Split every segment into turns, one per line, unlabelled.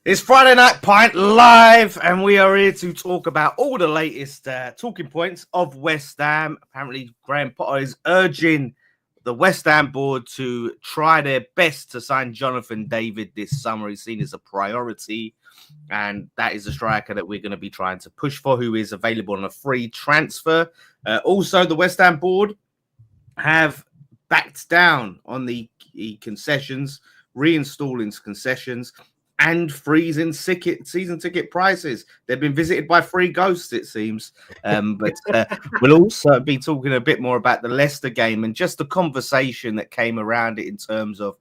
It's Friday Night Pint live, and we are here to talk about all the latest talking points of West Ham. Apparently, Graham Potter is urging the West Ham board to try their best to sign Jonathan David this summer. He's seen as a priority, and that is a striker that we're going to be trying to push for, who is available on a free transfer. Also, the West Ham board have backed down on the concessions, reinstalling concessions, and freezing season ticket prices. They've been visited by three ghosts, it seems. But we'll also be talking a bit more about the Leicester game and just the conversation that came around it in terms of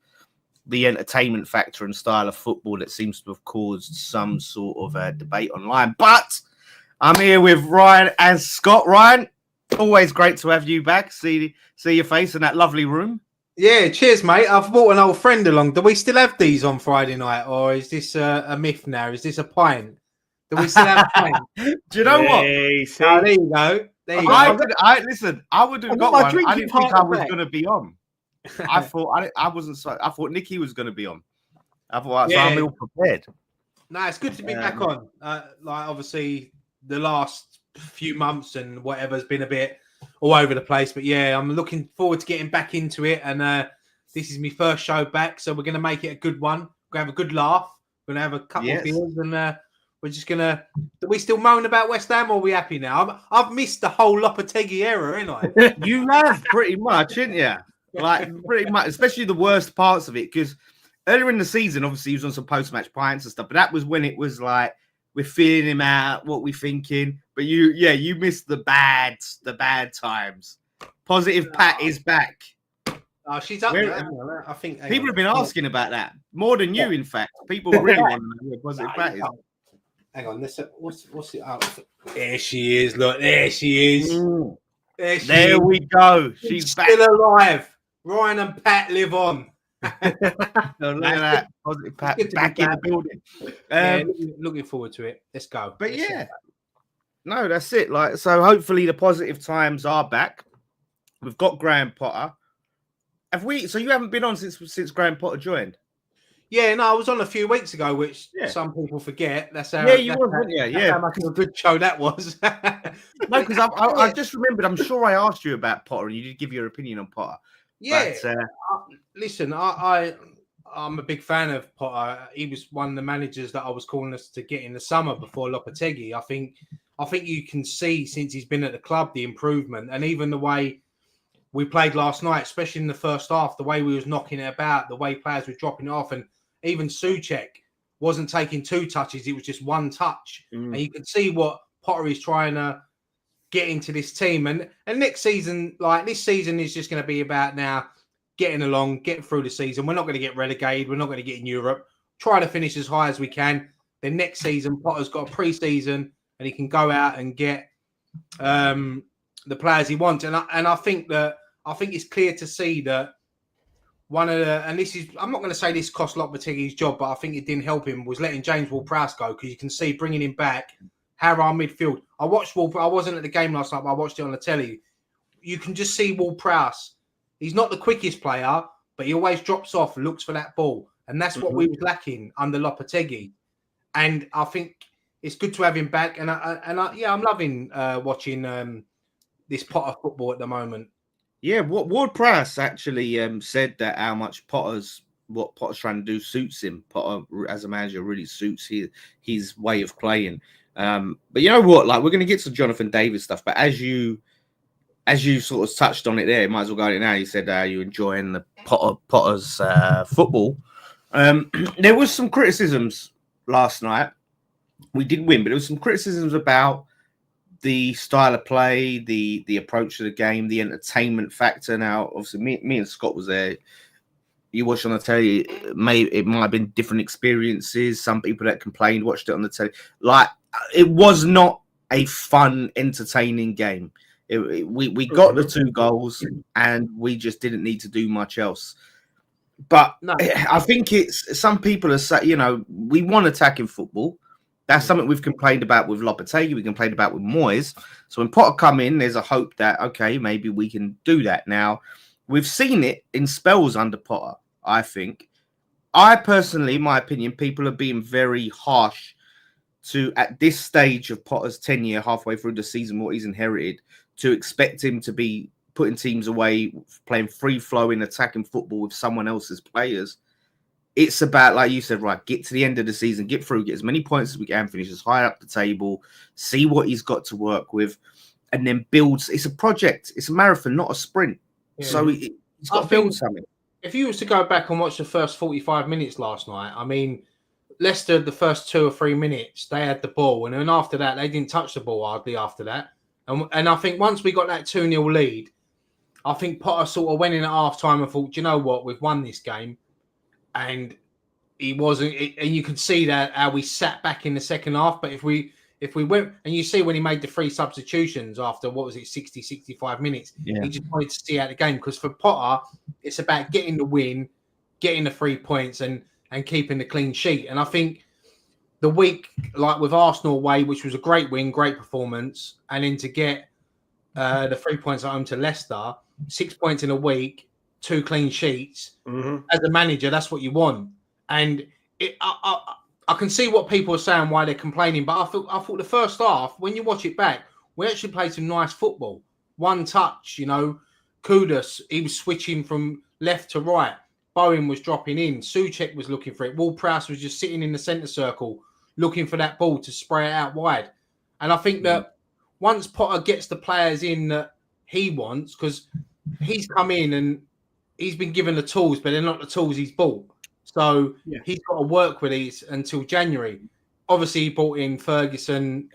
the entertainment factor and style of football that seems to have caused some sort of debate online. But I'm here with Ryan and Scott. Ryan, always great to have you back. See your face in that lovely room.
Yeah, cheers, mate. I've brought an old friend along. Do we still have these on Friday night, or is this a myth now? Is this a pint? Do we still have a pint?
Do you know what?
Oh, there you go. There you go.
Listen, I would have got one. I didn't think I was going to be on. I thought I wasn't. I thought Nicky was going to be on. I thought so I'm all prepared.
No, it's good to be back on. Like obviously the last few months and whatever's been a bit all over the place, but yeah, I'm looking forward to getting back into it. And this is my first show back, so we're going to make it a good one. We're going to have a good laugh. We're going to have a couple of beers, and we're just going to. Do we still moan about West Ham, or are we happy now? I've missed the whole Lopetegui era, ain't I?
You have pretty much, didn't you? Like pretty much, especially the worst parts of it, because earlier in the season, obviously, he was on some post-match pints and stuff, but that was when it was like we're feeling him out, what we're thinking. But you missed the bad times. Positive Pat is back.
Oh, she's up there. I think
people have been asking about that more than you. In fact, people really want to know where Positive Pat is.
Hang on, what's it? Oh, there she is. Look, there she is.
There we go. She's
still back. Alive. Ryan and Pat live on.
Look at that. Positive Pat back in the building.
Looking forward to it. Let's go.
But no, that's it. Like, so hopefully the positive times are back. We've got Graham Potter. Have we? So you haven't been on since Graham Potter joined?
Yeah, no, I was on a few weeks ago, which some people forget. That's how.
Yeah, you was, weren't you? Yeah,
how much of a good show that was.
No, because I just remembered. I'm sure I asked you about Potter, and you did give your opinion on Potter.
Yeah, but, listen, I'm a big fan of Potter. He was one of the managers that I was calling us to get in the summer before Lopetegui. I think you can see since he's been at the club the improvement, and even the way we played last night, especially in the first half, the way we was knocking it about, the way players were dropping it off, and even Souček wasn't taking 2 touches; it was just 1 touch, and you can see what Potter is trying to get into this team. And next season, like this season, is just going to be about now getting along, getting through the season. We're not going to get relegated. We're not going to get in Europe. Try to finish as high as we can. Then next season, Potter's got a pre-season, and he can go out and get the players he wants. And I think it's clear to see that one of the, and this is, I'm not going to say this cost Lopetegui's job, but I think it didn't help him, was letting James Ward-Prowse go, because you can see bringing him back, how our midfield. I watched Ward-Prowse. I wasn't at the game last night, but I watched it on the telly. You can just see Ward-Prowse. He's not the quickest player, but he always drops off and looks for that ball. And that's what we was lacking under Lopetegui. And I think it's good to have him back. And I'm loving watching this Potter football at the moment.
Yeah, what Ward-Prowse actually said that how much what Potter's trying to do suits him. Potter as a manager really suits his way of playing. But you know what? Like, we're going to get to Jonathan David stuff, but as you sort of touched on it there, you might as well go on it now. You said you enjoying the Potter's football. There was some criticisms last night. We did win, but there was some criticisms about the style of play, the approach to the game, the entertainment factor. Now, obviously, me and Scott was there. You watched on the telly, it might have been different experiences. Some people that complained watched it on the telly. Like, it was not a fun, entertaining game. We got the 2 goals, and we just didn't need to do much else. But no. I think it's, some people are saying, we want attacking football. That's something we've complained about with Lopetegui. We complained about with Moyes. So when Potter come in, there's a hope that, okay, maybe we can do that. Now, we've seen it in spells under Potter, I think. I personally, my opinion, people are being very harsh to, at this stage of Potter's tenure, halfway through the season, what he's inherited, to expect him to be putting teams away, playing free-flowing, attacking football with someone else's players. It's about, like you said, right, get to the end of the season, get through, get as many points as we can, finish as high up the table, see what he's got to work with, and then builds. It's a project. It's a marathon, not a sprint. Yeah. So he's got to build something.
If you was to go back and watch the first 45 minutes last night, I mean, Leicester, the first 2 or 3 minutes, they had the ball. And then after that, they didn't touch the ball hardly after that. And I think once we got that 2-0 lead, I think Potter sort of went in at half-time and thought, you know what, we've won this game. And he wasn't, and you could see that how we sat back in the second half. But if we went, and you see when he made the 3 substitutions after, 60, 65 minutes, he just wanted to see out the game. Because for Potter, it's about getting the win, getting the 3 points, and keeping the clean sheet. And I think the week, like with Arsenal away, which was a great win, great performance, and then to get the 3 points at home to Leicester, 6 points in a week, 2 clean sheets. As a manager, that's what you want. And I can see what people are saying, why they're complaining, but I thought the first half, when you watch it back, we actually played some nice football. One touch, Kudus, he was switching from left to right. Bowen was dropping in. Souček was looking for it. Ward-Prowse was just sitting in the centre circle, looking for that ball to spray it out wide. And I think that once Potter gets the players in that he wants, because he's come in and he's been given the tools, but they're not the tools he's bought. So he's got to work with these until January. Obviously, he brought in Ferguson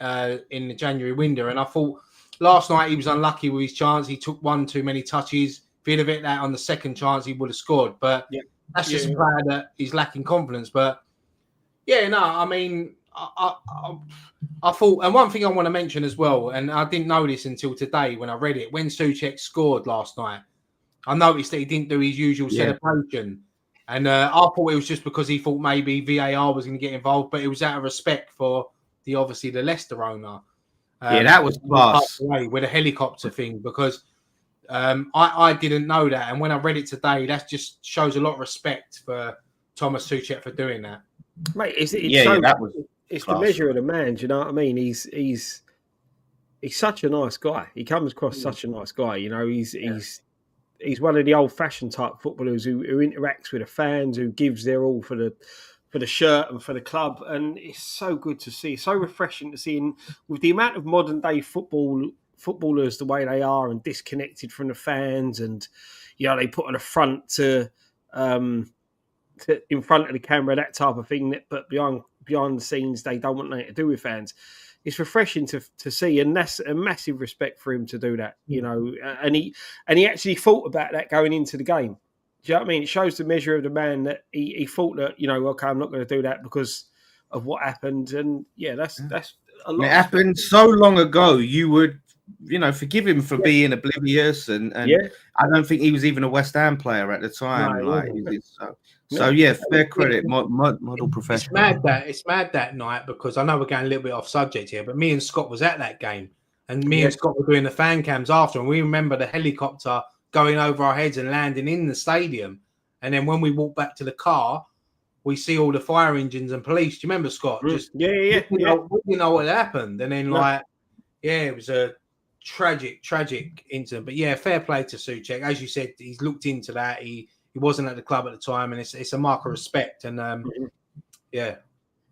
in the January window. And I thought last night he was unlucky with his chance. He took 1 too many touches. If he'd have hit that on the second chance, he would have scored. But that's just a player that he's lacking confidence. But I mean, I thought, and one thing I want to mention as well, and I didn't know this until today when I read it, when Souček scored last night, I noticed that he didn't do his usual celebration. And I thought it was just because he thought maybe VAR was going to get involved, but it was out of respect for the Leicester owner.
That was class.
With a helicopter thing, because I didn't know that. And when I read it today, that just shows a lot of respect for Thomas Souček for doing that.
Mate, it's
the
measure of the man. Do you know what I mean? He's such a nice guy. He comes across such a nice guy. He's one of the old-fashioned type footballers who interacts with the fans, who gives their all for the shirt and for the club, and it's so good to see, so refreshing to see. And with the amount of modern-day footballers the way they are and disconnected from the fans, and they put on a front to in front of the camera, that type of thing. But behind the scenes, they don't want anything to do with fans. It's refreshing to see, and that's a massive respect for him to do that, and he actually thought about that going into the game. Do you know what I mean? It shows the measure of the man that he thought that, okay, I'm not going to do that because of what happened. And that's a lot.
It happened so long ago, you would, forgive him for being oblivious. And I don't think he was even a West Ham player at the time. Fair credit, model professional.
It's mad that night, because I know we're going a little bit off subject here, but me and Scott was at that game, and me and Scott were doing the fan cams after, and we remember the helicopter going over our heads and landing in the stadium. And then when we walked back to the car, we see all the fire engines and police. Do you remember, Scott?
We
didn't know what happened. And then it was a tragic incident. But fair play to Souček. As you said, he's looked into that. He wasn't at the club at the time, and it's a mark of respect. And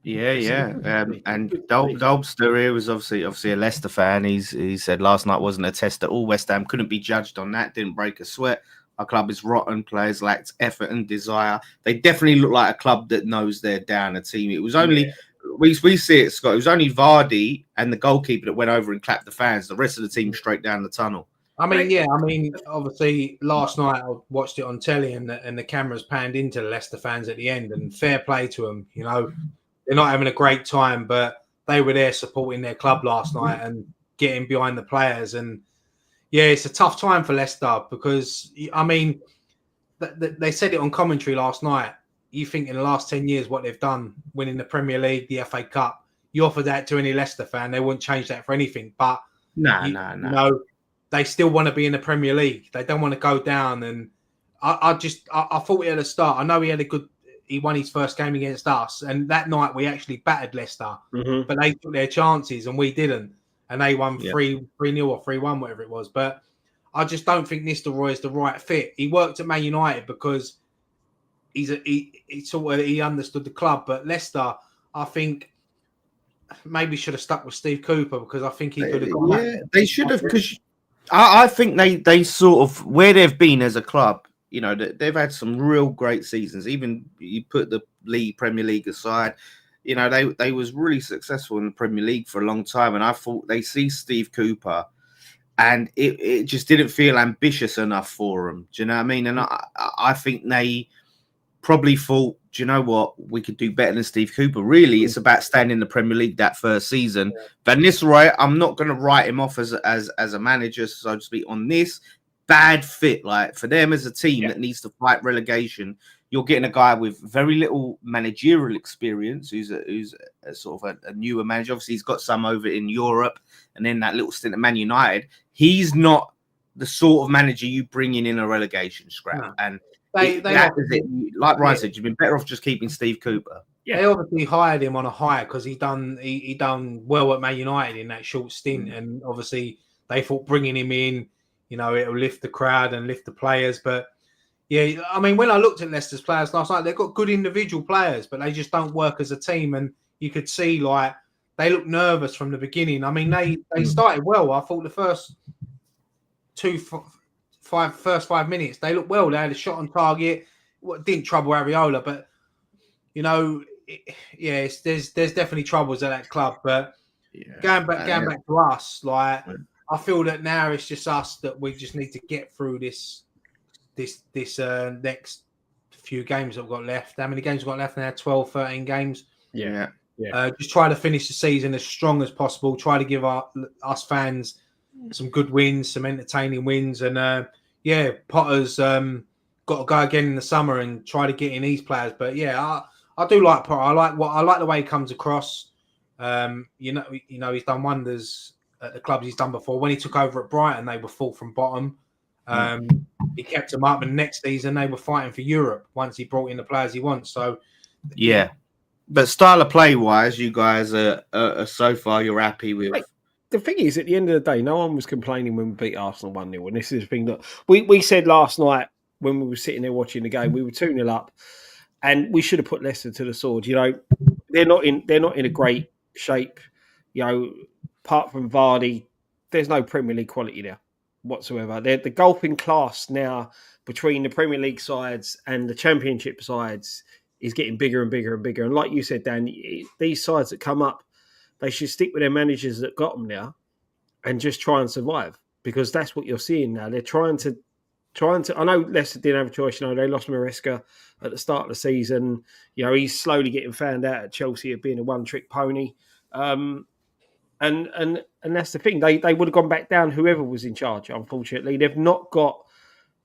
And
Dobster here was obviously a Leicester fan. He said last night wasn't a test at all. West Ham couldn't be judged on that. Didn't break a sweat. Our club is rotten. Players lacked effort and desire. They definitely look like a club that knows they're down a team. It was only we see it, Scott. It was only Vardy and the goalkeeper that went over and clapped the fans. The rest of the team straight down the tunnel.
I mean, obviously, last night I watched it on telly, and the cameras panned into the Leicester fans at the end, and fair play to them. They're not having a great time, but they were there supporting their club last night and getting behind the players. And it's a tough time for Leicester, because they said it on commentary last night. You think in the last 10 years what they've done, winning the Premier League, the FA Cup, you offer that to any Leicester fan, they wouldn't change that for anything. But
no.
They still want to be in the Premier League. They don't want to go down. And I thought he had a start. I know he had he won his first game against us, and that night we actually battered Leicester,
Mhm.
but they took their chances and we didn't, and they won
Yeah.
3-0 or 3-1, whatever it was. But I just don't think Nistelrooy is the right fit. He worked at Man United because he understood the club, but Leicester, I think, maybe should have stuck with Steve Cooper because I think he could have gone.
Yeah, they should have, because I think they sort of, where they've been as a club, you know, they've had some real great seasons. Even you put the Premier League aside, you know, they was really successful in the Premier League for a long time. And I thought they see Steve Cooper, and it just didn't feel ambitious enough for them. Do you know what I mean? And I think they probably thought, do you know what, we could do better than Steve Cooper. Really, it's about staying in the Premier League that first season. Van Nistelrooy, I'm not going to write him off as a manager, so to speak, on this bad fit. Like, for them as a team that needs to fight relegation, you're getting a guy with very little managerial experience, who's a sort of a newer manager. Obviously, he's got some over in Europe, and then that little stint at Man United. He's not the sort of manager you bring in a relegation scrap. No. And like Ryan said, you've been better off just keeping Steve Cooper.
Yeah. They obviously hired him on a hire because he done well at Man United in that short stint, and obviously they thought bringing him in, you know, it'll lift the crowd and lift the players. But yeah, I mean, when I looked at Leicester's players last night, they've got good individual players, but they just don't work as a team. And you could see, like, they looked nervous from the beginning. I mean, they started well. I thought the first 5 minutes, they looked well. They had a shot on target. Didn't trouble Areola, but, you know, there's definitely troubles at that club. But going back to us, like, I feel that now it's just us that we just need to get through this next few games that we've got left. How many games we've got left now? 12, 13 games.
Yeah.
Just try to finish the season as strong as possible. Try to give us fans some good wins, some entertaining wins. And Potter's got to go again in the summer and try to get in these players. But yeah, I do like Potter. I like the way he comes across. You know, he's done wonders at the clubs he's done before. When he took over at Brighton, they were full from bottom. He kept them up, and next season they were fighting for Europe once he brought in the players he wants. So
yeah, but style of play wise, you guys are so far you're happy with.
Like, the thing is, at the end of the day, no one was complaining when we beat Arsenal 1-0. And this is the thing that we said last night when we were sitting there watching the game. We were 2-0 up, and we should have put Leicester to the sword. You know, they're not in a great shape. You know, apart from Vardy, there's no Premier League quality there whatsoever. The gulfing class now between the Premier League sides and the Championship sides is getting bigger and bigger and bigger. And like you said, Dan, these sides that come up, they should stick with their managers that got them now and just try and survive, because that's what you're seeing now. They're trying to. I know Leicester didn't have a choice. You know, they lost Maresca at the start of the season. You know, he's slowly getting found out at Chelsea of being a one-trick pony. And that's the thing. They would have gone back down whoever was in charge. Unfortunately, they've not got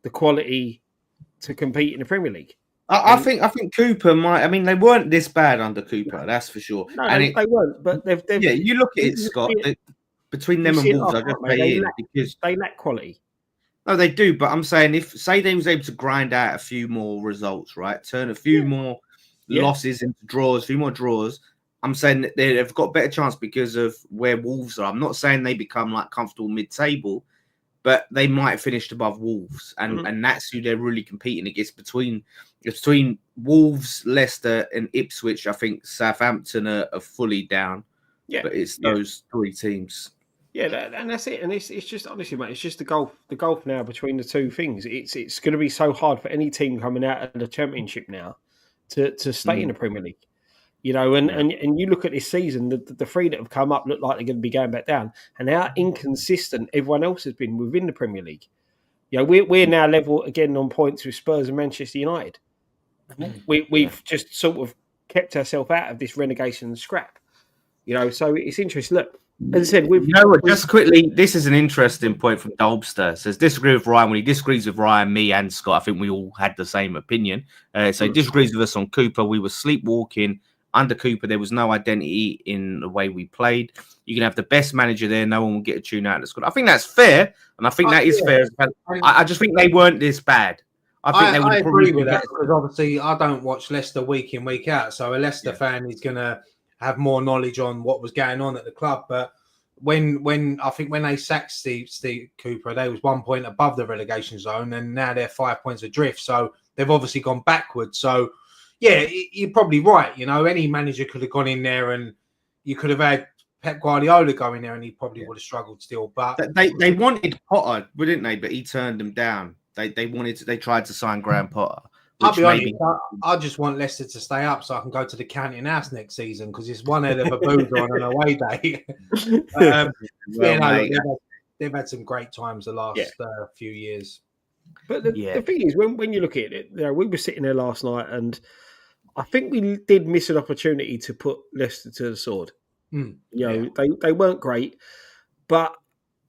the quality to compete in the Premier League.
I think Cooper might. I mean, they weren't this bad under Cooper, that's for sure.
No, they weren't. But they've
you look at it, Scott. Between them and Wolves, I just say because
they lack quality.
No, they do. But I'm saying, if say they was able to grind out a few more results, right, turn a few more losses into draws, a few more draws. I'm saying that they've got a better chance because of where Wolves are. I'm not saying they become like comfortable mid-table, but they might have finished above Wolves, and that's who they're really competing against. Between Wolves, Leicester, and Ipswich, I think Southampton are fully down. Yeah, but it's those three teams.
Yeah, and that's it. And it's just, honestly, mate, it's just the gulf now between the two things. It's going to be so hard for any team coming out of the Championship now to stay in the Premier League. You know, and you look at this season, the three that have come up look like they're going to be going back down, and how inconsistent everyone else has been within the Premier League. You know, we're now level again on points with Spurs and Manchester United. We've just sort of kept ourselves out of this relegation scrap. You know, so it's interesting. Look, as I said,
just quickly, this is an interesting point from Dolbster. Says disagree with Ryan. When he disagrees with Ryan, me and Scott, I think we all had the same opinion. So he disagrees with us on Cooper. We were sleepwalking. Under Cooper, there was no identity in the way we played. You can have the best manager there. No one will get a tune out of the squad. I think that's fair. And I think that is fair. I just think they weren't this bad.
I agree with that because obviously I don't watch Leicester week in, week out. So a Leicester fan is going to have more knowledge on what was going on at the club. But when I think when they sacked Steve Cooper, they was 1 point above the relegation zone, and now they're 5 points adrift. So they've obviously gone backwards. So yeah, you're probably right. You know, any manager could have gone in there, and you could have had Pep Guardiola go in there, and he probably would have struggled still. But
they wanted Potter, didn't they? But he turned them down. They tried to sign Graham Potter.
I'll be honest, I just want Leicester to stay up so I can go to the Counting House next season because it's one hell of a boozer on an away day. They've had some great times the last few years.
But the thing is, when you look at it, you know, we were sitting there last night, and I think we did miss an opportunity to put Leicester to the sword. You know, they weren't great, but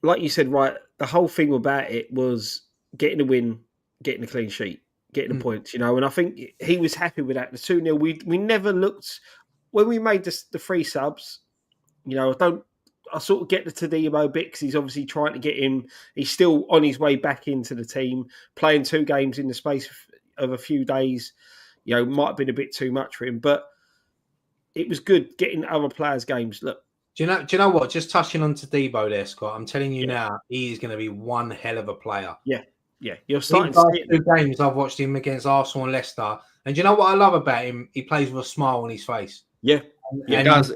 like you said, right, the whole thing about it was getting a win, getting a clean sheet, getting the points, you know, and I think he was happy with that. The 2-0, we never looked, when we made the 3 subs, you know, I sort of get the Tadimo bit because he's obviously trying to get him, he's still on his way back into the team, playing 2 games in the space of a few days, you know, might have been a bit too much for him, but it was good getting other players' games. Look,
do you know what? Just touching on Tadimo there, Scott. I'm telling you now, he is going to be one hell of a player.
Yeah. You're starting to see
it. 2 games I've watched him against Arsenal and Leicester, and do you know what I love about him? He plays with a smile on his face.
Yeah,
he does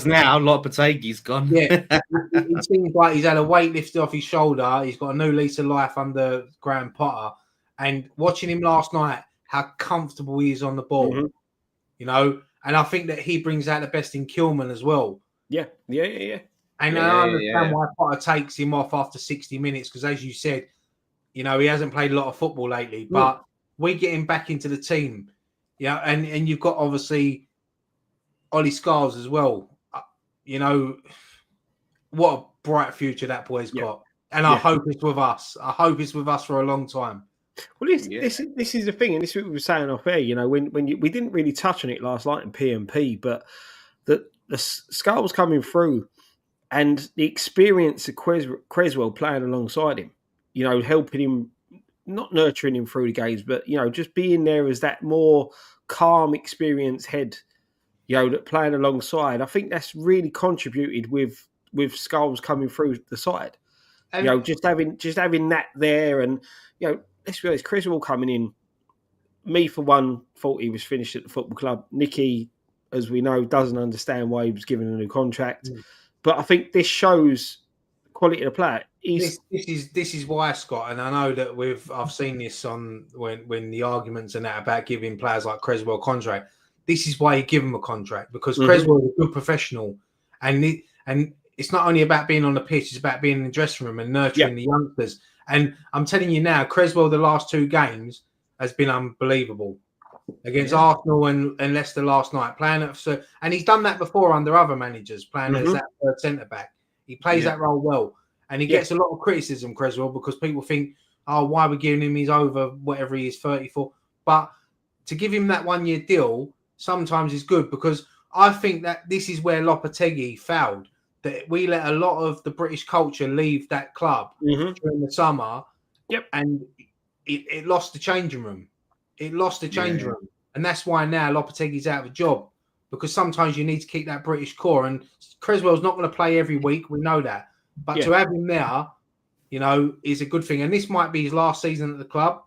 now. Lopetegui's gone.
Yeah, it seems like he's had a weight lifted off his shoulder. He's got a new lease of life under Graham Potter, and watching him last night, how comfortable he is on the ball. You know. And I think that he brings out the best in Kilman as well.
Yeah.
And I understand why Potter takes him off after 60 minutes because, as you said, you know, he hasn't played a lot of football lately. But we get him back into the team. Yeah, and you've got, obviously, Ollie Scholes as well. You know, what a bright future that boy's got. And I hope it's with us. I hope it's with us for a long time.
Well, this is the thing, and this is what we were saying off air. You know, when we didn't really touch on it last night in PMP, but the Skulls coming through and the experience of Creswell playing alongside him, you know, helping him, not nurturing him through the games, but you know, just being there as that more calm, experienced head, you know, that playing alongside. I think that's really contributed with Skulls coming through the side. You know, just having that there, and you know. Let's be honest, Creswell coming in, me for one, thought he was finished at the football club. Nicky, as we know, doesn't understand why he was given a new contract. But I think this shows the quality of the player.
This is why, Scott, and I know that I've seen this on when the arguments and that about giving players like Creswell a contract. This is why you give him a contract, because Creswell is a good professional, and it's not only about being on the pitch; it's about being in the dressing room and nurturing the youngsters. And I'm telling you now, Creswell, the last 2 games has been unbelievable against Arsenal and Leicester last night. And he's done that before under other managers, playing as that third centre back. He plays that role well, and he gets a lot of criticism, Creswell, because people think, "Oh, why are we giving him? He's over whatever he is, 34." But to give him that 1-year deal sometimes is good, because I think that this is where Lopetegui failed. That we let a lot of the British culture leave that club during the summer, and it lost the changing room. It lost the changing room, and that's why now Lopetegui's out of a job, because sometimes you need to keep that British core. And Creswell's not going to play every week, we know that, but to have him there, you know, is a good thing. And this might be his last season at the club,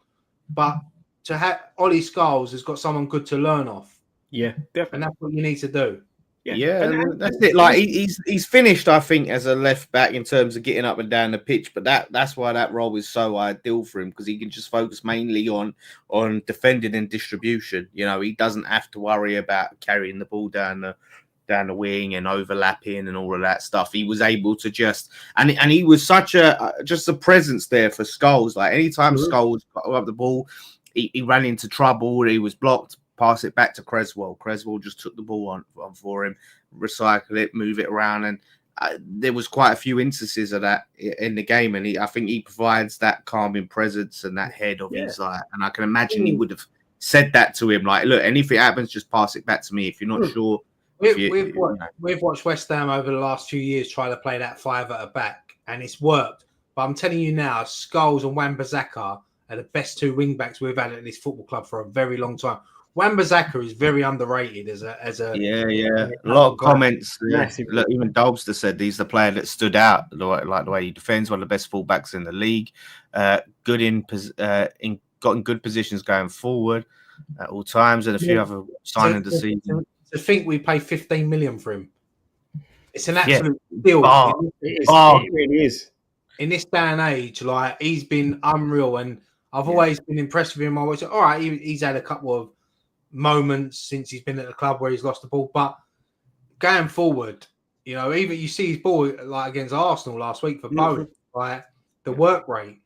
but to have Ollie Scholes has got someone good to learn off.
Yeah, definitely,
and that's what you need to do.
And that's it. Like he's finished, I think, as a left back in terms of getting up and down the pitch. But that's why that role is so ideal for him, because he can just focus mainly on defending and distribution. You know, he doesn't have to worry about carrying the ball down the wing and overlapping and all of that stuff. He was able to just and he was such just a presence there for Scholes. Like anytime Scholes got up the ball, he ran into trouble. He was blocked. Pass it back to Creswell. Creswell just took the ball on for him, recycle it, move it around, and there was quite a few instances of that in the game. And I think he provides that calming presence and that head of his like. And I can imagine he would have said that to him, like, "Look, anything happens, just pass it back to me. If you're not sure."
We've watched West Ham over the last few years try to play that 5 at a back, and it's worked. But I'm telling you now, Scholes and Wan-Bissaka are the best 2 wing backs we've had at this football club for a very long time. Wan-Bissaka is very underrated as a
A lot of comments. Look, even Dobster said he's the player that stood out, like the way he defends, one of the best fullbacks in the league. Good got in good positions going forward at all times, and a few other signings this season.
To think we pay 15 million for him, it's an absolute steal.
It really is.
In this day and age, like, he's been unreal, and I've always been impressed with him. I always, all right, he's had a couple of moments since he's been at the club where he's lost the ball, but going forward, you know, even you see his ball like against Arsenal last week for Bowen, like the work rate.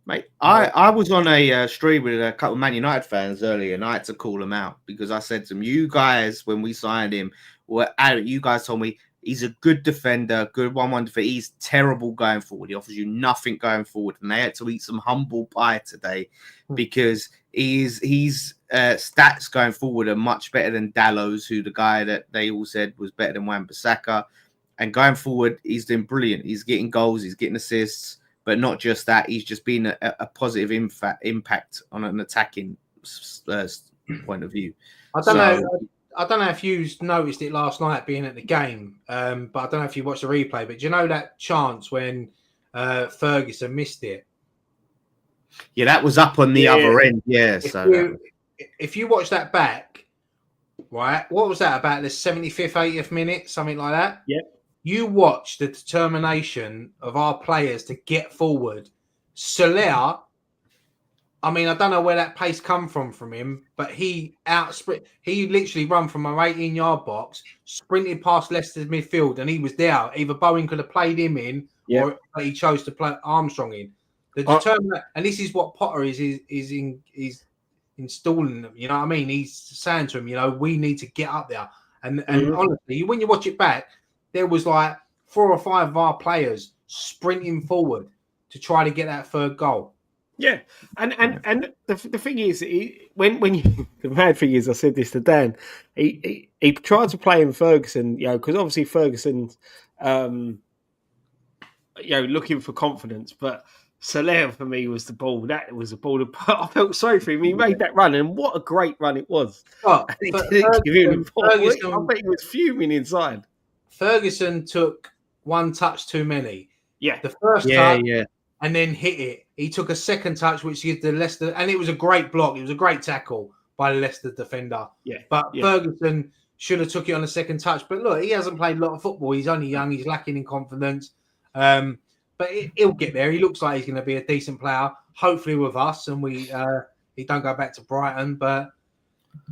Mate, I was on a stream with a couple of Man United fans earlier, and I had to call them out because I said to them, you guys, when we signed him, you guys told me he's a good defender, good 1-1 defender. He's terrible going forward. He offers you nothing going forward. And they had to eat some humble pie today because his stats going forward are much better than Dallo's, who the guy that they all said was better than Wan-Bissaka. And going forward, he's doing brilliant. He's getting goals, he's getting assists, but not just that. He's just been a positive impact on an attacking point of view.
I don't know if you noticed it last night being at the game, but I don't know if you watched the replay. But do you know that chance when Ferguson missed it?
Yeah, that was up on the other end. Yeah.
If you watch that back, right, what was that about the 75th, 80th minute, something like that?
Yep.
You watch the determination of our players to get forward. Soler, I mean, I don't know where that pace come from him, but he literally run from our 18-yard box, sprinted past Leicester's midfield, and he was there. Either Bowen could have played him in, or he chose to play Armstrong in. The determination, and this is what Potter is installing them. You know what I mean? He's saying to him, you know, we need to get up there. And honestly, when you watch it back, there was like 4 or 5 of our players sprinting forward to try to get that third goal.
Yeah, and the thing is, the mad thing is, I said this to Dan. He tried to play in Ferguson, you know, because obviously Ferguson's, looking for confidence. But Soler for me was the ball. That was the ball. I felt sorry for him. He made that run, and what a great run it was. Oh, I bet he was fuming inside.
Ferguson took one touch too many.
Yeah,
the first touch, and then hit it. He took a second touch, which gives the Leicester, and it was a great block. It was a great tackle by the Leicester defender.
Yeah,
but Ferguson should have took it on a second touch. But look, he hasn't played a lot of football. He's only young. He's lacking in confidence. But he'll get there. He looks like he's going to be a decent player. Hopefully with us, and he don't go back to Brighton. But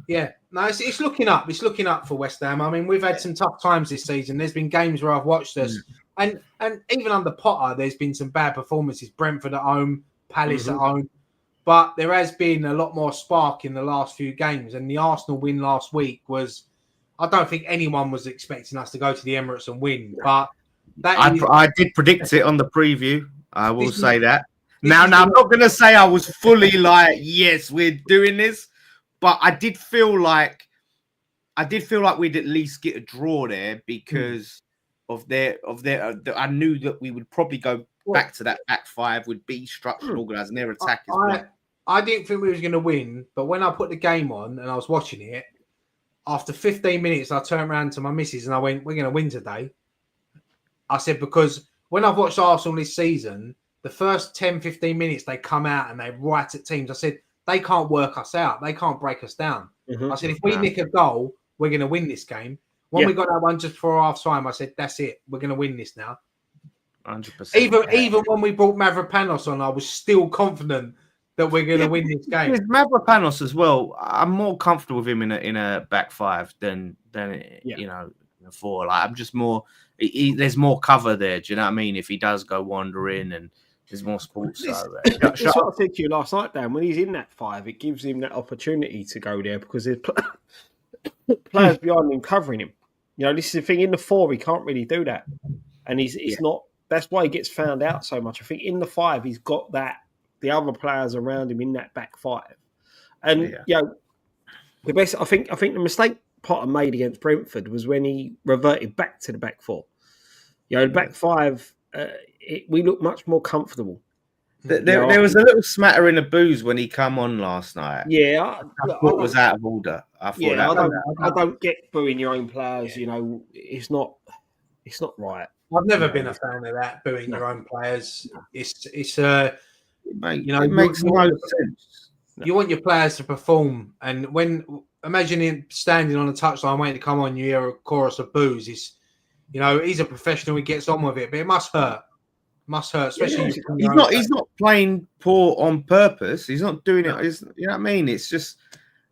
yeah, no, it's looking up. It's looking up for West Ham. I mean, we've had some tough times this season. There's been games where I've watched us. And even under Potter, there's been some bad performances. Brentford at home, Palace at home. But there has been a lot more spark in the last few games. And the Arsenal win last week was, I don't think anyone was expecting us to go to the Emirates and win. But
I did predict it on the preview. I will say that. Now, I'm not going to say I was fully like, yes, we're doing this. But I did feel like we'd at least get a draw there because of their I knew that we would probably go back to that back five, would be structured, organised, and their attack is right.
I didn't think we was going to win, but when I put the game on and I was watching it, after 15 minutes, I turned around to my missus and I went, we're going to win today. I said, because when I've watched Arsenal this season, the first 10, 15 minutes, they come out and they right at teams. I said, they can't work us out. They can't break us down. I said, if we nick a goal, we're going to win this game. When we got that one just before half time, I said, that's it. We're going to win this now.
100%.
Even when we brought Mavropanos on, I was still confident that we're going to win this game.
With Mavropanos as well, I'm more comfortable with him in a back five than you know, in a four. Like, I'm just more. There's more cover there. Do you know what I mean? If he does go wandering and there's more sports.
That's what I said to you last night, Dan. When he's in that five, it gives him that opportunity to go there because there's players behind him covering him. You know, this is the thing. In the four, he can't really do that, and he's not. That's why he gets found out so much. I think in the five, he's got that. The other players around him in that back five, and you know, the best. I think the mistake Potter made against Brentford was when he reverted back to the back four. You know, the back five, we look much more comfortable.
There was a little smattering of booze when he come on last night.
Yeah,
I thought it was out of order. I
don't get booing your own players. You know, it's not right.
I've never been a fan of that, booing your own players. It's it
makes no sense.
You want your players to perform, and imagine him standing on a touchline waiting to come on, you hear a chorus of boos. He's a professional. He gets on with it, but it must hurt. Especially
he's not playing poor on purpose. He's not doing it. You know what I mean? It's just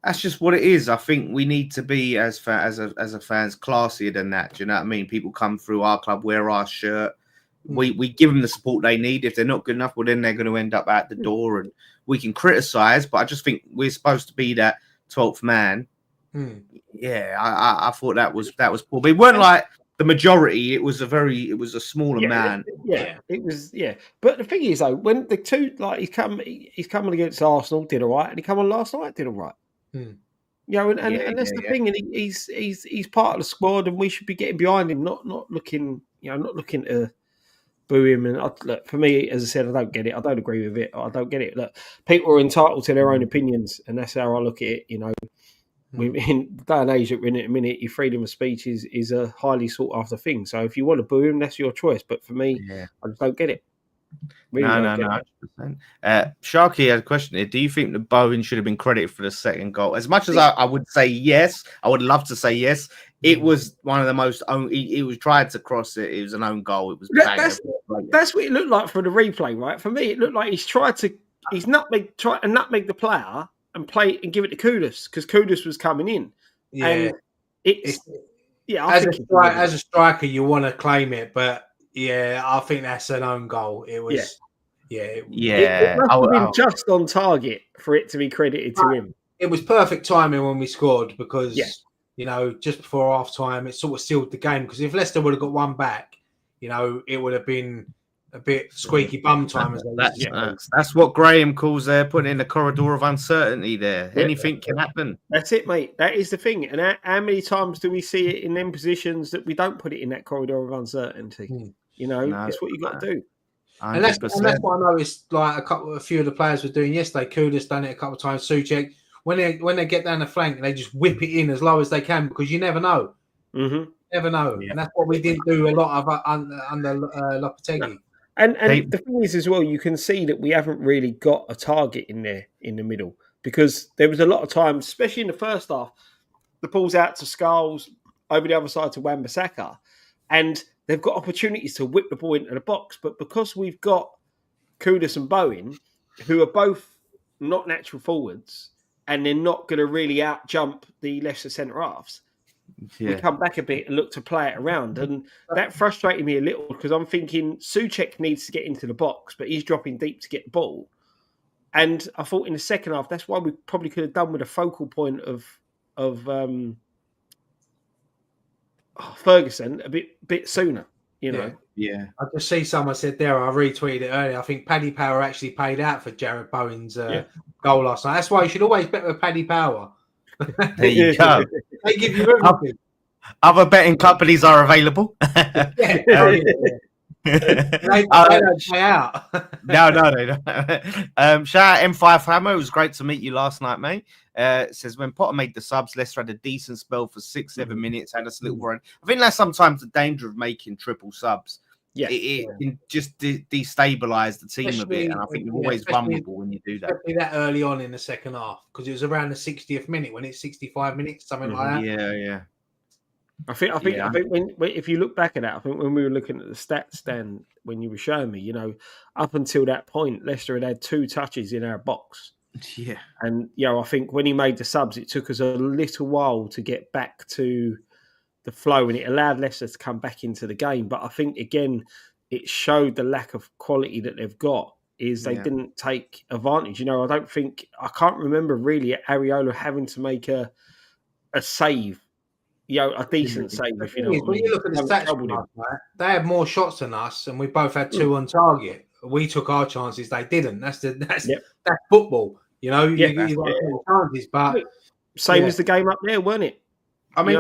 that's just what it is. I think we need to be as fans classier than that. Do you know what I mean? People come through our club, wear our shirt. We give them the support they need. If they're not good enough, well, then they're going to end up out the door, and we can criticize. But I just think we're supposed to be that 12th man. Yeah, I thought that was poor. But it weren't like the majority. It was a smaller man.
Yeah, it was. Yeah, but the thing is, though, when the two he's coming against Arsenal, did all right, and he come on last night, did all right. You know, and that's the thing, and he's part of the squad, and we should be getting behind him, not looking to boo him. And look, for me, as I said, I don't get it. I don't agree with it. I don't get it. Look, people are entitled to their own opinions, and that's how I look at it. You know, in the day and age that we're in at a minute, your freedom of speech is a highly sought after thing. So if you want to boo him, that's your choice. But for me, I just don't get it.
Really no. 100%. Sharky had a question here. Do you think that Bowen should have been credited for the second goal? As much as I would say yes, I would love to say yes. It was one of the most. He was tried to cross it. It was an own goal. It was.
That's what it looked like for the replay, right? For me, it looked like he's tried to nutmeg the player and give it to Kudus because Kudus was coming in.
Yeah,
and
as a striker, you want to claim it, but. Yeah, I think that's an own goal. It was, it
must have been just on target for it to be credited to him.
It was perfect timing when we scored because, just before half time, it sort of sealed the game. Because if Leicester would have got one back, it would have been a bit squeaky bum time.
That's what Graham calls putting in the corridor of uncertainty there. Anything can happen.
That's it, mate. That is the thing. And how many times do we see it in them positions that we don't put it in that corridor of uncertainty? It's what you got to do.
And that's what I noticed. Like a few of the players were doing yesterday. Kudus done it a couple of times. Souček, when they get down the flank, they just whip it in as low as they can because you never know. Never know, and that's what we didn't do a lot of under Lopetegui.
No. And the thing is as well, you can see that we haven't really got a target in there in the middle because there was a lot of times, especially in the first half, the ball's out to Scholes over the other side to Wan-Bissaka, and they've got opportunities to whip the ball into the box. But because we've got Kudus and Bowen, who are both not natural forwards, and they're not going to really out jump the Leicester centre halves, we come back a bit and look to play it around. And that frustrated me a little because I'm thinking Souček needs to get into the box, but he's dropping deep to get the ball. And I thought in the second half, that's why we probably could have done with a focal point of Ferguson a bit sooner, I
just see someone said there, I retweeted it earlier. I think Paddy Power actually paid out for Jared Bowen's goal last night. That's why you should always bet with Paddy Power.
There you go.
They give you everything.
Other betting companies are available.
They don't pay out.
No, they don't. Shout out M5 Hammer. It was great to meet you last night, mate. It says when Potter made the subs, Leicester had a decent spell for 6-7 minutes, had us a little run. I think that's sometimes the danger of making triple subs. It can just destabilize the team a bit, and I think you're always vulnerable when you do that.
Especially that early on in the second half, because it was around the 60th minute when it's 65 minutes, something like that.
Yeah.
I think when if you look back at that, I think when we were looking at the stats, Dan, when you were showing me, up until that point, Leicester had 2 touches in our box.
Yeah,
and I think when he made the subs, it took us a little while to get back to the flow, and it allowed Leicester to come back into the game. But I think again, it showed the lack of quality that they've got. Is they didn't take advantage. I can't remember really Areola having to make a save. A decent save. If you know what I mean.
When you look at the stats, they had more shots than us, and we both had 2 on target. We took our chances; they didn't. That's football. You got chances, but
same as the game up there, weren't it?
I mean,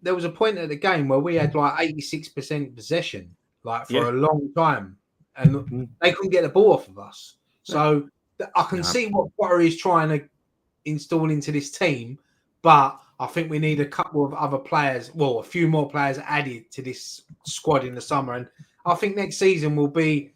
there was a point at the game where we had like 86% possession, like for a long time. and they couldn't get the ball off of us. So I can see what Potter is trying to install into this team, but I think we need a couple of other players, well, a few more players added to this squad in the summer. And I think next season will be,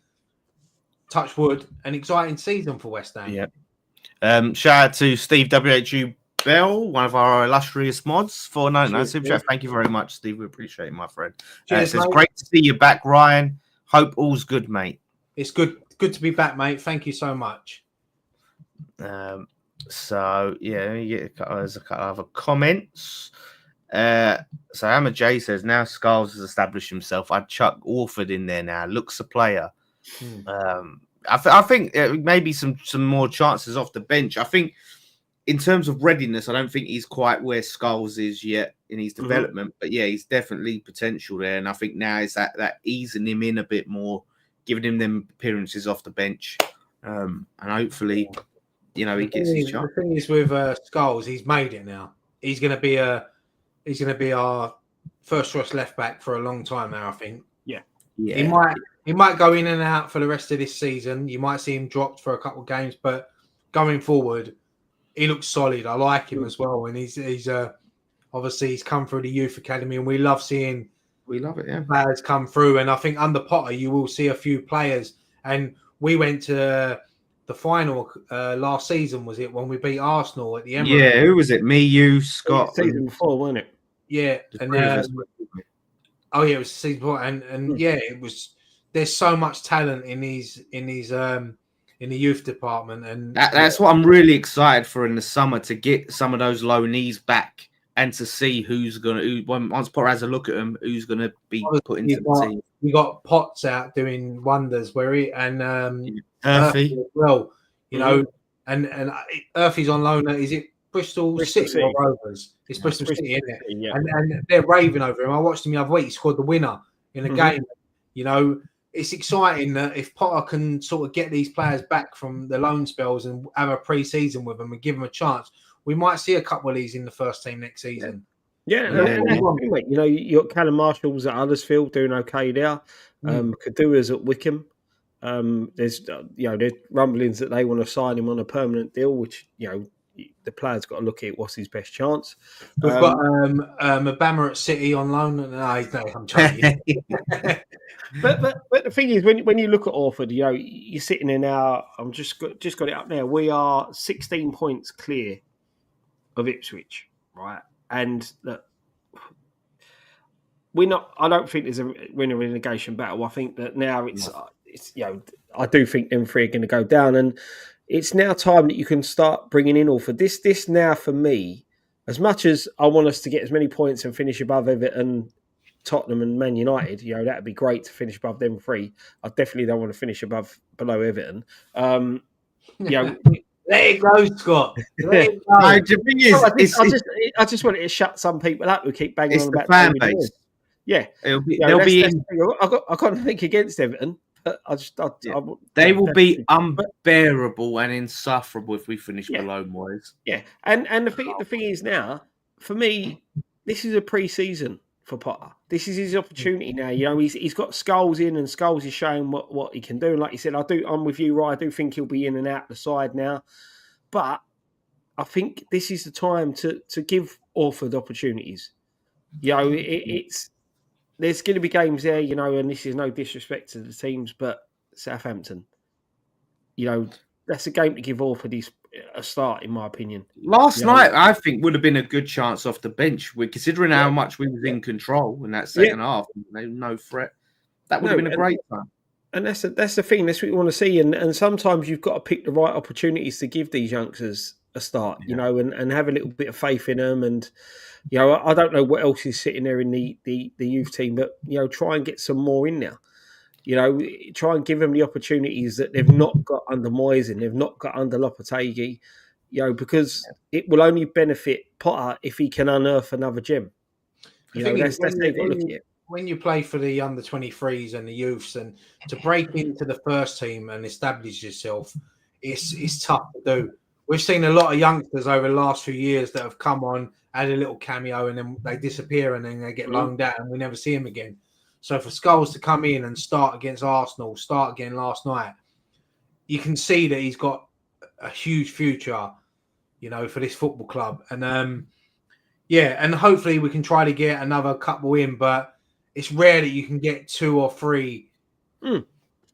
touch wood, an exciting season for West Ham.
Yeah. Shout out to Steve WHU Bell, one of our illustrious mods, for super chat. Thank you very much, Steve. We appreciate it, my friend.
Cheers,
it's great to see you back, Ryan. Hope all's good, mate.
It's good to be back, mate. Thank you so much.
So yeah, there's a couple of other comments. So Hammer J says now Scarles has established himself. I'd chuck Orford in there now. Looks a player. I think maybe some more chances off the bench. I think in terms of readiness, I don't think he's quite where Scarles is yet in his development. But yeah, he's definitely potential there. And I think now is that easing him in a bit more, giving him them appearances off the bench, and hopefully, he gets his chance.
The thing is with Scarles, he's made it now. He's going to be our first choice left back for a long time now. I think. Yeah. He might go in and out for the rest of this season. You might see him dropped for a couple of games, but going forward, he looks solid. I like him as well, and he's obviously he's come through the youth academy, and we love seeing.
We love it, yeah.
Players come through, and I think under Potter you will see a few players. And we went to the final last season, was it, when we beat Arsenal at the Emirates?
Yeah, who was it? Me, you, Scott.
Season before, wasn't it?
Yeah, and it was the season before, and yeah, it was. There's so much talent in the youth department, and
that's what I'm really excited for in the summer, to get some of those low knees back. And to see once Potter has a look at them, who's going to be put into the team.
You got Potts out doing wonders, and
Earthy
as well, and Earthy's on loan. Is it Bristol City or Rovers? It's Bristol City, isn't it?
Yeah.
And they're raving over him. I watched him the other week. He scored the winner in a game. It's exciting that if Potter can sort of get these players back from the loan spells and have a pre-season with them and give them a chance, we might see a couple of these in the first team next season.
Yeah. You got Callum Marshall's at Huddersfield doing okay there. Kadua's at Wickham. There's rumblings that they want to sign him on a permanent deal, which the player's got to look at what's his best chance.
We've got Obama at City on loan. No, I'm joking.
but the thing is, when you look at Orford, you're sitting there now. I'm just got it up now. We are 16 points clear of Ipswich, right? And look, I don't think there's a winner relegation battle. I think that now it's I do think them three are going to go down, and it's now time that you can start bringing in Orford. This now for me, as much as I want us to get as many points and finish above Everton, Tottenham, and Man United, that'd be great to finish above them three. I definitely don't want to finish below Everton.
Let it go, Scott. Let it go.
The thing is,
I just wanted to shut some people up who keep banging on about
the fan base.
Yeah,
they'll be.
I can't think against Everton.
They will be unbearable and insufferable if we finish below Moyes.
Yeah, and the thing is now, for me, this is a pre-season for Potter. This is his opportunity now. He's got Scholes in, and Scholes is showing what he can do. And like you said, I'm with you, Ryan. I do think he'll be in and out the side now, but I think this is the time to give Orford opportunities. There's going to be games there, and this is no disrespect to the teams, but Southampton, that's a game to give Orford a start, in my opinion.
Last night, I think, would have been a good chance off the bench. We're considering how much we was in control in that second half. No threat. That would have been a great time.
And that's the thing. That's what you want to see. And sometimes you've got to pick the right opportunities to give these youngsters a start, and have a little bit of faith in them. And I don't know what else is sitting there in the youth team, but try and get some more in there. Try and give them the opportunities that they've not got under Moyes and they've not got under Lopetegui. Because it will only benefit Potter if he can unearth another gem. That's how you've got to look at it.
When you play for the under 23s and the youths, and to break into the first team and establish yourself, it's tough to do. We've seen a lot of youngsters over the last few years that have come on, had a little cameo, and then they disappear, and then they get loaned out, and we never see them again. So for Scholes to come in and start against Arsenal, start again last night, you can see that he's got a huge future, for this football club. And and hopefully we can try to get another couple in, but it's rare that you can get 2 or 3 in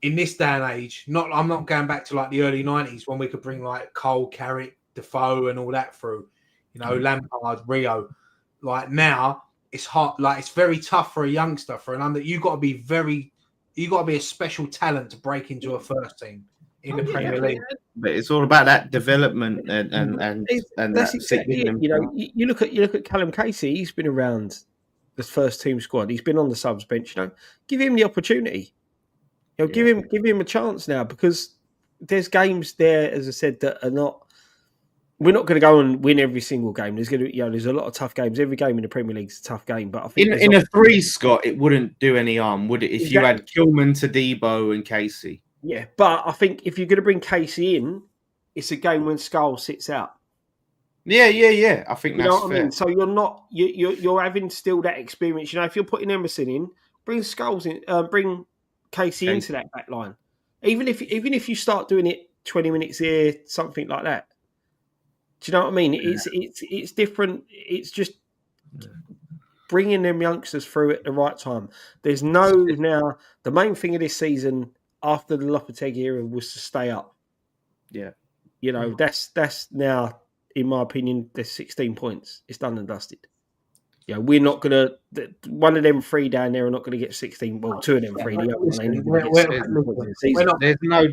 this day and age. I'm not going back to like the early 90s when we could bring like Cole, Carrick, Defoe and all that through, Lampard, Rio. Like now it's hard, like it's very tough for a youngster, you got to be a special talent to break into a first team in the Premier League.
But it's all about that development and
that's exactly it. You look at Callum Casey. He's been around the first team squad. He's been on the subs bench. Give him the opportunity. Give him a chance now, because there's games there, as I said, that are not. We're not going to go and win every single game. There's going to, there's a lot of tough games. Every game in the Premier League is a tough game. But I think
in a 3, Scott, it wouldn't do any harm, would it? If you had Kilman, Tadibo, and Casey.
Yeah, but I think if you're going to bring Casey in, it's a game when Scholes sits out.
Yeah. I think that's fair.
I mean? So you're not you're having still that experience. If you're putting Emerson in, bring Scholes in, bring Casey into that back line. Even if you start doing it 20 minutes here, something like that. Do you know what I mean? Yeah. It's different. It's just bringing them youngsters through at the right time. There's now the main thing of this season after the Lopetegui era was to stay up.
Yeah.
That's now, in my opinion, there's 16 points. It's done and dusted. We're not going to... One of them 3 down there are not going to get 16. Well, 2 of them 3.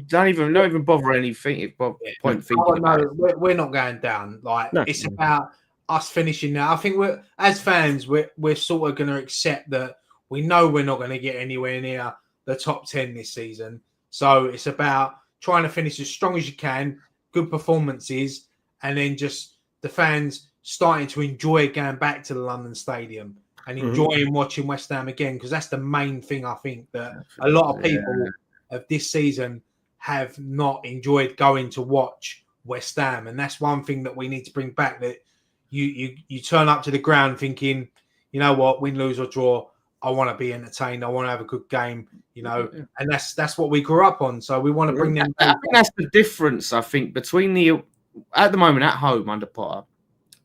Don't even bother anything. Point thinking.
We're not going down. It's about us finishing now. I think as fans, we're sort of going to accept that we know we're not going to get anywhere near the top 10 this season. So it's about trying to finish as strong as you can, good performances, and then just the fans starting to enjoy going back to the London Stadium and enjoying watching West Ham again, because that's the main thing I think that a lot of people of this season have not enjoyed going to watch West Ham. And that's one thing that we need to bring back, that you turn up to the ground thinking, you know what, win, lose or draw, I want to be entertained. I want to have a good game, and that's what we grew up on. So we want to bring them.
I think that's the difference, I think, between at the moment at home under Potter,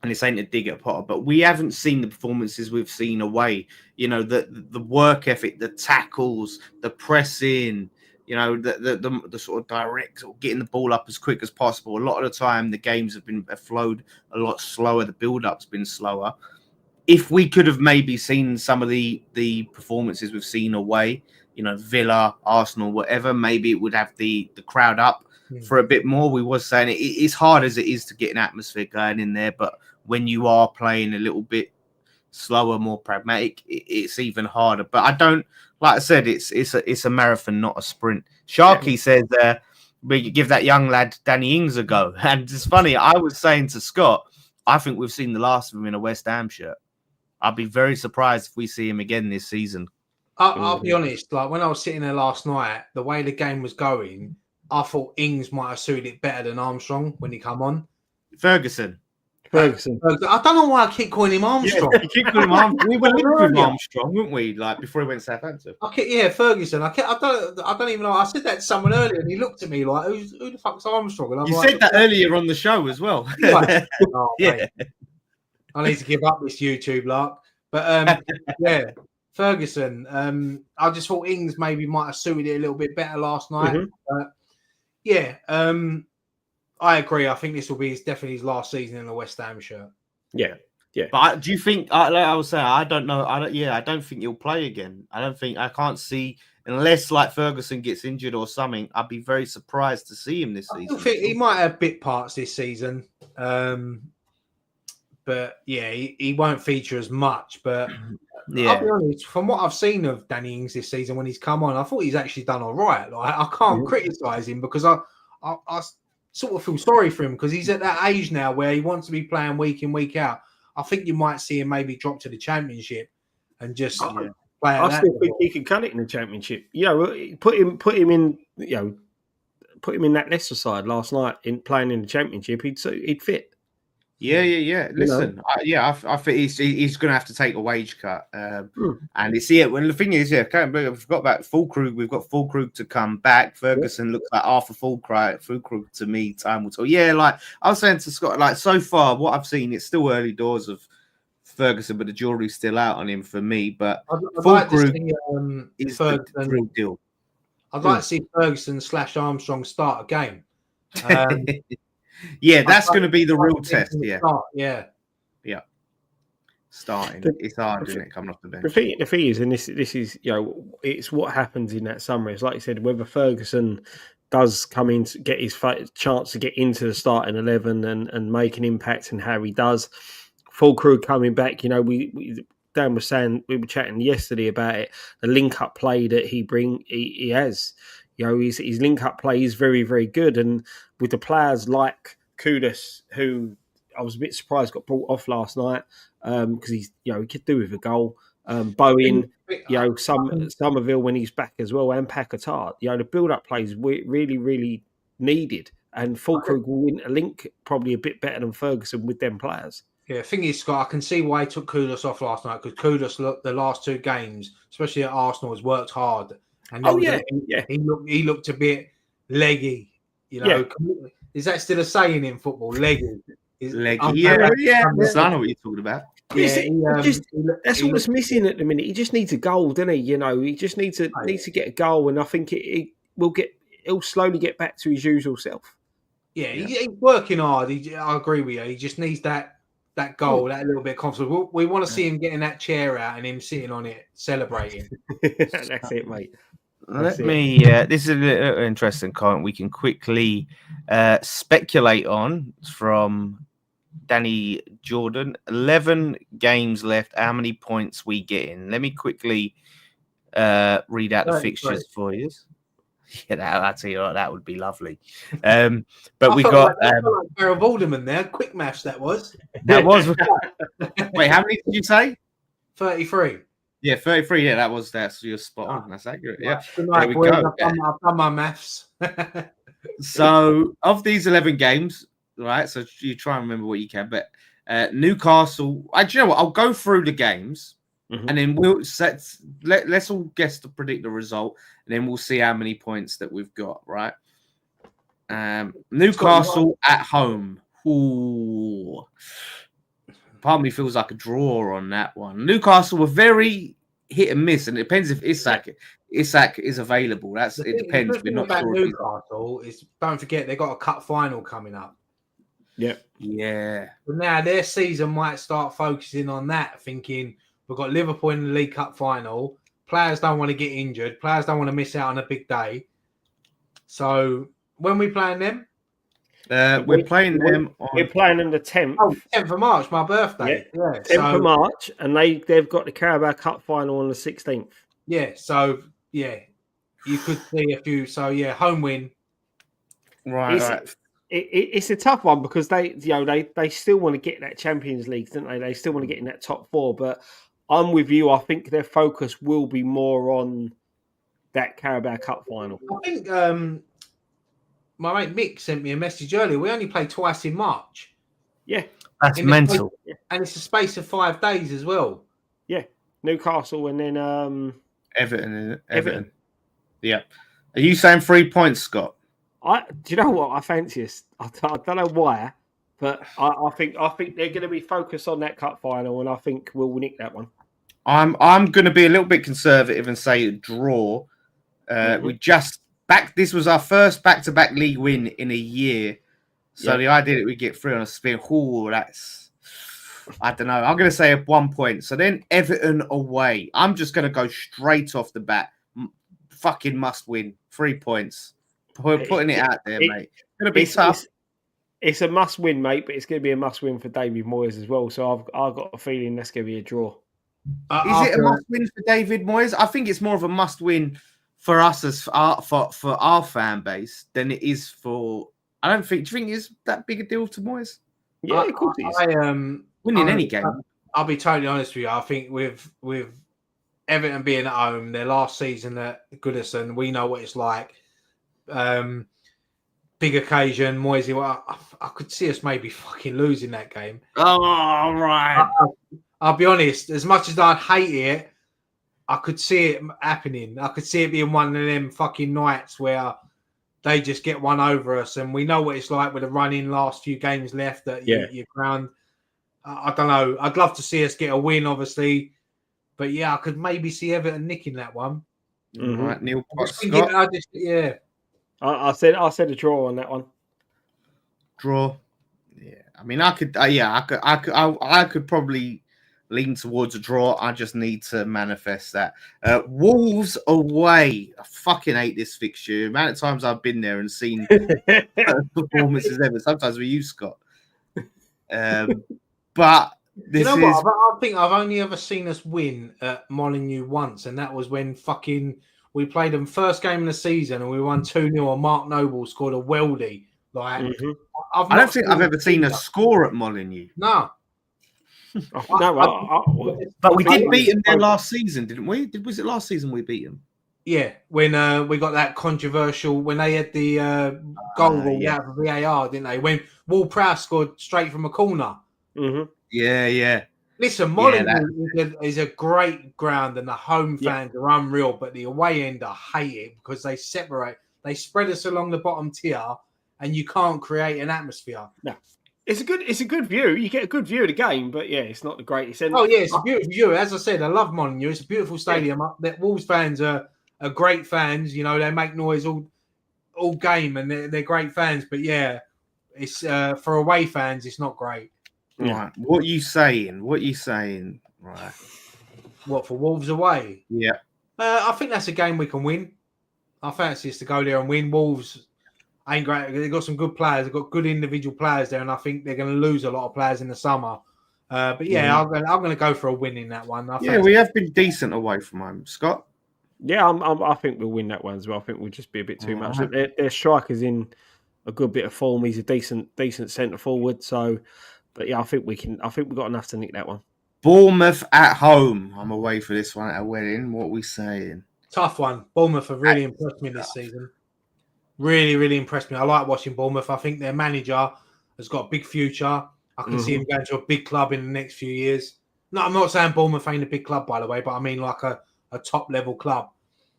and this ain't a dig at Potter, but we haven't seen the performances we've seen away. The work ethic, the tackles, the pressing, the sort of direct, or getting the ball up as quick as possible. A lot of the time, the games have flowed a lot slower. The build-up's been slower. If we could have maybe seen some of the performances we've seen away, Villa, Arsenal, whatever, maybe it would have the crowd up for a bit more. We was saying it's hard as it is to get an atmosphere going in there, but when you are playing a little bit slower, more pragmatic, it's even harder. But I don't, like I said, it's a marathon, not a sprint. Sharky says we could give that young lad Danny Ings a go. And it's funny, I was saying to Scott, I think we've seen the last of him in a West Ham shirt. I'd be very surprised if we see him again this season.
I'll be honest, when I was sitting there last night, the way the game was going, I thought Ings might have suited it better than Armstrong when he come on.
Ferguson.
I don't know why I keep calling him Armstrong.
Yeah, keep calling him Armstrong. We were linked with Armstrong, weren't we? Before he went to Southampton.
Ferguson. I don't even know. I said that to someone earlier, and he looked at me like, "Who the fuck's Armstrong?" And
you said that earlier on the show as well.
Yeah. I need to give up this YouTube lark. But Ferguson. I just thought Ings maybe might have suited it a little bit better last night. I agree. I think this will be definitely his last season in the West Ham shirt.
Yeah.
But do you think? Like I was saying, I don't know. I don't think he'll play again. I can't see, unless like Ferguson gets injured or something. I'd be very surprised to see him this season.
I think he might have bit parts this season. But he won't feature as much. But I'll be honest, from what I've seen of Danny Ings this season when he's come on, I thought he's actually done all right. I can't criticise him, because I sort of feel sorry for him, because he's at that age now where he wants to be playing week in, week out. I think you might see him maybe drop to the Championship and just play.
I still think he can cut it in the Championship. Put him in. Put him in that Leicester side last night in playing in the Championship. He'd fit.
Yeah. Listen, I think he's going to have to take a wage cut. And it's Well, the thing is, I forgot about Fulkrug. We've got Fulkrug to come back. Ferguson looks like half a Fulkrug to me. Time will tell. Yeah, like I was saying to Scott, like so far, what I've seen, it's still early doors of Ferguson, but the jury's still out on him for me. But
I'd like to see
is the real deal.
I'd like to see Ferguson / Armstrong start a game.
Yeah, that's going to be the real test.
Yeah.
Starting, it's hard, isn't it? Coming off the bench.
The thing is, and this is, it's what happens in that summer. It's like you said, whether Ferguson does come in to get his chance to get into the starting 11 and make an impact, and how he does. Full crew coming back. Dan was saying, we were chatting yesterday about it. The link-up play that he has. His link-up play is very, very good. And with the players like Kudus, who I was a bit surprised got brought off last night because he could do with a goal. Bowen, Somerville when he's back as well, and Paquetá. The build-up plays really, really needed. And Fulkrug will win a link probably a bit better than Ferguson with them players.
Yeah, the thing is, Scott, I can see why he took Kudus off last night, because Kudus looked the last two games, especially at Arsenal, has worked hard. And he looked a bit leggy. Is that still a saying in football? Leggy.
Leggy. I know what you're talking about.
That's all that's missing at the minute. He just needs a goal, doesn't he? He just needs to get a goal, and I think he'll slowly get back to his usual self.
Yeah, he's working hard. I agree with you. He just needs that goal, that little bit of confidence. We want to see him getting that chair out and him sitting on it celebrating.
That's it, mate.
This is a little interesting comment we can quickly speculate on from Danny Jordan. 11 games left. How many points we getting? Let me quickly read out the fixtures for you. Yeah, I'll tell you what, that would be lovely. But we got
like Barrel Voldemort there. Quick maths that was.
Wait, how many did you say?
33.
Yeah, 33. Yeah, that's you're spot on. That's accurate. Yeah.
Good night, boys. I've done my maths.
So of these 11 games, right? So you try and remember what you can. But Newcastle. Do you know what? I'll go through the games. Mm-hmm. And then let's all guess to predict the result, and then we'll see how many points that we've got, right? Newcastle at home. Ooh. Part of me feels like a draw on that one. Newcastle were very hit and miss, and it depends if Isak is available. It depends. We're not sure.
Newcastle is, don't forget, they've got a cup final coming up.
Yep.
Yeah.
But now their season might start focusing on that, thinking, we've got Liverpool in the League Cup final. Players don't want to get injured. Players don't want to miss out on a big day. So when we playing them?
We're playing them the 10th.
Oh, 10th of March, my birthday.
Yeah. 10th of March, and they've got the Carabao Cup final on the 16th.
Yeah, so you could see a few. So home win.
Right.
It's a tough one because they still want to get that Champions League, don't they? They still want to get in that top four, but I'm with you. I think their focus will be more on that Carabao Cup final.
I think my mate Mick sent me a message earlier. We only play twice in March.
Yeah.
That's mental.
And it's a space of 5 days as well.
Yeah. Newcastle and then
Everton. Yeah. Are you saying 3 points, Scott?
Do you know what? I fancy us. I don't know why, but I think they're going to be focused on that cup final, and I think we'll nick that one.
I'm going to be a little bit conservative and say a draw. We just this was our first back-to-back league win in a year, so the idea that we get 3 on a spin, that's I don't know. I'm going to say 1 point. So then Everton away. I'm just going to go straight off the bat. Fucking must win. 3 points. Putting it out there, mate. It's going to be tough.
It's a must-win, mate, but it's going to be a must-win for David Moyes as well. So I've got a feeling that's going to be a draw.
Is it a must-win for David Moyes? I think it's more of a must-win for us for our fan base than it is for. I don't think. Do you think it's that big a deal to Moyes?
Yeah, of course it is.
Winning any game.
I'll be totally honest with you. I think with Everton being at home, their last season at Goodison, we know what it's like. People big occasion, Moisey. Well, I could see us maybe fucking losing that game.
Oh, right.
I'll be honest. As much as I'd hate it, I could see it happening. I could see it being one of them fucking nights where they just get one over us, and we know what it's like with the running last few games left at your ground. I don't know. I'd love to see us get a win, obviously, but yeah, I could maybe see Everton nicking that one.
Mm-hmm. Right, Neil.
I said a draw on that one.
Draw. Yeah, I mean, I could probably lean towards a draw. I just need to manifest that. Wolves away. I fucking hate this fixture. The amount of times I've been there and seen performances ever. Sometimes with you, Scott. But this
what? I think I've only ever seen us win at Molineux once, and that was when we played them first game of the season and we won 2-0 and Mark Noble scored a weldy. Like,
I don't think I've ever seen a score at Molineux.
No.
But we did beat them there last season, didn't we? Was it last season we beat them?
Yeah, when we got that controversial, when they had the goal ruled out of VAR, didn't they? When Ward-Prowse scored straight from a corner.
Mm-hmm.
Yeah.
Listen, Molineux is a great ground and the home fans are unreal, but the away end, I hate it because they spread us along the bottom tier and you can't create an atmosphere.
No. It's a good view. You get a good view of the game, but yeah, it's not the greatest.
Oh yeah, it's a beautiful view. As I said, I love Molineux. It's a beautiful stadium. Yeah. Wolves fans are great fans. You know, they make noise all game and they're great fans. But yeah, it's for away fans, it's not great.
Right. What are you saying? Right.
What, for Wolves away?
Yeah.
I think that's a game we can win. I fancy us to go there and win. Wolves ain't great. They've got some good players. They've got good individual players there, and I think they're going to lose a lot of players in the summer. But yeah, I'm going to go for a win in that one.
We have been decent away from home, Scott.
Yeah, I think we'll win that one as well. I think we'll just be a bit too much. Their striker's in a good bit of form. He's a decent centre forward. So, but yeah, I think we've got enough to nick that one.
Bournemouth at home. I'm away for this one at a wedding. What are we saying?
Tough one. Bournemouth have really impressed me this season. Really, really impressed me. I like watching Bournemouth. I think their manager has got a big future. I can see him going to a big club in the next few years. No, I'm not saying Bournemouth ain't a big club, by the way, but I mean like a top-level club.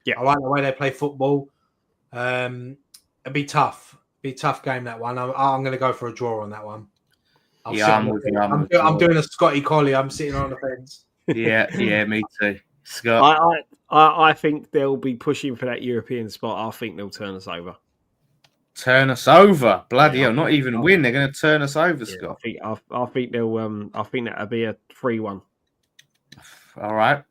Yeah, I like the way they play football. It'd be tough. Be a tough game, that one. I'm going to go for a draw on that one. I'm doing a Scotty Collie. I'm sitting on the fence.
Yeah, me too. Scott.
I think they'll be pushing for that European spot. I think they'll turn us over.
Turn us over, bloody hell! Not even win. They're going to turn us over, Scott.
I think they'll. I think that'll be a 3-1.
All right.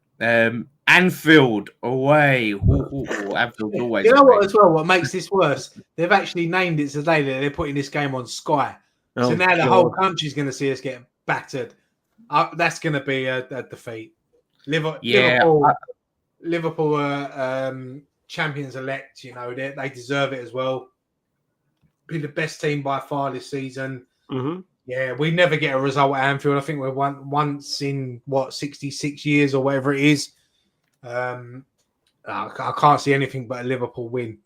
Anfield away. Anfield always.
You know what? As well, what makes this worse? They've actually named it today that they're putting this game on Sky. So now the whole country's going to see us get battered. That's going to be a defeat. Liverpool champions elect. You know they deserve it as well. Be the best team by far this season.
Mm-hmm.
Yeah, we never get a result at Anfield. I think we're once in 66 years or whatever it is. I can't see anything but a Liverpool win.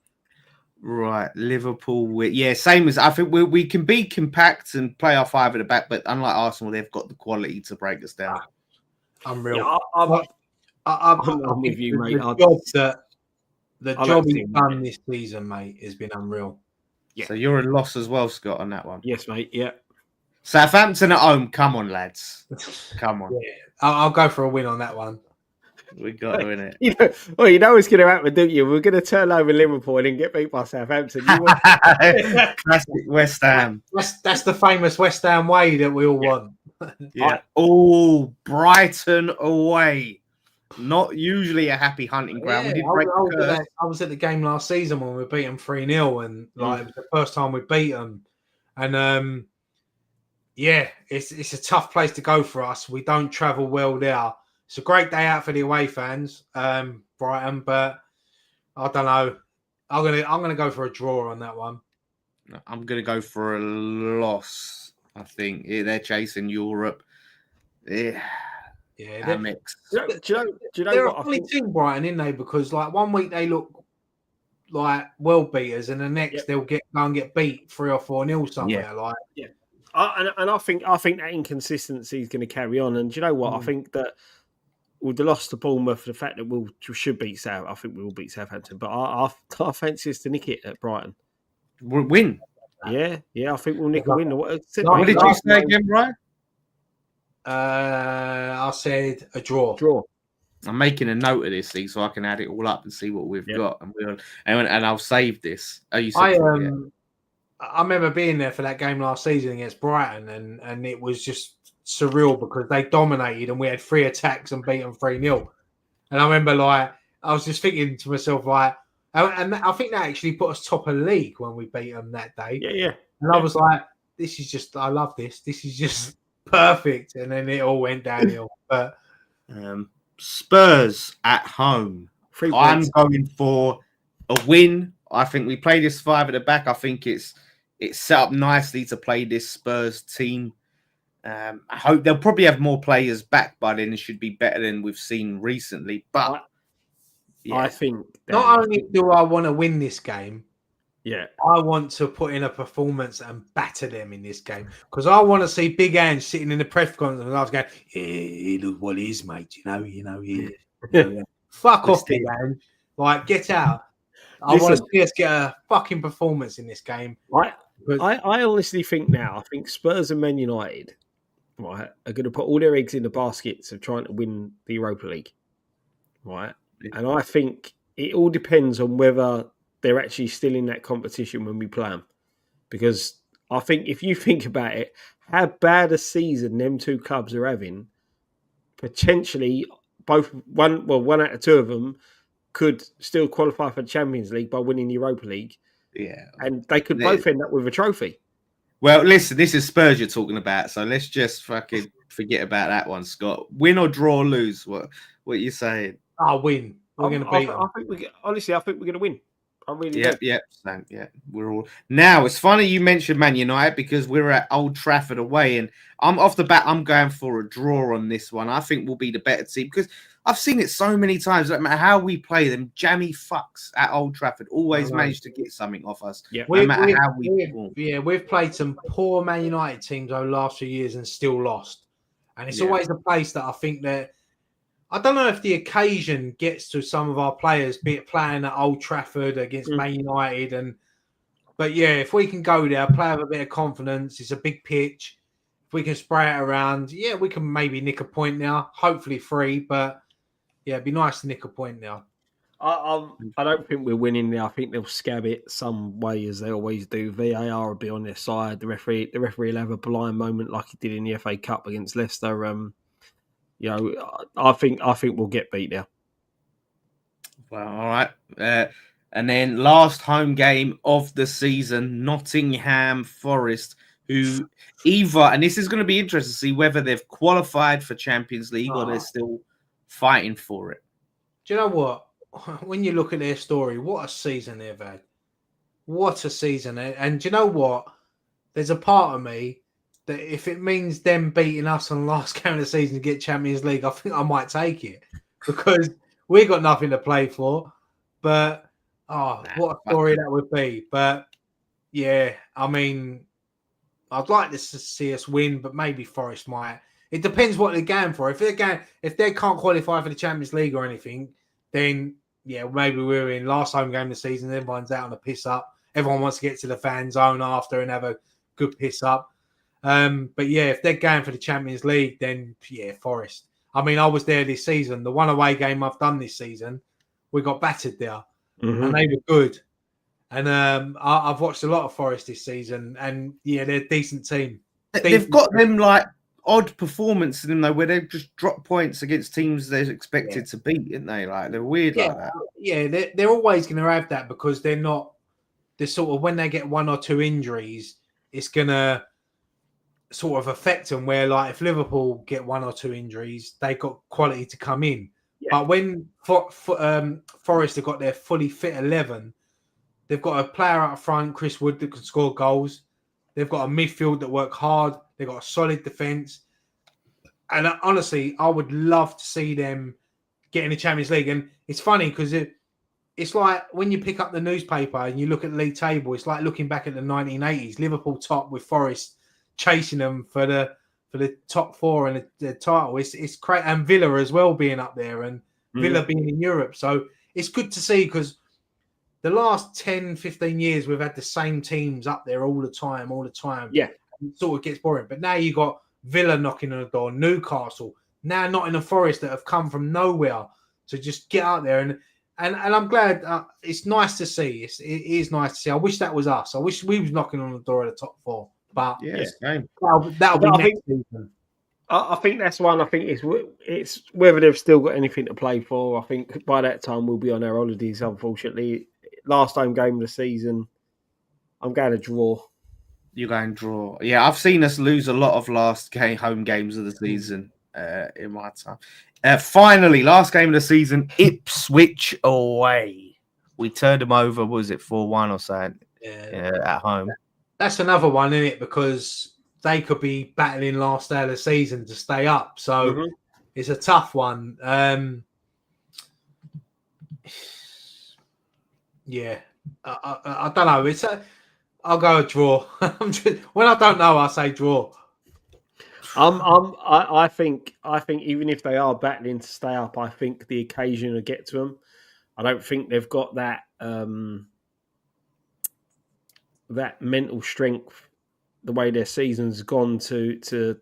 Right, Liverpool win. Yeah, same as I think we can be compact and play our five at the back, but unlike Arsenal, they've got the quality to break us down.
Unreal.
Yeah, I'm with you, mate.
The job he's done this season, mate, has been unreal.
Yeah. So you're a loss as well, Scott, on that one.
Yes, mate. Yeah.
Southampton at home. Come on, lads. Come on.
Yeah. I'll go for a win on that one.
We got to win it.
You know what's going to happen, don't you? We're going to turn over Liverpool and get beat by Southampton.
Classic West Ham.
That's the famous West Ham way that we all want.
Yeah. Oh, Brighton away. Not usually a happy hunting ground.
Yeah,
we did break
I was at the game last season when we beat them 3-0, and it was the first time we beat them. And it's a tough place to go for us. We don't travel well there. It's a great day out for the away fans, Brighton, but I don't know. I'm gonna go for a draw on that one.
I'm gonna go for a loss. I think they're chasing Europe. Yeah.
Yeah, they're
mixed.
Do you know
they're
what
a funny team, Brighton, isn't they? Because like one week they look like world beaters, and the next they'll go and get beat 3 or 4-0 somewhere. Like,
and I think that inconsistency is going to carry on. And do you know what? I think that with the loss to Bournemouth, the fact that we should beat I think we will beat Southampton. But I fancy us to nick it at Brighton.
We'll win.
Yeah, I think we'll nick a win. What
did you say again, Brian?
I said a draw.
I'm making a note of this thing so I can add it all up and see what we've got, and I'll save this. Oh, you said
I remember being there for that game last season against Brighton, and it was just surreal because they dominated and we had 3 attacks and beat them 3-0. And I remember, like, I was just thinking to myself, like, and I think that actually put us top of the league when we beat them that day.
Yeah.
And I was like, this is just, I love this. This is just perfect. And then it all went downhill. But
Spurs at home. I'm going for a win. I think we play this 5 at the back. I think it's set up nicely to play this Spurs team. I hope they'll probably have more players back by then. It should be better than we've seen recently. But
I think
not only do I want to win this game,
I
want to put in a performance and batter them in this game, because I want to see Big Ange sitting in the press conference and I was going, look what it is, mate. Fuck off, Big Ange. Like, get out. I want to see us get a fucking performance in this game.
I honestly think now, I think Spurs and Man United are going to put all their eggs in the baskets of trying to win the Europa League. Right? And I think it all depends on whether they're actually still in that competition when we play them. Because I think if you think about it, how bad a season them 2 clubs are having, potentially one out of 2 of them could still qualify for the Champions League by winning the Europa League.
Yeah.
And they could both end up with a trophy.
Well, listen, this is Spurs you're talking about, so let's just fucking forget about that one, Scott. Win or draw or lose? What are you saying?
I'll win. We're going to beat them.
I think we're going to win. I really
do. Yeah. We're all now. It's funny you mentioned Man United because we're at Old Trafford away, and I'm off the bat. I'm going for a draw on this one. I think we'll be the better team because I've seen it so many times. No matter how we play them, jammy fucks at Old Trafford always manage to get something off us.
Yeah,
no matter how we perform.
Yeah, we've played some poor Man United teams over the last few years and still lost. And it's always a place that I think that I don't know if the occasion gets to some of our players, be it playing at Old Trafford against Man United, but if we can go there, play with a bit of confidence. It's a big pitch. If we can spray it around, we can maybe nick a point now. Hopefully 3, but it'd be nice to nick a point now.
I don't think we're winning now. I think they'll scab it some way, as they always do. VAR will be on their side. The referee will have a blind moment like he did in the FA Cup against Leicester. I think we'll get beat now.
Well, all right. And then last home game of the season, Nottingham Forest, who and this is going to be interesting to see whether they've qualified for Champions League or they're still fighting for it.
Do you know what? When you look at their story, what a season they've had. What a season. And do you know what? There's a part of me that if it means them beating us on the last game of the season to get Champions League, I think I might take it because we got nothing to play for. But what a story that would be. But I mean, I'd like to see us win, but maybe Forest might. It depends what they're going for. If they can't qualify for the Champions League or anything, then maybe we're in last home game of the season. Everyone's out on a piss up. Everyone wants to get to the fan zone after and have a good piss up. But if they're going for the Champions League, then Forest. I mean, I was there this season. The one away game I've done this season, we got battered there, and they were good. And I've watched a lot of Forest this season, and they're a decent team.
They've got them like odd performance in them though, where they just drop points against teams they're expected to beat, aren't they? Like they're weird like that.
Yeah, they're always going to have that because they're sort of when they get 1 or 2 injuries, it's going to sort of affect them. Where like if Liverpool get 1 or 2 injuries, they've got quality to come in. Yeah. But when Forest have got their fully fit 11, they've got a player out front, Chris Wood, that can score goals. They've got a midfield that work hard. They've got a solid defence. And honestly, I would love to see them get in the Champions League. And it's funny because it's like when you pick up the newspaper and you look at the league table, it's like looking back at the 1980s. Liverpool top with Forest chasing them for the top four and the title. It's great, and Villa as well being up there, and Villa being in Europe. So it's good to see, because the last 10, 15 years we've had the same teams up there all the time.
Yeah,
it sort of gets boring. But now you got Villa knocking on the door, Newcastle, now Nottingham Forest that have come from nowhere to just get out there. And I'm glad. It's nice to see. It is nice to see. I wish that was us. I wish we was knocking on the door of the top four. But that'll be next season.
I think that's one. I think it's whether they've still got anything to play for. I think by that time we'll be on our holidays. Unfortunately, last home game of the season, I'm going to draw.
You're going to draw. Yeah, I've seen us lose a lot of home games of the season in my time. Finally, last game of the season, Ipswich away. We turned them over, was it 4-1 or something? Yeah, at home.
That's another one, isn't it? Because they could be battling last day of the season to stay up. So it's a tough one. Yeah, I don't know. I'll go a draw. When I don't know, I say draw.
I think even if they are battling to stay up, I think the occasion will get to them. I don't think they've got that that mental strength, the way their season's gone, to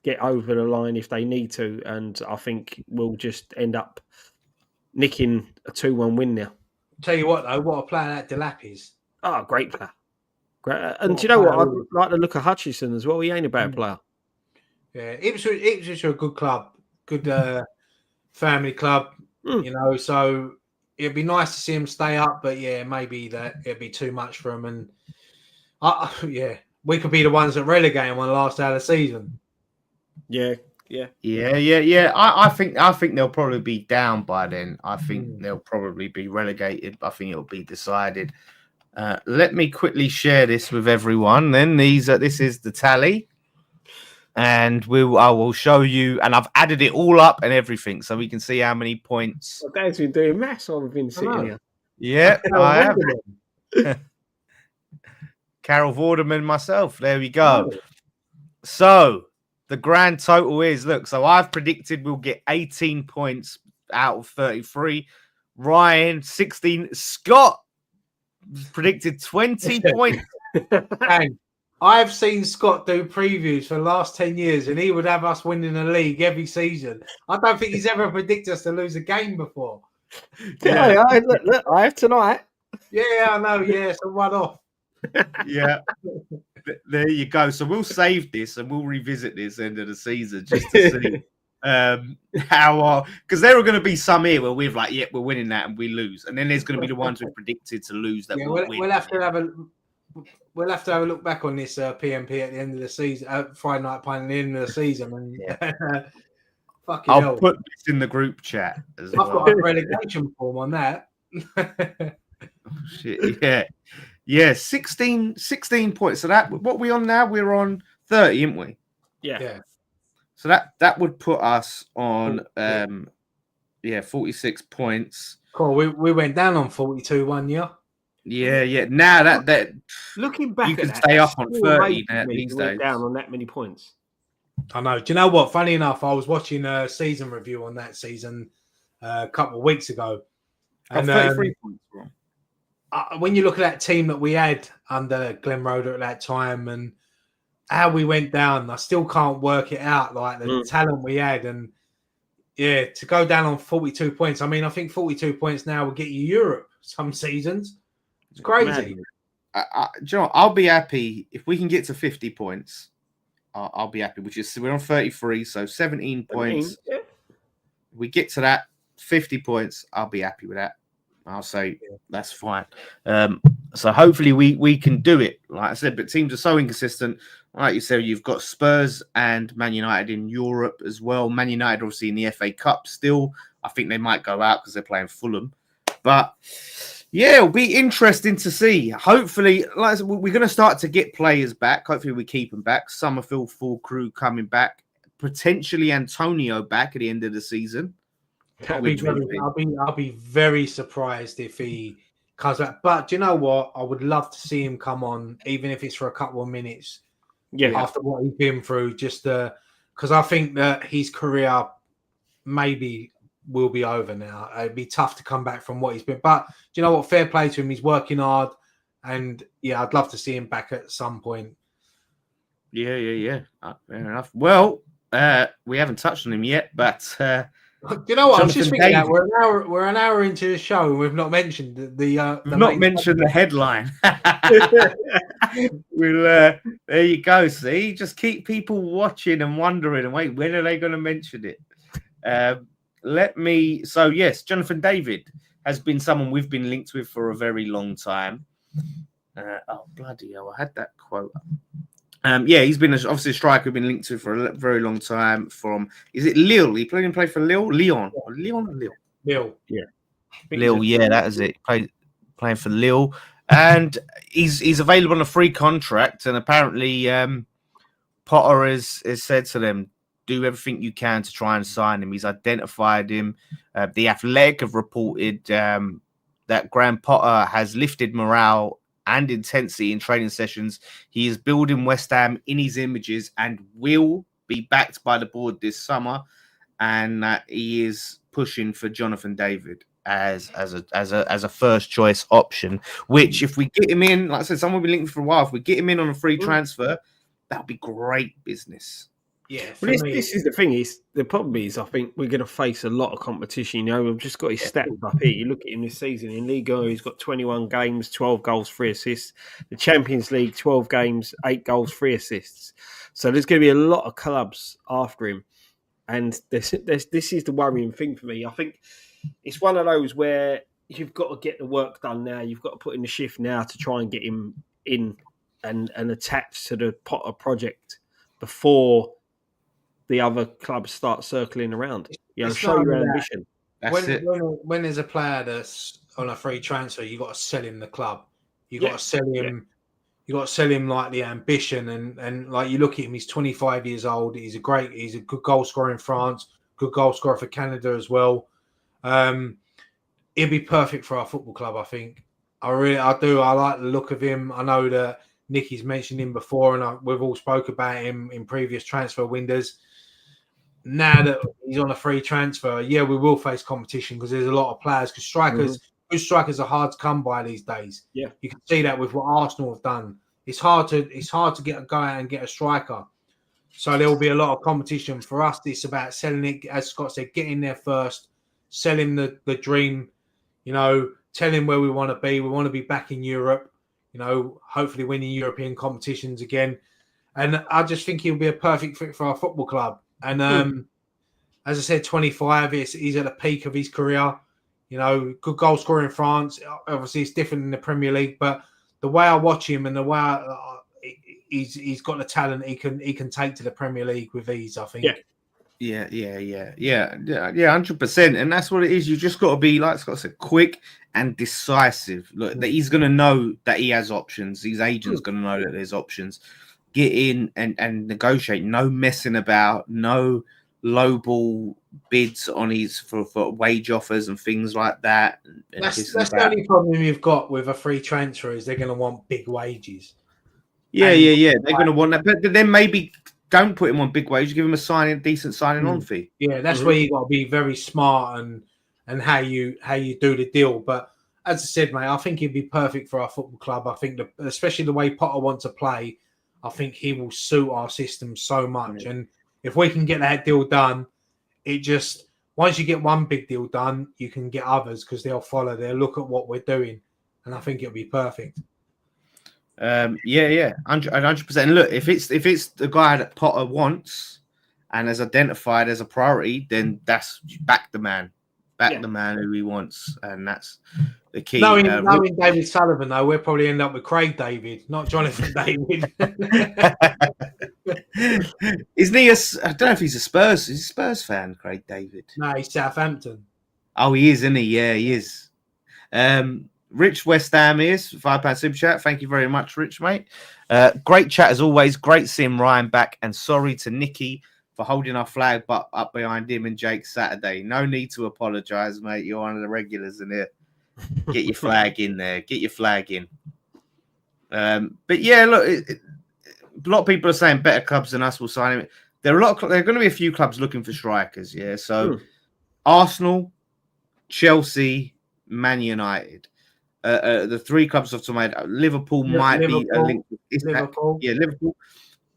get over the line if they need to, and I think we'll just end up nicking a 2-1 win now.
Tell you what, though, what a player that Delap is.
Oh, great player. Great. And do you know what? I like the look of Hutchison as well. He ain't a bad player.
Yeah, Ipswich are a good club, good family club, so it'd be nice to see him stay up, but yeah, maybe that it'd be too much for him. And we could be the ones that relegate him on the last day of the season.
Yeah.
I think they'll probably be down by then. I think they'll probably be relegated. I think it'll be decided. Let me quickly share this with everyone. Then this is the tally, and I will show you. And I've added it all up and everything, so we can see how many points.
Well, Dad's been doing maths while we've been sitting here.
Yeah, I have. Carol Vorderman myself. There we go. Oh. So the grand total is, so I've predicted we'll get 18 points out of 33. Ryan, 16. Scott predicted 20 points.
And I've seen Scott do previews for the last 10 years, and he would have us winning the league every season. I don't think he's ever predicted us to lose a game before.
Yeah, look, I have tonight.
Yeah, I know. Yeah, so one off.
Yeah. There you go. So we'll save this and we'll revisit this end of the season just to see how, because there are going to be some here where we're like, we're winning that and we lose, and then there's going to be the ones we predicted to lose that we'll win.
We'll have to have a look back on this PMP at the end of the season, Friday night pint at the end of the season, and
I'll put this in the group chat as well.
I've got a relegation form on that.
Oh, shit, yeah, 16 points. So that what we on now? We're on 30, aren't we?
Yeah.
So that would put us on 46 points.
Cool. We went down on 42 1 year.
Yeah. Now that
looking back,
you can stay up on 30 these days.
Down on that many points.
I know. Do you know what? Funny enough, I was watching a season review on that season a couple of weeks ago. And
33 points wrong.
When you look at that team that we had under Glenn Roeder at that time and how we went down, I still can't work it out, like the talent we had. And to go down on 42 points. I mean, I think 42 points now will get you Europe some seasons. It's crazy.
Do you know what? I'll be happy if we can get to 50 points. I'll be happy, we're on 33, so 17 points. Yeah. We get to that 50 points, I'll be happy with that. I'll say that's fine. So hopefully we can do it. Like I said, but teams are so inconsistent. Like you said, you've got Spurs and Man United in Europe as well. Man United obviously in the FA Cup still. I think they might go out because they're playing Fulham. But yeah, it'll be interesting to see. Hopefully, like I said, we're going to start to get players back. Hopefully we keep them back. Summerfield full crew coming back. Potentially Antonio back at the end of the season.
I'll be very surprised if he comes back. But do you know what? I would love to see him come on, even if it's for a couple of minutes.
Yeah.
After what he's been through, just because I think that his career maybe will be over now. It'd be tough to come back from what he's been. But do you know what? Fair play to him. He's working hard, and yeah, I'd love to see him back at some point.
Yeah. Fair enough. Well, we haven't touched on him yet, but
do you know what? I was just thinking
David.
that we're an hour into the show and we've not mentioned
the headline. We'll there you go. See, just keep people watching and wondering and wait, when are they going to mention it? So yes, Jonathan David has been someone we've been linked with for a very long time. Oh bloody hell, I had that quote. He's been obviously a striker we've been linked to for a very long time. Is it Lille? He played for Lille? Lyon.
Lille.
Yeah.
Lille, yeah, that is it. Playing for Lille. And he's available on a free contract, and apparently Potter has said to them, do everything you can to try and sign him. He's identified him. The Athletic have reported that Graham Potter has lifted morale and intensity in training sessions. He is building West Ham in his images and will be backed by the board this summer. And he is pushing for Jonathan David as a first choice option, which if we get him in, like I said, someone will be linked for a while. If we get him in on a free transfer, that'll be great business.
Yeah,
well, this is the thing. The problem is, I think we're going to face a lot of competition. You know, we've just got his stats up here. You look at him this season in Liga, he's got 21 games, 12 goals, 3 assists. The Champions League, 12 games, 8 goals, 3 assists. So there's going to be a lot of clubs after him, and this is the worrying thing for me. I think it's one of those where you've got to get the work done now. You've got to put in the shift now to try and get him in and attached to the Potter project before the other clubs start circling around. You know, show your ambition.
When there's a player that's on a free transfer, you got to sell him the club. You got to sell him. You got to sell him like the ambition and like you look at him. He's 25 years old. He's a good goal scorer in France. Good goal scorer for Canada as well. He'd be perfect for our football club. I think. I do. I like the look of him. I know that Nicky's mentioned him before, and we've all spoke about him in previous transfer windows. Now that he's on a free transfer, we will face competition because there's a lot of players. Because good strikers are hard to come by these days. Yeah, you can see that with what Arsenal have done. It's hard to go out and get a striker. So there will be a lot of competition for us. It's about selling it, as Scott said, get in there first, sell him the dream. You know, tell him where we want to be. We want to be back in Europe. You know, hopefully winning European competitions again. And I just think he'll be a perfect fit for our football club. And as I said, 25, he's at the peak of his career. You know, good goal scorer in France. Obviously, it's different in the Premier League, but the way I watch him and the way he's got the talent, he can take to the Premier League with ease, I think.
Yeah, 100%. And that's what it is. You just got to be, like Scott said, quick and decisive. Look, that he's going to know that he has options. His agent's going to know that there's options. Get in and negotiate. No messing about. No lowball bids on his for wage offers and things like that.
That's the only problem you've got with a free transfer is they're going to want big wages.
Yeah. They're going to want that, but then maybe don't put him on big wage. Give him a decent signing on fee.
Yeah, that's where you got to be very smart and how you do the deal. But as I said, mate, I think he'd be perfect for our football club. I think especially the way Potter wants to play, I think he will suit our system so much. And if we can get that deal done, once you get one big deal done, you can get others because they'll follow. They'll look at what we're doing, and I think it'll be perfect.
100%. And look, if it's the guy that Potter wants and has identified as a priority, then that's back the man who he wants, and that's the key.
Knowing David Sullivan, though, we'll probably end up with Craig David, not Jonathan David.
Isn't he? I don't know if he's a Spurs fan, Craig David.
No, he's Southampton.
Oh, he is, isn't he? Yeah, he is. Rich West Ham is £5 super chat. Thank you very much, Rich, mate. Great chat as always. Great seeing Ryan back, and sorry to Nicky for holding our flag but up behind him and Jake Saturday. No need to apologise, mate. You're one of the regulars in here. Get your flag in there. Get your flag in. But yeah, look, a lot of people are saying better clubs than us will sign him. There are going to be a few clubs looking for strikers. Yeah, so Arsenal, Chelsea, Man United. The three clubs off the top of my head. Liverpool might be a link.
Liverpool.
Yeah, Liverpool.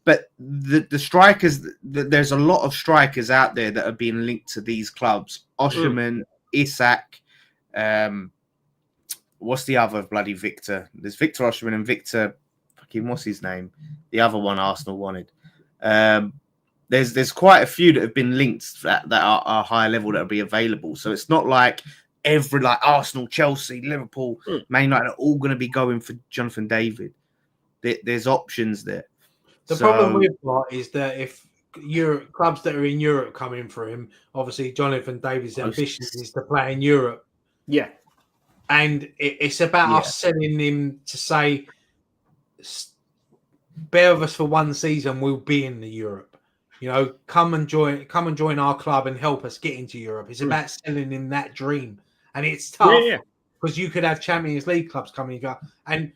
But the strikers, there's a lot of strikers out there that are being linked to these clubs. Osherman, Isak, what's the other bloody Victor? There's Victor Osherman and Victor, fucking what's his name? The other one Arsenal wanted. There's quite a few that have been linked that are higher level that will be available. So it's not like Arsenal, Chelsea, Liverpool, Man United are all going to be going for Jonathan David. There's options there.
The problem we've got is that if clubs that are in Europe come in for him, obviously Jonathan David's ambition is to play in Europe.
Yeah.
And it's about us selling him to say, bear with us for one season, we'll be in the Europe. You know, come and join our club and help us get into Europe. It's about selling him that dream. And it's tough because you could have Champions League clubs coming and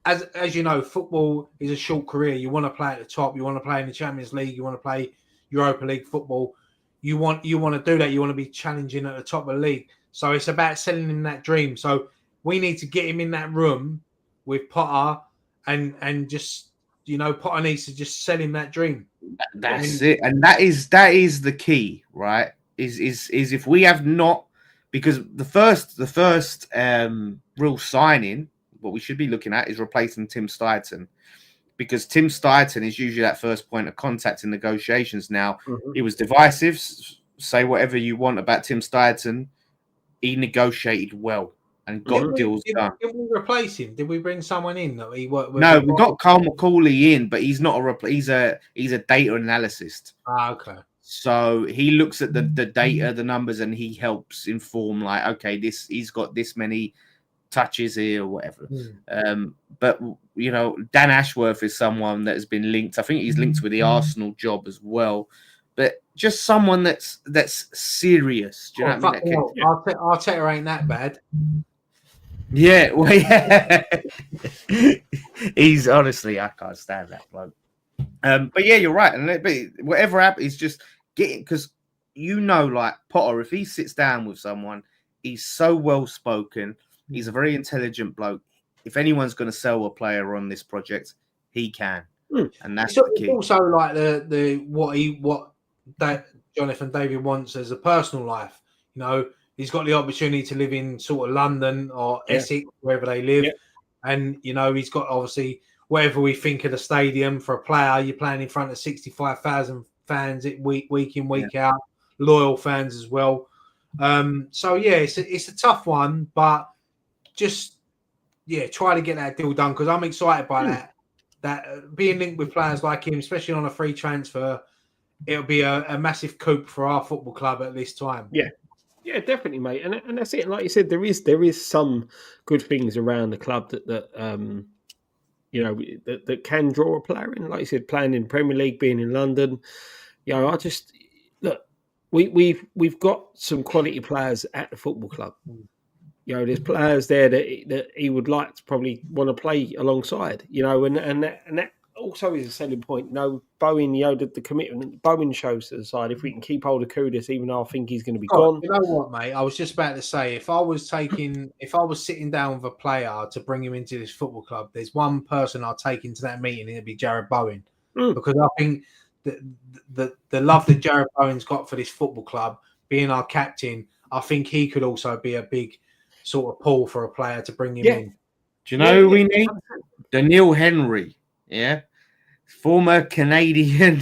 as you know, football is a short career. You want to play at the top. You want to play in the Champions League. You want to play Europa League football. You want to do that. You want to be challenging at the top of the league. So it's about selling him that dream. So we need to get him in that room with Potter and just, you know, Potter needs to just sell him that dream.
That's it. And that is the key, right? Is if we have not, because the first real signing, what we should be looking at is replacing Tim Steidten, because Tim Steidten is usually that first point of contact in negotiations. Now, he was divisive. Say whatever you want about Tim Steidten. He negotiated well and got deals done.
Did we replace him? Did we bring someone in that he worked with?
No, we got Carl McCauley in, but he's not he's a data analyst.
Okay.
So he looks at the data, the numbers, and he helps inform like, okay, he's got this many touches here or whatever. But you know, Dan Ashworth is someone that has been linked. I think he's linked with the Arsenal job as well. But just someone that's serious. Do you know what I mean?
Arteta ain't that bad.
Yeah, well, yeah. He's honestly, I can't stand that bloke. But yeah, you're right. And whatever happens, just getting, because you know, like Potter, if he sits down with someone, he's so well spoken. He's a very intelligent bloke. If anyone's going to sell a player on this project, he can, and that's the key.
Also, like what that Jonathan David wants as a personal life. You know, he's got the opportunity to live in sort of London or Essex, wherever they live, and you know, he's got obviously whatever we think of the stadium for a player. You're playing in front of 65,000 fans week in, week out, loyal fans as well. So yeah, it's a tough one, but just try to get that deal done, because I'm excited by that being linked with players like him, especially on a free transfer. It'll be a massive coup for our football club at this time. Yeah,
definitely, mate. And that's it. Like you said, there is some good things around the club that you know, that can draw a player in. Like you said, playing in Premier League, being in London. You know, I just look. We've got some quality players at the football club. You know, there's players there that he would like to probably want to play alongside. You know, and that also is a selling point. You know, Bowen, you know, the commitment Bowen shows to the side. If we can keep hold of Kudus, even though I think he's going to be gone.
You know what, mate? I was just about to say, if I was sitting down with a player to bring him into this football club, there's one person I'll take into that meeting, and it'd be Jared Bowen, because I think the love that Jared Bowen's got for this football club, being our captain, I think he could also be a big sort of pull for a player to bring him in.
Do you know who we need? Daniil Henry, former Canadian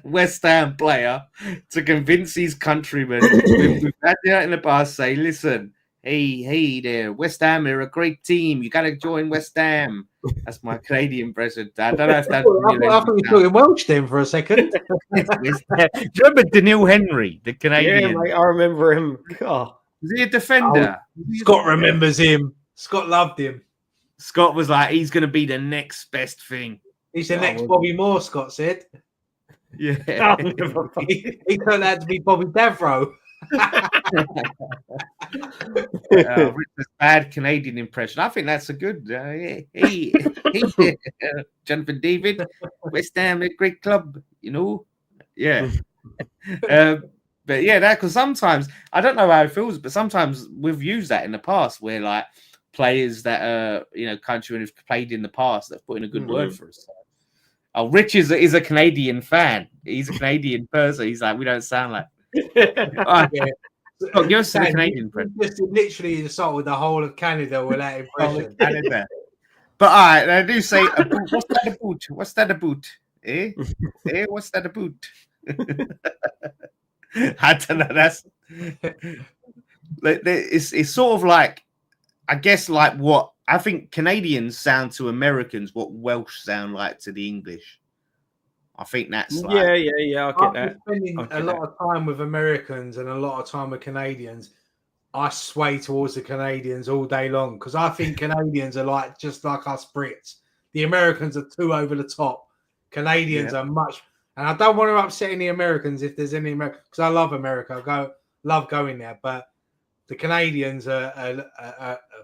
West Ham player, to convince his countrymen. We've had that in the past. Say, listen, hey there, West Ham, they're a great team. You got to join West Ham. That's my Canadian president. I don't know if that's.
I thought you were talking Welsh then for a second.
Do you remember Daniil Henry, the Canadian?
Yeah, mate, I remember him. God.
Was he a defender?
Scott remembers him. Scott loved him.
Scott was like, he's going to be the next best thing.
He's the next Bobby Moore, Scott said.
Yeah.
I'll never fuck.
He turned out to be Bobby Davro.
Richard's bad Canadian impression. I think that's a good. He Jonathan David, West Ham, a great club, you know. Yeah. But yeah, that because sometimes I don't know how it feels, but sometimes we've used that in the past where like players that countrymen have played in the past that have put in a good word for us. Oh, Rich is a Canadian fan. He's a Canadian person. He's like, we don't sound like.
Yeah.
Oh, give us the Canadian friend.
Just literally insulted the whole of Canada with that impression.
Canada. But all right, I do say a boot. What's that a boot? What's that a boot? Eh? What's that a boot? I don't know. That's it's sort of like, I guess, like what I think Canadians sound to Americans what Welsh sound like to the English. I think that's like,
yeah. I get that.
Spending a lot of time with Americans and a lot of time with Canadians, I sway towards the Canadians all day long because I think Canadians are just like us Brits. The Americans are too over the top. Canadians are much, and I don't want to upset any Americans if there's any Americans because I love America. I love going there, but the Canadians are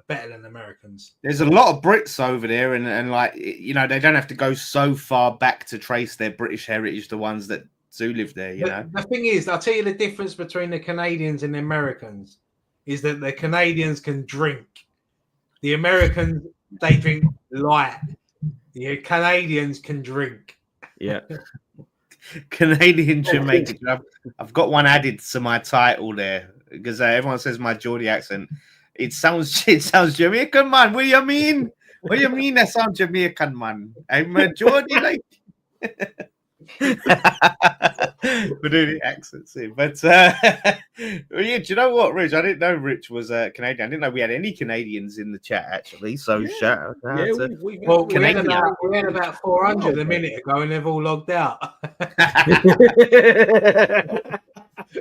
better than Americans.
There's a lot of Brits over there, and like, you know, they don't have to go so far back to trace their British heritage. The ones that do live there, you know.
The thing is, I'll tell you the difference between the Canadians and the Americans is that the Canadians can drink. The Americans, they drink light. The Canadians can drink.
Yeah.
Canadian Jamaican. I've got one added to my title there because everyone says my Geordie accent. It sounds Jamaican, man. What do you mean? What do you mean that sounds Jamaican, man? I'm a Geordie, like. We're doing the accents here, but yeah. Do you know what, Rich? I didn't know Rich was Canadian. I didn't know we had any Canadians in the chat actually. So shout out.
We had about 400 a minute ago, and they've all logged out.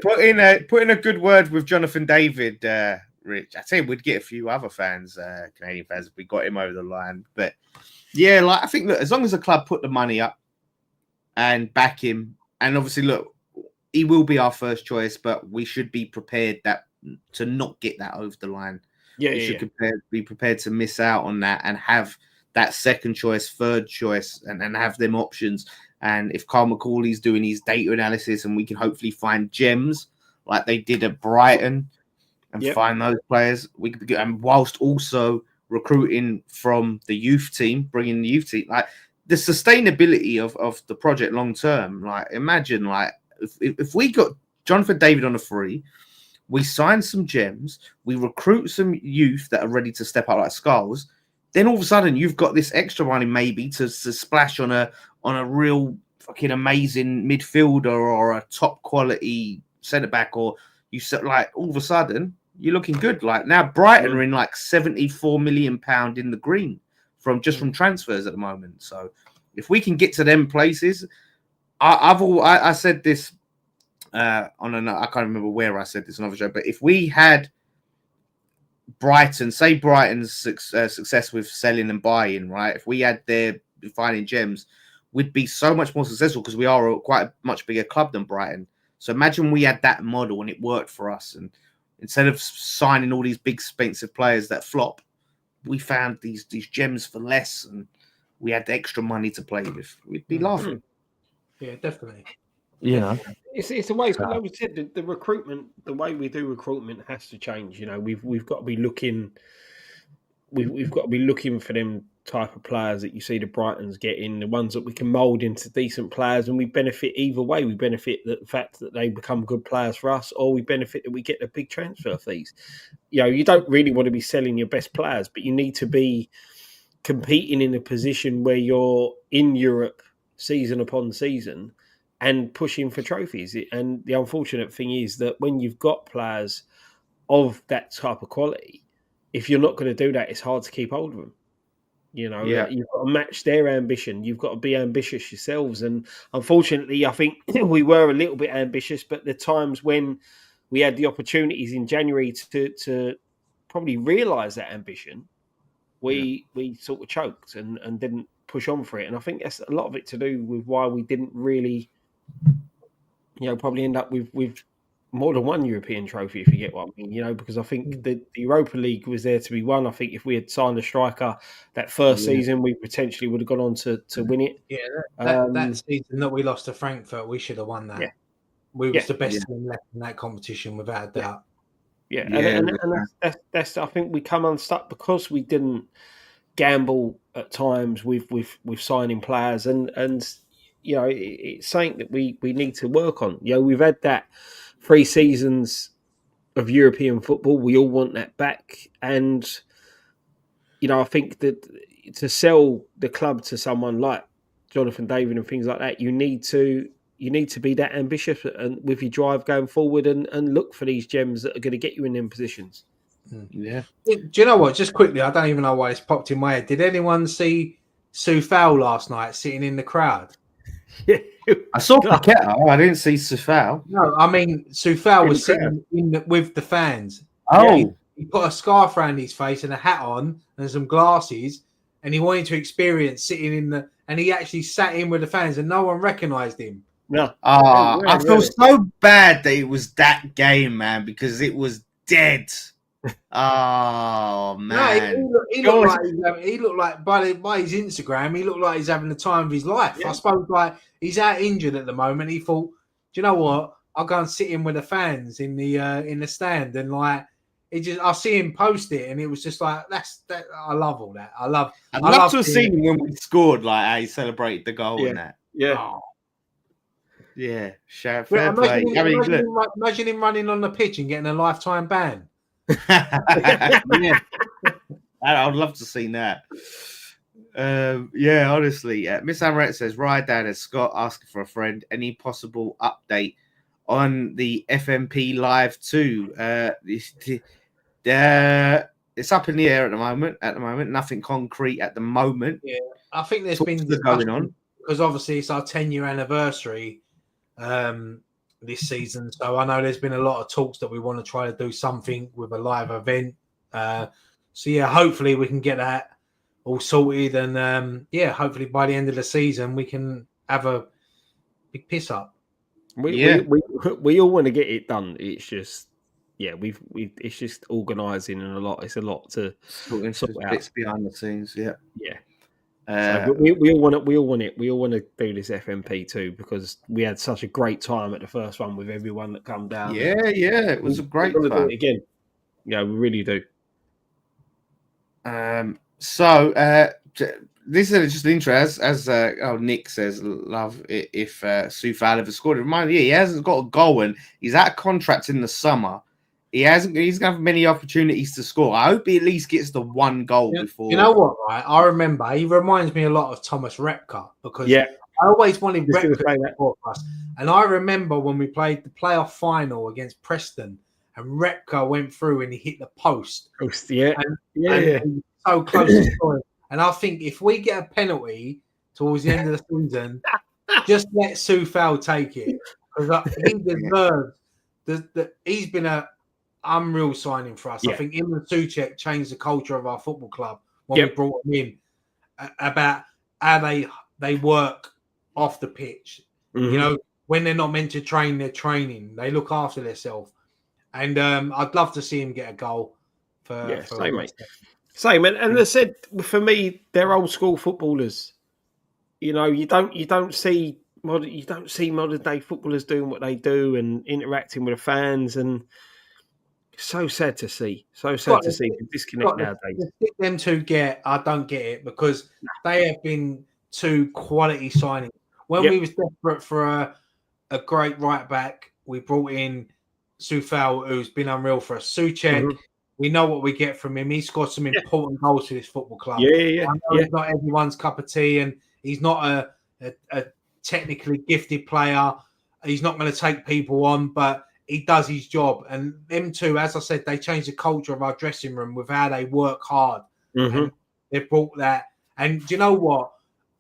Put in a good word with Jonathan David, Rich. I tell you, we'd get a few other fans, Canadian fans, if we got him over the line. But yeah, like I think, look, as long as the club put the money up and back him, and obviously, look, he will be our first choice, but we should be prepared to not get that over the line. We should be prepared to miss out on that and have that second choice, third choice, and have them options. And if Carl McCauley's doing his data analysis, and we can hopefully find gems like they did at Brighton and find those players, we could be good. And whilst also recruiting from the youth team, bringing the youth team, like the sustainability of the project long term. Like imagine, like if we got Jonathan David on a free, we sign some gems, we recruit some youth that are ready to step up like Skulls, then all of a sudden you've got this extra money maybe to splash on a real fucking amazing midfielder or a top quality centre back, or you set like all of a sudden you're looking good. Like now Brighton are in like £74 million in the green from transfers at the moment. So if we can get to them places, I said this on another, I can't remember where I said this on another show, but if we had Brighton's success with selling and buying, right? If we had their finding gems, we'd be so much more successful because we are quite a much bigger club than Brighton. So imagine we had that model and it worked for us. And instead of signing all these big expensive players that flop, we found these gems for less and we had the extra money to play with. We'd be laughing.
Yeah, definitely.
You know,
it's a way. Like we said, the recruitment, the way we do recruitment has to change. You know, we've got to be looking. We've got to be looking for them type of players that you see the Brightons getting, the ones that we can mould into decent players, and we benefit either way. We benefit the fact that they become good players for us, or we benefit that we get the big transfer fees. You know, you don't really want to be selling your best players, but you need to be competing in a position where you're in Europe season upon season and pushing for trophies. And the unfortunate thing is that when you've got players of that type of quality, if you're not going to do that, it's hard to keep hold of them. You know, you've got to match their ambition. You've got to be ambitious yourselves. And unfortunately, I think we were a little bit ambitious, but the times when we had the opportunities in January to probably realise that ambition, we sort of choked and didn't push on for it. And I think that's a lot of it to do with why we didn't really probably end up with more than one European trophy, if you get what I mean. Because I think the Europa League was there to be won. I think if we had signed a striker that first season, we potentially would have gone on to win it.
Yeah, that season that we lost to Frankfurt, we should have won that.
Yeah.
We was the best team left in that competition, without a doubt.
Yeah, and that's I think we come unstuck because we didn't gamble at times with signing players, and it's something that we need to work on. We've had that 3 seasons of European football. We all want that back, and I think that to sell the club to someone like Jonathan David and things like that, you need to be that ambitious and with your drive going forward and look for these gems that are going to get you in them positions.
Yeah.
Do you know what? Just quickly, I don't even know why it's popped in my head. Did anyone see Soufal last night sitting in the crowd?
Yeah,
I saw Paqueta. I didn't see Soufal.
No, I mean Soufal was sitting with the fans.
Oh,
yeah, he put a scarf around his face and a hat on and some glasses, and he wanted to experience sitting in the. And he actually sat in with the fans, and no one recognised him.
No,
I feel so bad that it was that game, man, because it was dead. Oh man,
no, he looked like by his Instagram, he looked like he's having the time of his life. Yeah. I suppose like he's out injured at the moment. He thought, do you know what? I'll go and sit in with the fans in the stand, and like I see him post it, and it was just like that. I love all that. I'd love to
have seen him when we scored, like how he celebrated the goal and that.
Yeah.
Oh.
Yeah, fair play.
Imagine him running on the pitch and getting a lifetime ban.
Yeah, I would love to see that. Honestly, Miss Amaret says, "Right, Dad, as Scott asking for a friend. Any possible update on the FNP Live 2? It's up in the air at the moment. Nothing concrete at the moment.
Yeah, I think there's been
going on
because obviously it's our 10-year anniversary this season. So I know there's been a lot of talks that we want to try to do something with a live event. Hopefully we can get that all sorted, and hopefully by the end of the season we can have a big piss up.
We all want to get it done. It's just it's just organising and it's a lot to sort out.
Bits behind the scenes. Yeah.
So we all want it. We all want to do this FNP too because we had such a great time at the first one with everyone that come down.
Yeah, it was a great fun.
Do it again. Yeah, we really do.
This is just interest, as Nick says, love it if Soufal ever scored. Remind me, he hasn't got a goal and he's out of contract in the summer. He's going to have many opportunities to score. I hope he at least gets the one goal before.
You know what, right? I remember he reminds me a lot of Thomas Repka because I always wanted Repka to score for us. And I remember when we played the playoff final against Preston and Repka went through and he hit the post.
Yeah.
And he was so close to scoring. And I think if we get a penalty towards the end of the season, just let Soufal take it because he deserves that. He's been a unreal signing for us. I think him and Souček changed the culture of our football club when we brought him in about how they work off the pitch.
Mm-hmm.
When they're not meant to train, they're training. They look after themselves. And I'd love to see him get a goal for
same, mate. Same, and as I said, for me, they're old school footballers. You don't see modern day footballers doing what they do and interacting with the fans, and so sad to see. The disconnect nowadays.
Them two I don't get it because they have been two quality signings. When we was desperate for a great right back, we brought in Soufal, who's been unreal for us. Souček, we know what we get from him. He scored some important goals for this football club.
Yeah.
He's not everyone's cup of tea, and he's not a technically gifted player. He's not going to take people on, but he does his job. And them two, as I said, they changed the culture of our dressing room with how they work hard. And they brought that. And do you know what?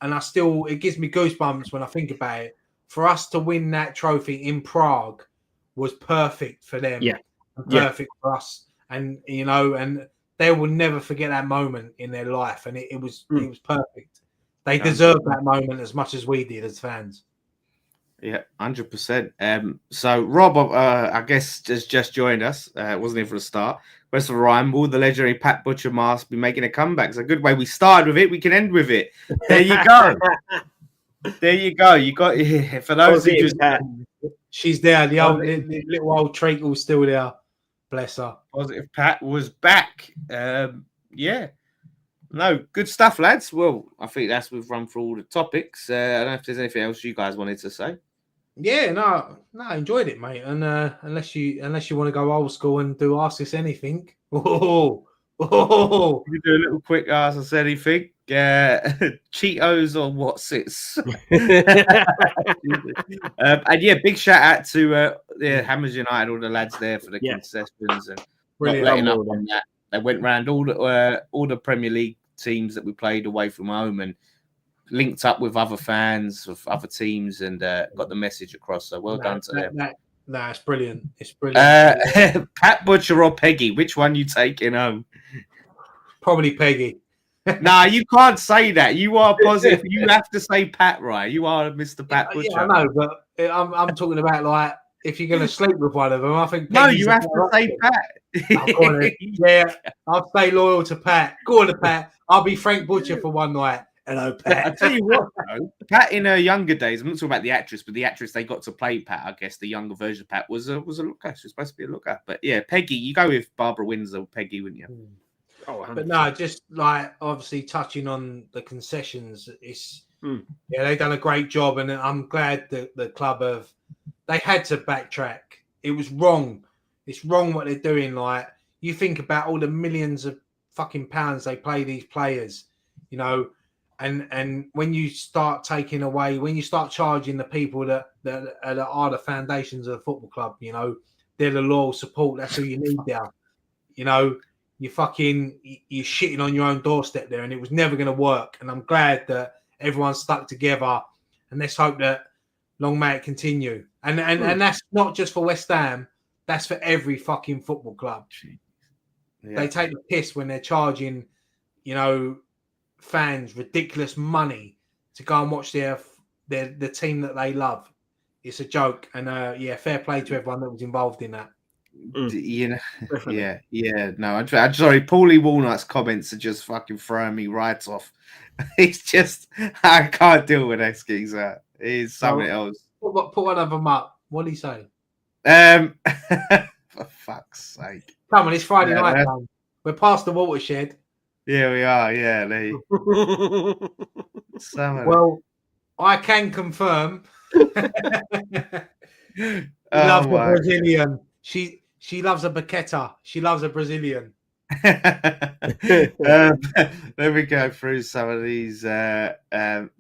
And it gives me goosebumps when I think about it. For us to win that trophy in Prague was perfect for them. And perfect for us. And, and they will never forget that moment in their life. And it was perfect. They deserved that moment as much as we did as fans.
Yeah, 100%. So Rob, I guess just joined us. Wasn't here for the start. Rest of the rhyme. Will the legendary Pat Butcher mask be making a comeback? It's a good way. We started with it. We can end with it. There you go. There you go. You got for those who just
she's there. The old little old treacle's still there. Bless her.
Positive Pat was back. Yeah. No, good stuff, lads. Well, I think we've run through all the topics. I don't know if there's anything else you guys wanted to say.
Yeah, no, I enjoyed it, mate. And unless you want to go old school and do Ask Us Anything,
You do a little quick Ask Us Anything. Cheetos or what's it? And yeah, big shout out to Hammers United, all the lads there for the concessions and not letting up on that. They went round all the Premier League teams that we played away from home and linked up with other fans of other teams and got the message across. So well done to them.
It's brilliant. It's brilliant.
Pat Butcher or Peggy, which one you taking home?
Probably Peggy.
Nah, you can't say that. You are positive. You have to say Pat, right? You are Mr. Pat Butcher.
Yeah, I know, but I'm talking about like if you're going to sleep with one of them. I think
no, you have to say Pat.
Yeah, I'll stay loyal to Pat. Go on to Pat. I'll be Frank Butcher for one night. Hello, Pat.
I tell you what, though, Pat in her younger days. I'm not talking about the actress, but the actress they got to play Pat. I guess the younger version of Pat was a looker. She was supposed to be a looker, but yeah, Peggy. You go with Barbara Windsor, or Peggy, wouldn't you?
Oh, but no, just like obviously touching on the concessions. It's they've done a great job, and I'm glad that the club they had to backtrack. It was wrong. It's wrong what they're doing. Like you think about all the millions of fucking pounds they pay these players, you know. And when you start taking away, when you start charging the people that are the foundations of the football club, you know, they're the loyal support. That's who you need there. You know, you're shitting on your own doorstep there, and it was never going to work. And I'm glad that everyone stuck together. And let's hope that long may it continue. And that's not just for West Ham. That's for every fucking football club. Yeah. They take the piss when they're charging, you know, fans ridiculous money to go and watch the team that they love. It's a joke, and fair play to everyone that was involved in that.
You know, yeah. No, I'm sorry. Paulie Walnut's comments are just fucking throwing me right off. It's just I can't deal with this geezer. It's something else.
Put one of them up. What did he say?
For fuck's sake!
Come on, it's Friday night. Man. We're past the watershed.
Yeah, we are. Yeah,
well, I can confirm. Loves a Brazilian. She loves a baqueta. She loves a Brazilian.
Let me go through some of these.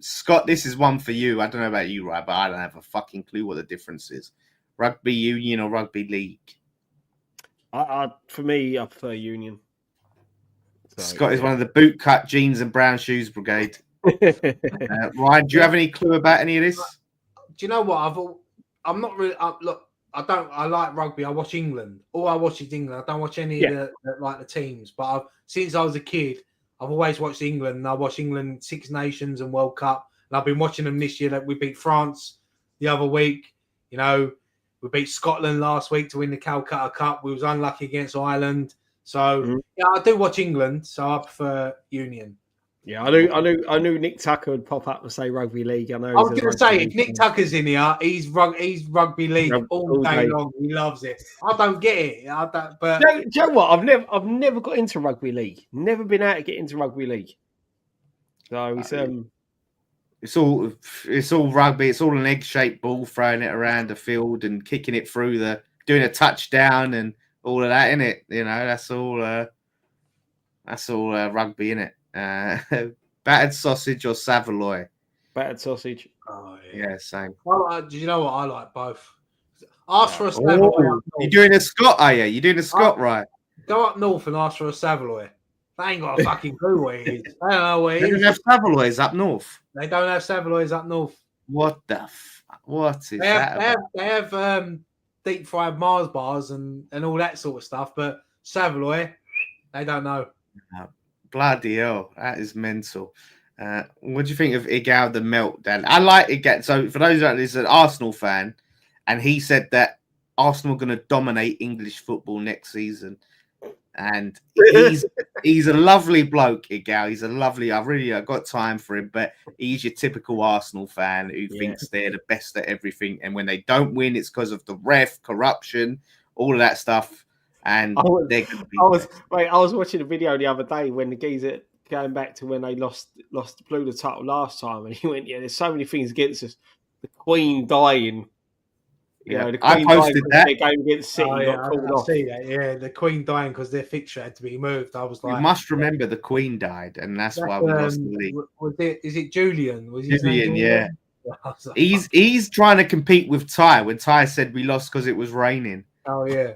Scott, this is one for you. I don't know about you, right? But I don't have a fucking clue what the difference is. Rugby union or rugby league?
For me, I prefer union.
So, Scott is one of the boot cut jeans and brown shoes brigade. Ryan, do you have any clue about any of this?
Do you know what? I'm not really. Look, I like rugby. I watch England. All I watch is England. I don't watch any of the teams. But since I was a kid, I've always watched England. And I watch England Six Nations and World Cup. And I've been watching them this year. That we beat France the other week. You know, we beat Scotland last week to win the Calcutta Cup. We was unlucky against Ireland. So I do watch England. So I prefer Union.
Yeah, I knew Nick Tucker would pop up and say rugby league. I
was going to say if Nick Tucker's in here, he's rugby league all day long. He loves it. I don't get it. But
do you know what? I've never got into rugby league. Never been able to get into rugby league. So
it's all rugby. It's all an egg-shaped ball, throwing it around the field and kicking it through doing a touchdown and all of that in it. You know, that's all rugby in it. Battered sausage or Savoy?
Battered sausage.
Oh
yeah, same.
Well, do you know what? I like both. Ask for a Savoy.
You're doing a Scot, are you? You're doing a Scot, right?
Go up north and ask for a Savoy. They ain't got a fucking clue where it is. I don't know where it is.
They don't have Savoys up north.
They don't have Savoys up north.
What the what is that?
They have deep fried Mars bars and all that sort of stuff, but Savoy, they don't know.
Bloody hell, that is mental. What do you think of Igal the meltdown? I like Igal. So for those that is an Arsenal fan, and he said that Arsenal are going to dominate English football next season, and he's a lovely bloke, Igal. He's a lovely. I've got time for him, but he's your typical Arsenal fan who thinks they're the best at everything, and when they don't win, it's because of the ref, corruption, all of that stuff. And
I was watching a video the other day when the geezer going back to when they blew the title last time, and he went, "Yeah, there's so many things against us. The Queen dying, the Queen
I posted that
their game against City got called off.
See that, yeah, the Queen dying because their fixture had to be moved. I was like,
you must remember the Queen died, and that's why we lost the league.
Is it Julian? Was
his name Julian? Yeah. Like, he's trying to compete with Ty when Ty said we lost because it was raining.
Oh yeah.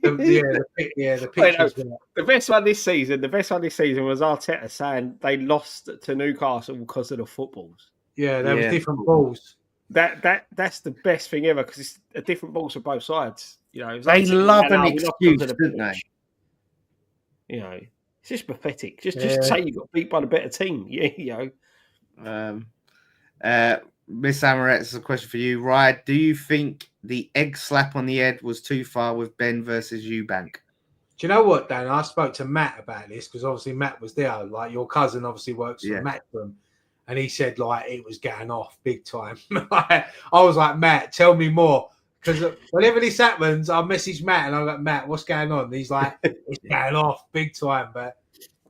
The pictures.
The best one this season was Arteta saying they lost to Newcastle because of the footballs.
Yeah, there was different balls.
That's the best thing ever because it's a different balls for both sides.
They love an excuse, don't they?
It's just pathetic. Just say you got beat by the better team.
Miss Amaret, this is a question for you, Ryan. Do you think the egg slap on the head was too far with Ben versus Eubank?
Do you know what, Dan? I spoke to Matt about this because obviously Matt was there. Like your cousin obviously works for Matchroom, and he said like it was getting off big time. I was like, Matt, tell me more. Because whenever this happens, I'll message Matt and I'm like, Matt, what's going on? And he's like, it's going off big time. But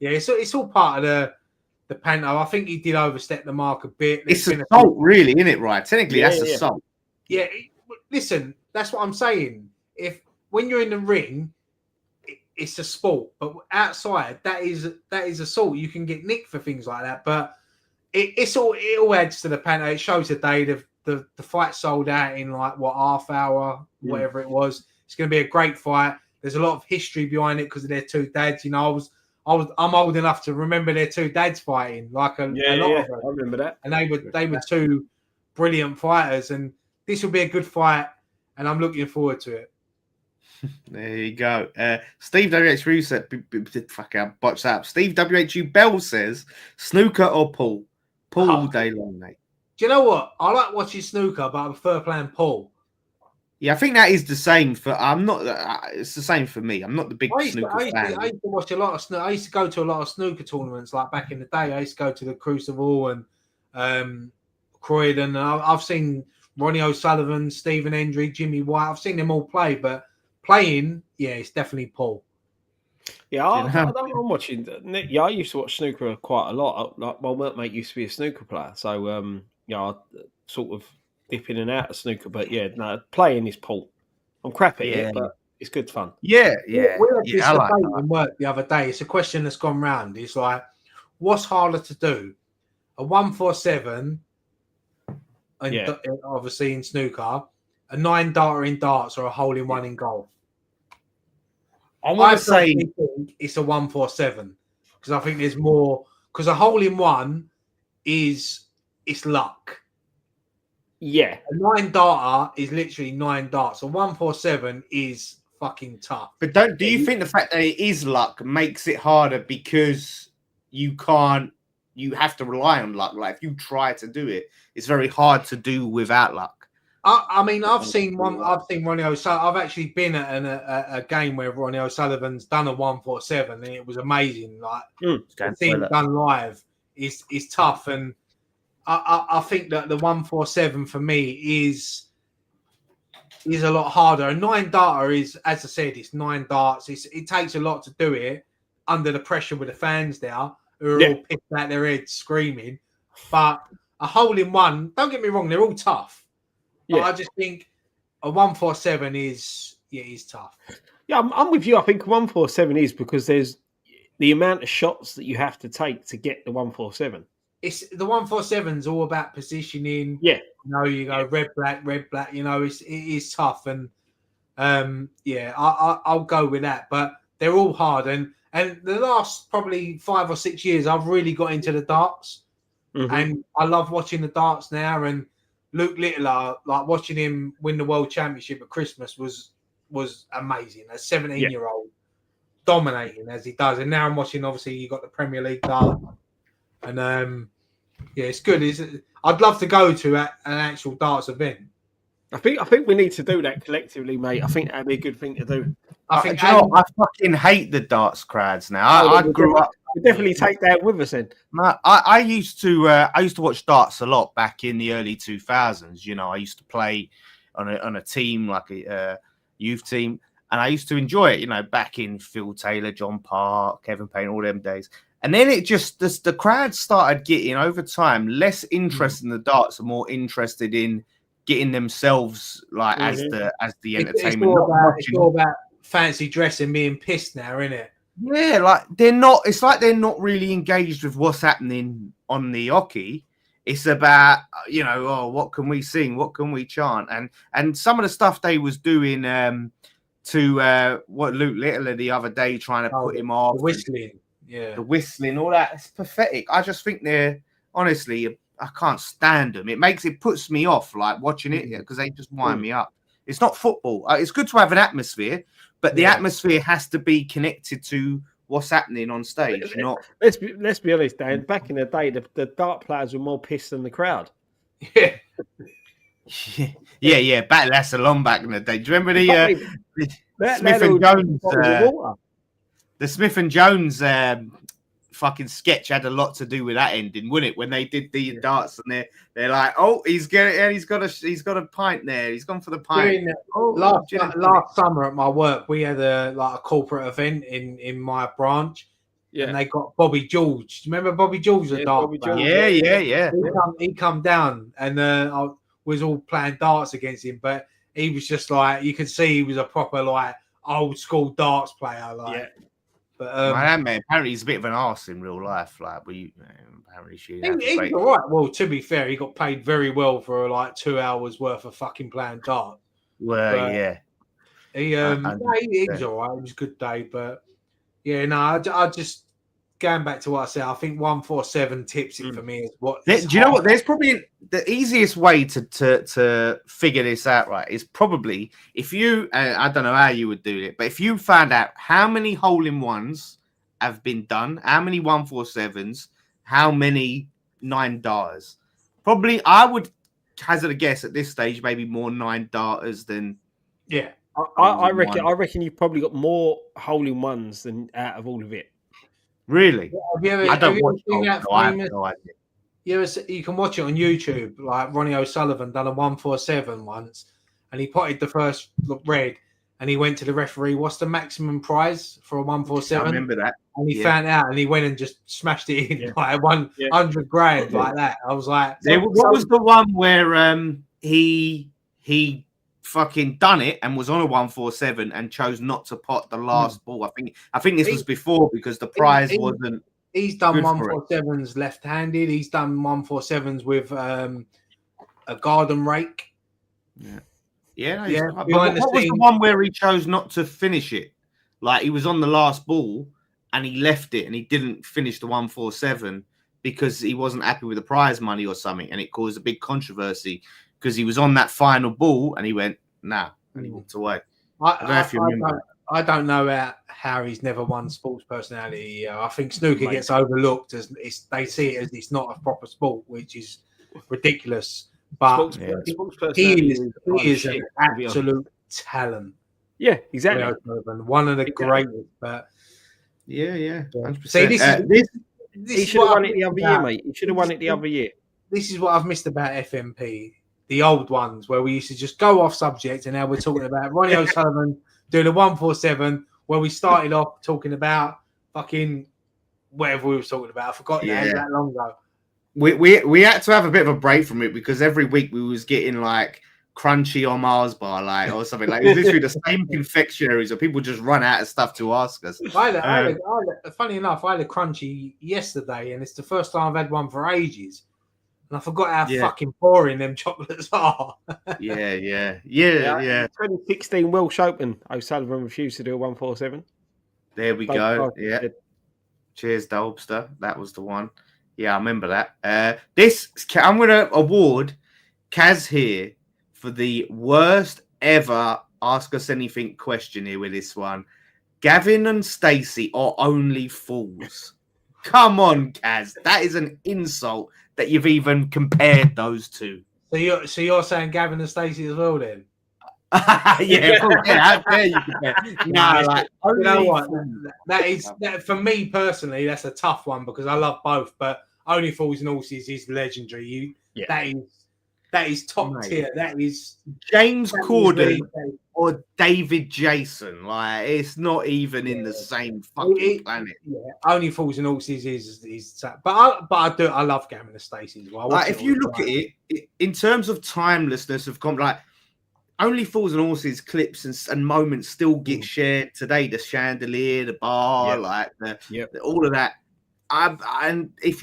yeah, it's all part of the panto. I think he did overstep the mark a bit.
It's assault, really, isn't it, right? Technically, that's assault.
Yeah, listen, that's what I'm saying. When you're in the ring, it's a sport, but outside, that is assault. You can get nicked for things like that. But it all adds to the panto. It shows the day the fight sold out in like half hour, whatever it was. It's going to be a great fight. There's a lot of history behind it because of their two dads. I'm old enough to remember their two dads fighting, like a lot of them.
I remember that.
And they were two brilliant fighters, and this will be a good fight, and I'm looking forward to it.
There you go. Steve WHU said, fuck, I botched that up. Steve WHU Bell says, snooker or pool? Pool all day long, mate.
Do you know what? I like watching snooker, but I prefer playing pool.
Yeah, I think that is the same for. I'm not. It's the same for me. I'm not the big snooker fan.
I used to watch a lot of snooker. I used to go to a lot of snooker tournaments, like back in the day. I used to go to the Crucible and Croydon. I've seen Ronnie O'Sullivan, Stephen Hendry, Jimmy White. I've seen them all play, but playing, it's definitely pool.
Yeah, I'm watching. Yeah, I used to watch snooker quite a lot. Like my workmate used to be a snooker player, so I sort of dip in and out of snooker. But playing is pool. I'm crap at it, but it's good fun.
Yeah.
We had this debate in work the other day. It's a question that's gone round. It's like, what's harder to do, a 147, and obviously in snooker, a 9-darter in darts, or a hole in one in golf? I want to say it's a 147 because I think there's more. Because a hole in one it's luck.
Yeah,
a 9-darter is literally 9 darts. A 147 is fucking tough.
But do you think the fact that it is luck makes it harder because you have to rely on luck? Like if you try to do it, it's very hard to do without luck.
I mean, I've seen Ronnie O'Sullivan. I've actually been at a game where Ronnie O'Sullivan's done a 147, and it was amazing. Like seeing it done live is tough, and I think that the 147 for me is a lot harder. A 9-darter is, as I said, it's 9 darts. It takes a lot to do it under the pressure with the fans there who are all pissed out their heads screaming. But a hole in one, don't get me wrong, they're all tough. But I just think a 147 is tough.
Yeah, I'm with you. I think 147 is because there's the amount of shots that you have to take to get the 147.
It's the 147's all about positioning.
Yeah,
you go red black. It is tough, and I'll go with that. But they're all hard, and the last probably 5 or 6 years, I've really got into the darts, and I love watching the darts now. And Luke Littler, like watching him win the World Championship at Christmas was amazing. A 17-year-old dominating as he does. And now I'm watching, obviously, you got the Premier League dart. And Yeah, it's good. I'd love to go to an actual darts event.
I think we need to do that collectively, mate. I think that'd be a good thing to do.
I think
do you know what? I fucking hate the darts crowds now. I grew up.
We definitely take that with us then.
I used to watch darts a lot back in the early 2000s. You know, I used to play on a team like a youth team, and I used to enjoy it. You know, back in Phil Taylor, John Park, Kevin Payne, all them days. And then it just the crowd started getting over time less interested in the darts and more interested in getting themselves like as the entertainment.
It's all about fancy dress and being pissed now, isn't it?
Yeah, like they're not. It's like they're not really engaged with what's happening on the hockey. It's about what can we sing, what can we chant, and some of the stuff they was doing to what Luke Littler the other day trying to put him off,
the whistling, the
whistling, all that. It's pathetic. I just think they're honestly, I can't stand them. It puts me off like watching it because they just wind me up. It's not football. It's good to have an atmosphere. But the atmosphere has to be connected to what's happening on stage.
Let's be honest, Dan. Back in the day, the dart players were more pissed than the crowd.
Yeah. Back that's a long back in the day. Do you remember the Smith and Jones? The Smith and Jones fucking sketch had a lot to do with that ending, wouldn't it? When they did the darts and they're like, oh, he's got a pint there. He's gone for the pint.
Last summer at my work, we had a corporate event in my branch, and they got Bobby George. Do you remember Bobby George? The dart player?
Yeah.
He come down, and I was all playing darts against him, but he was just like, you could see he was a proper like old school darts player, like. But
man, apparently he's a bit of an arse in real life. Like, apparently
he's all right. Well, to be fair, he got paid very well for like 2 hours worth of fucking playing darts.
Well,
he was all right. It was a good day, but I just going back to what I said. I think 147 tips it for me is what.
Do you know what? There's probably the easiest way to figure this out, right? Is probably if you, I don't know how you would do it, but if you found out how many hole-in-ones have been done, how many 147s, how many 9 darters, probably I would hazard a guess at this stage, maybe more 9 darters than.
Yeah,
I reckon you've probably got more hole-in-ones than out of all of it.
Really?
I don't watch that. You can watch it on YouTube. Like Ronnie O'Sullivan done a 147 once, and he potted the first red, and he went to the referee. What's the maximum prize for a 147?
I remember that.
And he found out, and he went and just smashed it in like 100 grand like that. I was like,
what was the one where he fucking done it and was on a 147 and chose not to pot the last ball. I think this was before because the prize wasn't.
He's done 147s left-handed. He's done 147s with a garden rake.
What was the one where he chose not to finish it? Like he was on the last ball and he left it and he didn't finish the 147 because he wasn't happy with the prize money or something, and it caused a big controversy. Because he was on that final ball and he went, nah, and he walked away. I don't know if you remember.
I don't know how he's never won sports personality. I think snooker gets overlooked as they see it as it's not a proper sport, which is ridiculous. But he is an absolute talent.
Yeah, exactly.
One of the greatest. But
100%.
See,
he should have won it the other year, mate. He should have won it the other year.
This is what I've missed about FNP. The old ones where we used to just go off subject, and now we're talking about Ronnie O'Sullivan doing a 147 where we started off talking about fucking whatever we were talking about. I forgot that long ago.
We had to have a bit of a break from it because every week we was getting like crunchy on Mars bar or something like. It was literally the same confectionaries, or people just run out of stuff to ask us.
Funny enough, I had a crunchy yesterday, and it's the first time I've had one for ages. And I forgot how fucking boring them chocolates are.
Yeah.
2016 Welsh Open, O'Sullivan refused to do a 147.
There we go. Yeah. Cheers, Dolbster. That was the one. Yeah, I remember that. I'm going to award Kaz here for the worst ever Ask Us Anything question here with this one. Gavin and Stacey are only fools. Come on, Kaz. That is an insult that you've even compared those two.
So you're saying Gavin and Stacey as well then?
Yeah, how dare you compare? No, like
you know what?
Only
That for me personally, that's a tough one because I love both. But Only Fools and Horses is legendary. That is top
Mate.
tier. That is
James Corden or David Jason. Like it's not even in the same fucking planet.
Yeah, Only Fools and Horses is but I love Gavin and Stacey as well.
Like if you look at it in terms of timelessness of like Only Fools and Horses clips and moments still get shared today. The chandelier, the bar, like all of that. And if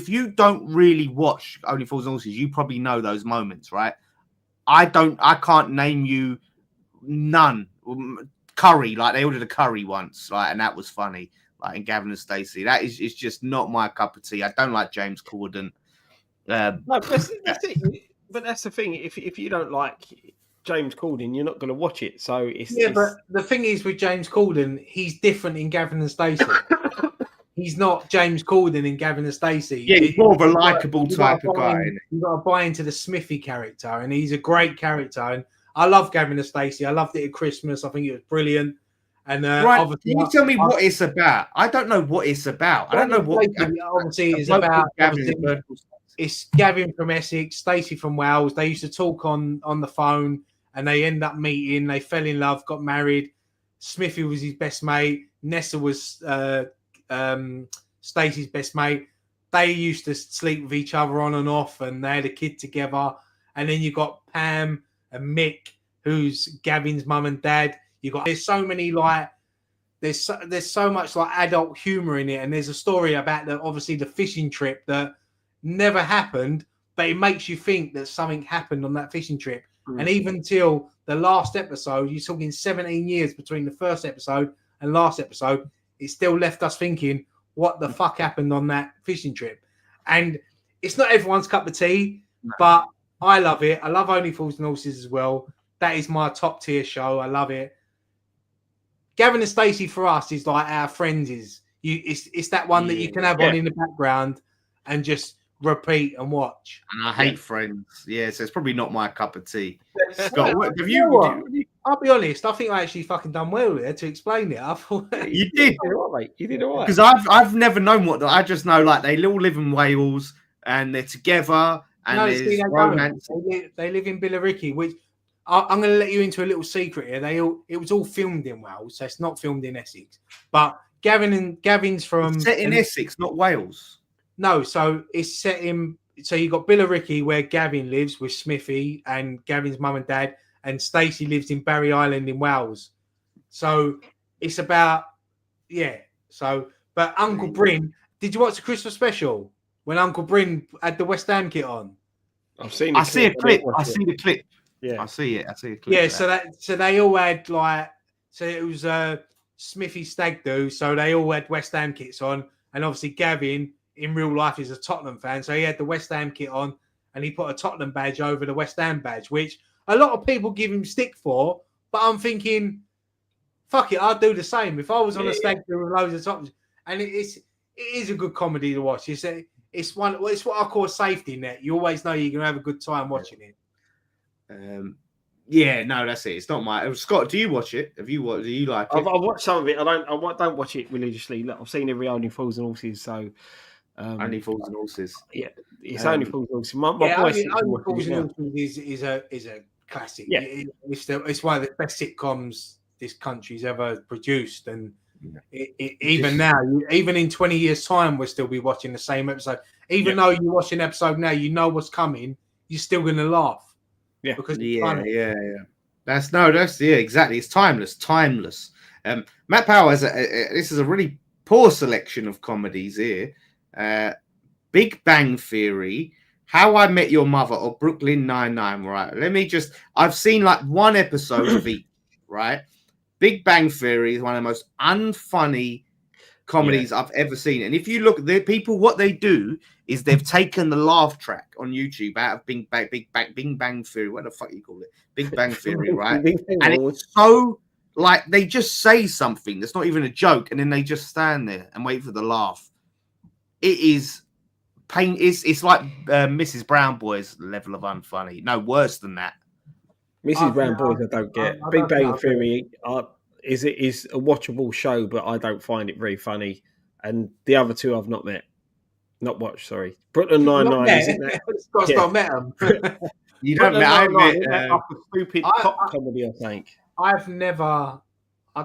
you don't really watch Only Fools and Horses, you probably know those moments, right? I can't name you none. Curry, like they ordered a curry once, like, and that was funny. Like in Gavin and Stacey, that is just not my cup of tea. I don't like James Corden.
No, but that's the thing. If you don't like James Corden, you're not going to watch it. So
but the thing is with James Corden, he's different in Gavin and Stacey. He's not James Corden in Gavin and Stacey.
Yeah, he's more of a likable type of guy.
You've got to buy into the Smithy character, and he's a great character. And I love Gavin and Stacey. I loved it at Christmas. I think it was brilliant. And
obviously, can you tell me what it's about? I don't know what it's about. I don't know what.
Obviously, it's about. It's Gavin from Essex, Stacey from Wales. They used to talk on the phone, and they end up meeting. They fell in love, got married. Smithy was his best mate. Nessa was Stacey's best mate. They used to sleep with each other on and off, and they had a kid together. And then you got Pam and Mick, who's Gavin's mum and dad. There's so many there's so much like adult humor in it, and there's a story about obviously the fishing trip that never happened, but it makes you think that something happened on that fishing trip. And even till the last episode, you're talking 17 years between the first episode and last episode, it still left us thinking, what the fuck happened on that fishing trip? And it's not everyone's cup of tea, but I love it. I love Only Fools and Horses as well. That is my top tier show. I love it. Gavin and Stacey for us is like our friends it's that one that you can have on in the background and just repeat and watch.
And I hate Friends. Yeah, so it's probably not my cup of tea.
Scott, I'll be honest, I think I actually fucking done well there to explain it. I thought
you did.
You did all right.
Because I've never known I just know like they all live in Wales and they're together and there's romance.
They live in Billericay, which I'm going to let you into a little secret here. It was all filmed in Wales, so it's not filmed in Essex. But Gavin's from
set in Essex, not Wales.
No, so it's set in. So you got Billericay where Gavin lives with Smithy and Gavin's mum and dad, and Stacey lives in Barry Island in Wales. So it's about but Uncle Bryn. Did you watch the Christmas special when Uncle Bryn had the West Ham kit on?
I've seen.
I see a clip. I see the clip.
Yeah,
I see it. I see a clip.
Yeah, so they all had it was Smithy stag do. So they all had West Ham kits on, and obviously Gavin in real life is a Tottenham fan, so he had the West Ham kit on, and he put a Tottenham badge over the West Ham badge, which a lot of people give him stick for. But I'm thinking, fuck it, I'd do the same if I was on a stag do with loads of Tottenham. And it is a good comedy to watch. It's what I call a safety net. You always know you're gonna have a good time watching it.
No, that's it. It's not my Scott. Do you watch it? Do you like it?
I've watched some of it. I don't watch it religiously. Look, I've seen every Only Fools and Horses. So
Only Fools and Horses.
Yeah, it's Only Fools and Horses. My
boy
Only
Fools and Horses is a classic.
Yeah.
It's one of the best sitcoms this country's ever produced, and even now, even in 20 years' time, we'll still be watching the same episode. Even though you're watching an episode now, you know what's coming. You're still going to laugh.
Yeah,
because
That's exactly. It's timeless. Matt Power this is a really poor selection of comedies here. Big Bang Theory, How I Met Your Mother, or Brooklyn Nine-Nine. Right. I've seen like one episode of each. Right. Big Bang Theory is one of the most unfunny comedies I've ever seen. And if you look at the people, what they do is they've taken the laugh track on YouTube out of Big Bang Theory. What the fuck you call it? Big Bang Theory, right? And it's so like they just say something that's not even a joke, and then they just stand there and wait for the laugh. it is pain. It's like Mrs. Brown Boy's level of unfunny. No, worse than that.
Mrs. Brown Boys, I don't get.
I
Big
don't
Bang
know.
Theory is a watchable show, but I don't find it very funny. And the other two I've not watched. Sorry, Brooklyn Nine-Nine, isn't that?
Scott's not met them.
You don't
Brooklyn
I
Nine-Nine,
admit,
isn't that like a stupid cop comedy, I think.
I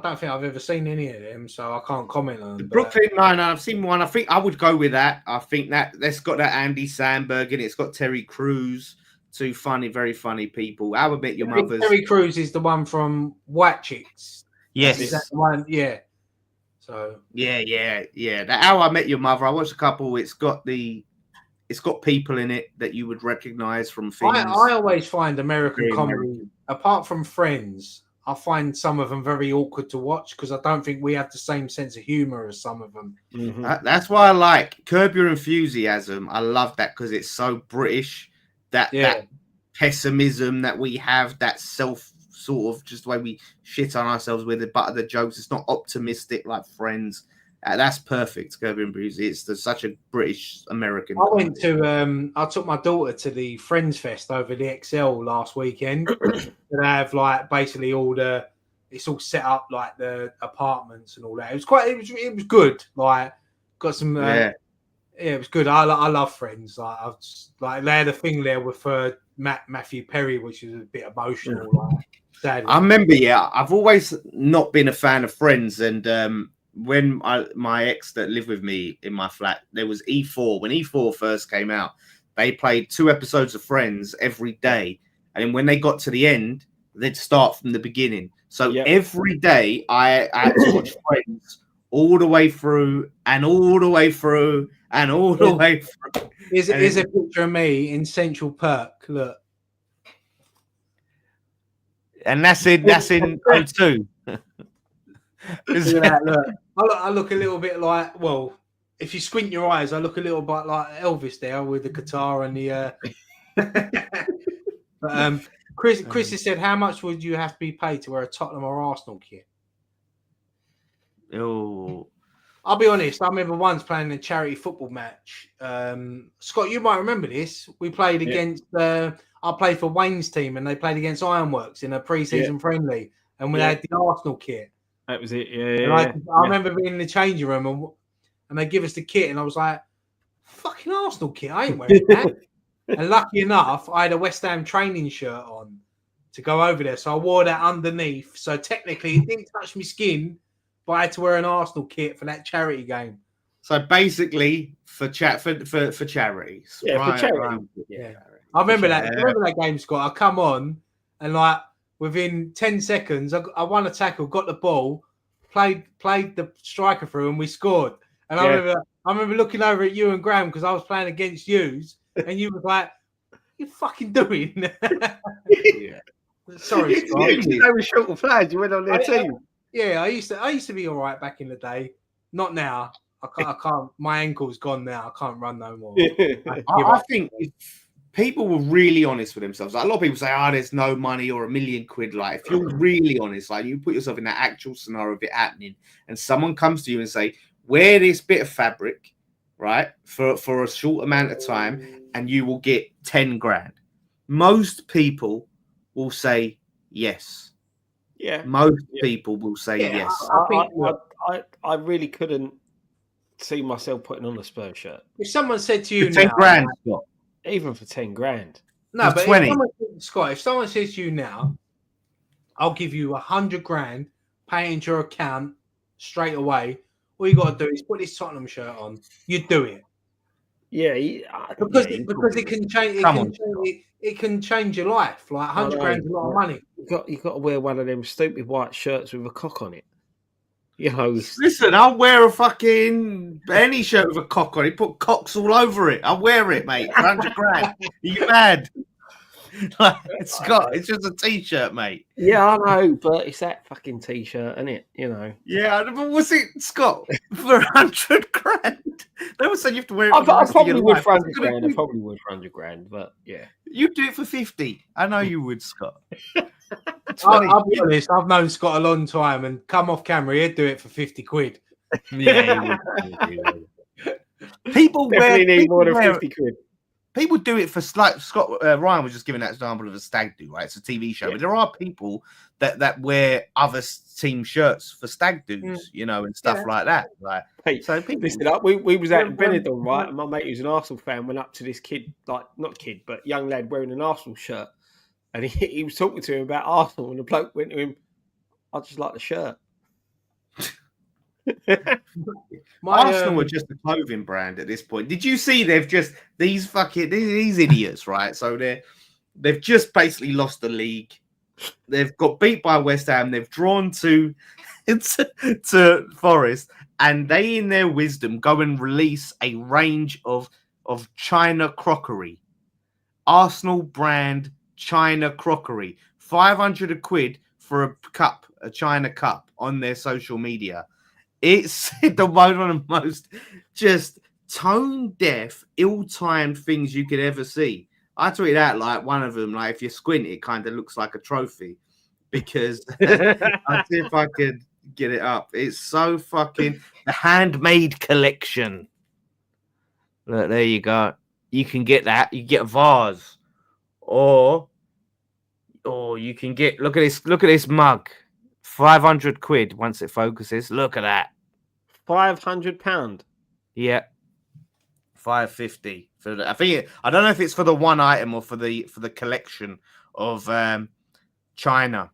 don't think I've ever seen any of them, so I can't comment on them.
Brooklyn Nine-Nine, I've seen one. I think I would go with that. I think that's got that Andy Samberg in it. It's got Terry Crews. Two funny, very funny people. How I Met Your Mother's.
Terry Crews is the one from White Chicks.
Yes.
Is that the one? Yeah. So
yeah. That How I Met Your Mother. I watched a couple. It's got people in it that you would recognize from things.
I always find American comedy, apart from Friends, I find some of them very awkward to watch because I don't think we have the same sense of humor as some of them.
Mm-hmm.
That's why I like Curb Your Enthusiasm. I love that because it's so British. That pessimism that we have, that self sort of just the way we shit on ourselves with the butt of the jokes. It's not optimistic like Friends. That's perfect. Curb Your Enthusiasm. It's such a British American.
I took my daughter to the Friends Fest over the XL last weekend. They have like basically it's all set up like the apartments and all that. It was good. Like got some. Yeah, it was good. I love Friends. Like they had a thing there with Matthew Perry, which is a bit emotional. Like, sad.
I remember. Yeah, I've always not been a fan of Friends, and when my ex that lived with me in my flat, there was E4. When E4 first came out, they played 2 episodes of Friends every day, and when they got to the end, they'd start from the beginning. So every day I had to watch Friends all the way through and all the way through. And all the way through.
Here's a picture of me in Central Perk. Look.
And that's in O2.
Look. I look a little bit like, well, if you squint your eyes, I look a little bit like Elvis there with the guitar and the but, Chris has said, how much would you have to be paid to wear a Tottenham or Arsenal kit?
Oh,
I'll be honest. I remember once playing a charity football match. Scott, you might remember this. We played against. I played for Wayne's team, and they played against Ironworks in a pre-season friendly, and we had the Arsenal kit.
That was it.
I remember being in the changing room, and they give us the kit, and I was like, "Fucking Arsenal kit! I ain't wearing that." And lucky enough, I had a West Ham training shirt on to go over there, so I wore that underneath. So technically, it didn't touch my skin. But I had to wear an Arsenal kit for that charity game.
So basically, for charities.
Yeah,
right,
for charity.
Right.
Yeah. I remember that. I remember that game, Scott. I come on, and like within 10 seconds, I won a tackle, got the ball, played the striker through, and we scored. And I remember looking over at you and Graham because I was playing against yous, and you was like, "What are you fucking doing?" Sorry, Scott.
They were short of flags. You went on their team.
Yeah, I used to be all right back in the day. Not now. I can't. My ankle's gone now. I can't run no more.
I think if people were really honest with themselves, like a lot of people say, there's no money or £1 million. Like, if you're really honest, like you put yourself in that actual scenario of it happening, and someone comes to you and say, wear this bit of fabric, right, for a short amount of time, and you will get 10 grand. Most people will say yes.
Yeah,
most people will say yes.
I really couldn't see myself putting on a Spurs shirt.
If someone said to you,
10 grand, Scott.
Even for 10 grand.
No, but
20.
If someone says to you now, I'll give you 100 grand, pay into your account straight away. All you got to do is put this Tottenham shirt on. You do it.
Yeah,
because it can change. It can change your life. Like 100 grand is a lot of money.
You got to wear one of them stupid white shirts with a cock on it. You know.
Listen, I'll wear a fucking any shirt with a cock on it. Put cocks all over it. I'll wear it, mate. 100 grand. Are you mad? Scott, it's just a t-shirt, mate.
Yeah, I know, but it's that fucking t-shirt, isn't it? You know.
Yeah, but was it, Scott, for 100 grand? They would say you have to wear it.
I probably would for 100 grand. I probably would for 100 grand, but yeah.
You'd do it for 50. I know you would, Scott.
I'll be honest, I've known Scott a long time, and come off camera, he'd do it for 50 quid.
Yeah, he would. People
Definitely need
people
more than
wear
50 quid.
people do it for like Scott Ryan was just giving that example of a stag do, right? It's a TV show, but there are people that wear other team shirts for stag do's, you know, and stuff like that. Like,
Hey,
so people,
listen up. We was out in
When-
Benidorm, right? And my mate, who's an Arsenal fan, went up to this kid, like not kid, but young lad wearing an Arsenal shirt, and he was talking to him about Arsenal, and the bloke went to him, "I just like the shirt."
Arsenal are just a clothing brand at this point. Did you see they've just these idiots, right? So they've just basically lost the league. They've got beat by West Ham. They've drawn to Forest, and they, in their wisdom, go and release a range of China crockery, Arsenal brand China crockery, 500 quid for a cup, a China cup, on their social media. It's one of the most just tone deaf, ill-timed things you could ever see. I tweeted out like one of them, like if you squint, it kind of looks like a trophy, because I'll see if I could get it up. It's so fucking the handmade collection. Look, there you go. You can get that. You get a vase, or you can get. Look at this mug. 500 quid once it focuses. Look at that.
£500.
Yeah. 550 for the, I don't know if it's for the one item or for the collection of China.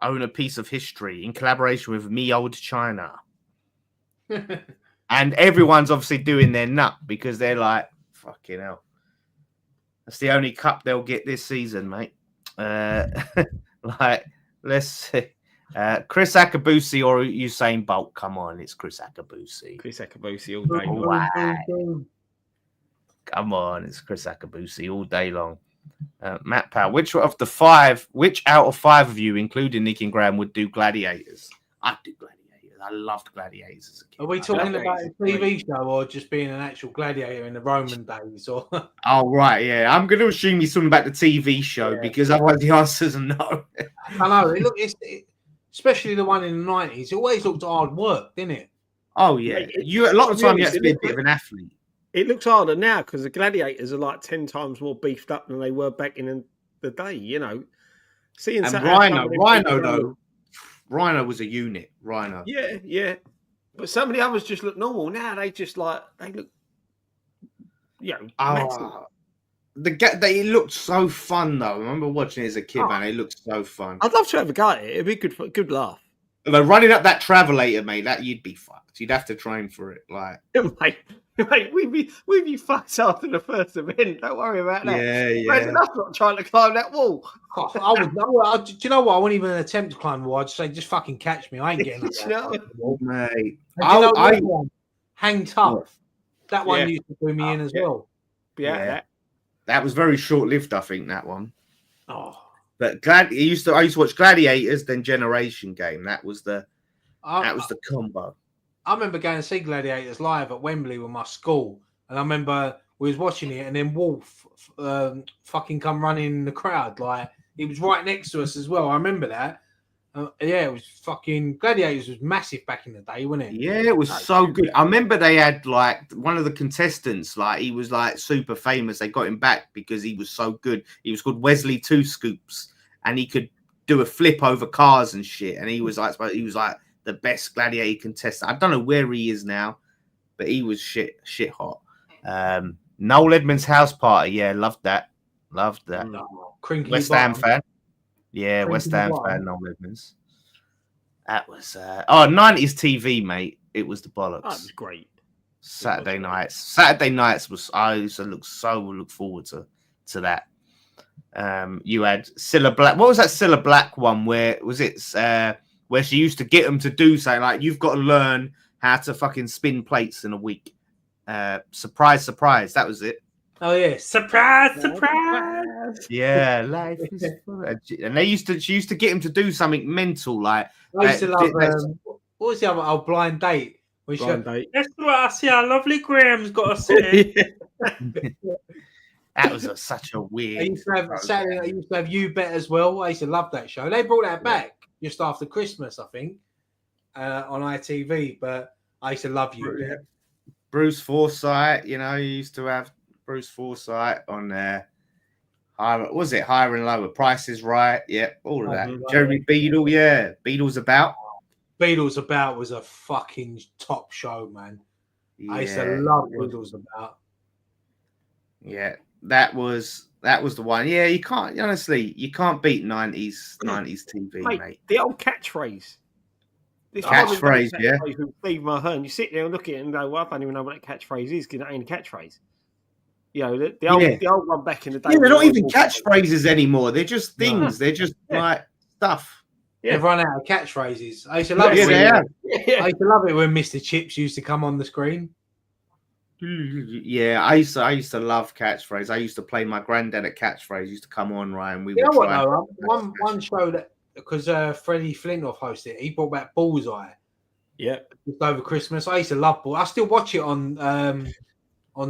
Own a piece of history in collaboration with Me Old China. And everyone's obviously doing their nut because they're like, fucking hell. That's the only cup they'll get this season, mate. Like, let's see. Chris Akabusi or Usain Bolt? Come on, it's Chris Akabusi.
Chris Akabusi all day.
Wow. Come on, it's Chris Akabusi all day long. Matt Powell, which out of 5 of you, including Nick and Graham, would do Gladiators? I'd do Gladiators. I loved Gladiators as a kid.
Are we talking about a TV show or just being an actual gladiator in the Roman days? Or
oh, right, yeah. I'm going to assume you're talking about the TV show because otherwise the answers are no.
I know. Especially the one in the 90s. It always looked hard work, didn't it?
Oh, yeah. A lot of time you have to be a bit of an athlete.
It looks harder now because the gladiators are like 10 times more beefed up than they were back in the day, you know. Seeing
and Rhino was a unit. Rhino.
Yeah. But some of the others just look normal. Now they look,
it looked so fun though. I remember watching it as a kid, man. It looked so fun.
I'd love to have a go at it. It'd be good laugh.
But running up that travelator, mate, that you'd be fucked. You'd have to train for it, like.
Mate, we'd be fucked after the first event. Don't worry about that.
Yeah.
I'm not trying to climb that wall.
Do you know what? I wouldn't even attempt to climb the wall. I'd say, just fucking catch me. I ain't getting up.
Mate.
Hang tough. That one used to do me in as well.
Yeah.
That was very short-lived, I think, that one.
Oh.
But I used to watch Gladiators, then Generation Game. That was the combo.
I remember going to see Gladiators live at Wembley with my school, and I remember we was watching it, and then Wolf fucking come running in the crowd, like he was right next to us as well. I remember that. It was fucking Gladiators was massive back in the day, wasn't it?
Yeah, it was so good. I remember they had like one of the contestants, like he was like super famous. They got him back because he was so good. He was called Wesley Two Scoops, and he could do a flip over cars and shit. And he was like the best gladiator contestant. I don't know where he is now, but he was shit hot. Noel Edmonds' house party, yeah, loved that. West Ham fan. Yeah, West Ham fan, Noel Edmonds. That was 90s TV, mate. It was the bollocks.
That was great.
Saturday nights was I used to look forward to that. You had Cilla Black. What was that Cilla Black one? Where was it? Where she used to get them to do something like, you've got to learn how to fucking spin plates in a week. Surprise. That was it.
Oh, yeah. Surprise.
Yeah, life is fun. And she used to get him to do something mental. Like,
I used to love, what was the other? Oh, Blind Date.
Date.
That's what I see. How lovely Graham's got to say.
That was such a weird.
I used to have You Bet as well. I used to love that show. They brought that back just after Christmas, I think, on ITV. But I used to love You Bet.
Bruce Forsyth. You know, you used to have Bruce Forsyth on there. Was it Higher and Lower? Price is Right. Yeah, all of that. Jeremy Beadle. Yeah, Beadle's About.
Beatles About was a fucking top show, man.
Yeah,
I used to love Beatles About.
Yeah, that was the one. Yeah, you can't honestly, you can't beat 90s TV, mate.
The old catchphrase. This
Catchphrase, yeah.
With Steve Mahern. You sit there and look at it and go, well, I don't even know what that catchphrase is because it ain't a catchphrase. You know, the old one back in the day.
Yeah, they're not even catchphrases anymore. They're just things. No. They're just like stuff.
Yeah. They've run out of catchphrases. I used to love it. I used to love it when Mr. Chips used to come on the screen.
Yeah, I used to love catchphrase. I used to play my granddad at catchphrase. Used to come on, Ryan. We
know what though? One show that because Freddie Flintoff hosted it, he brought back Bullseye.
Yeah,
just over Christmas. I used to love Bullseye. I still watch it on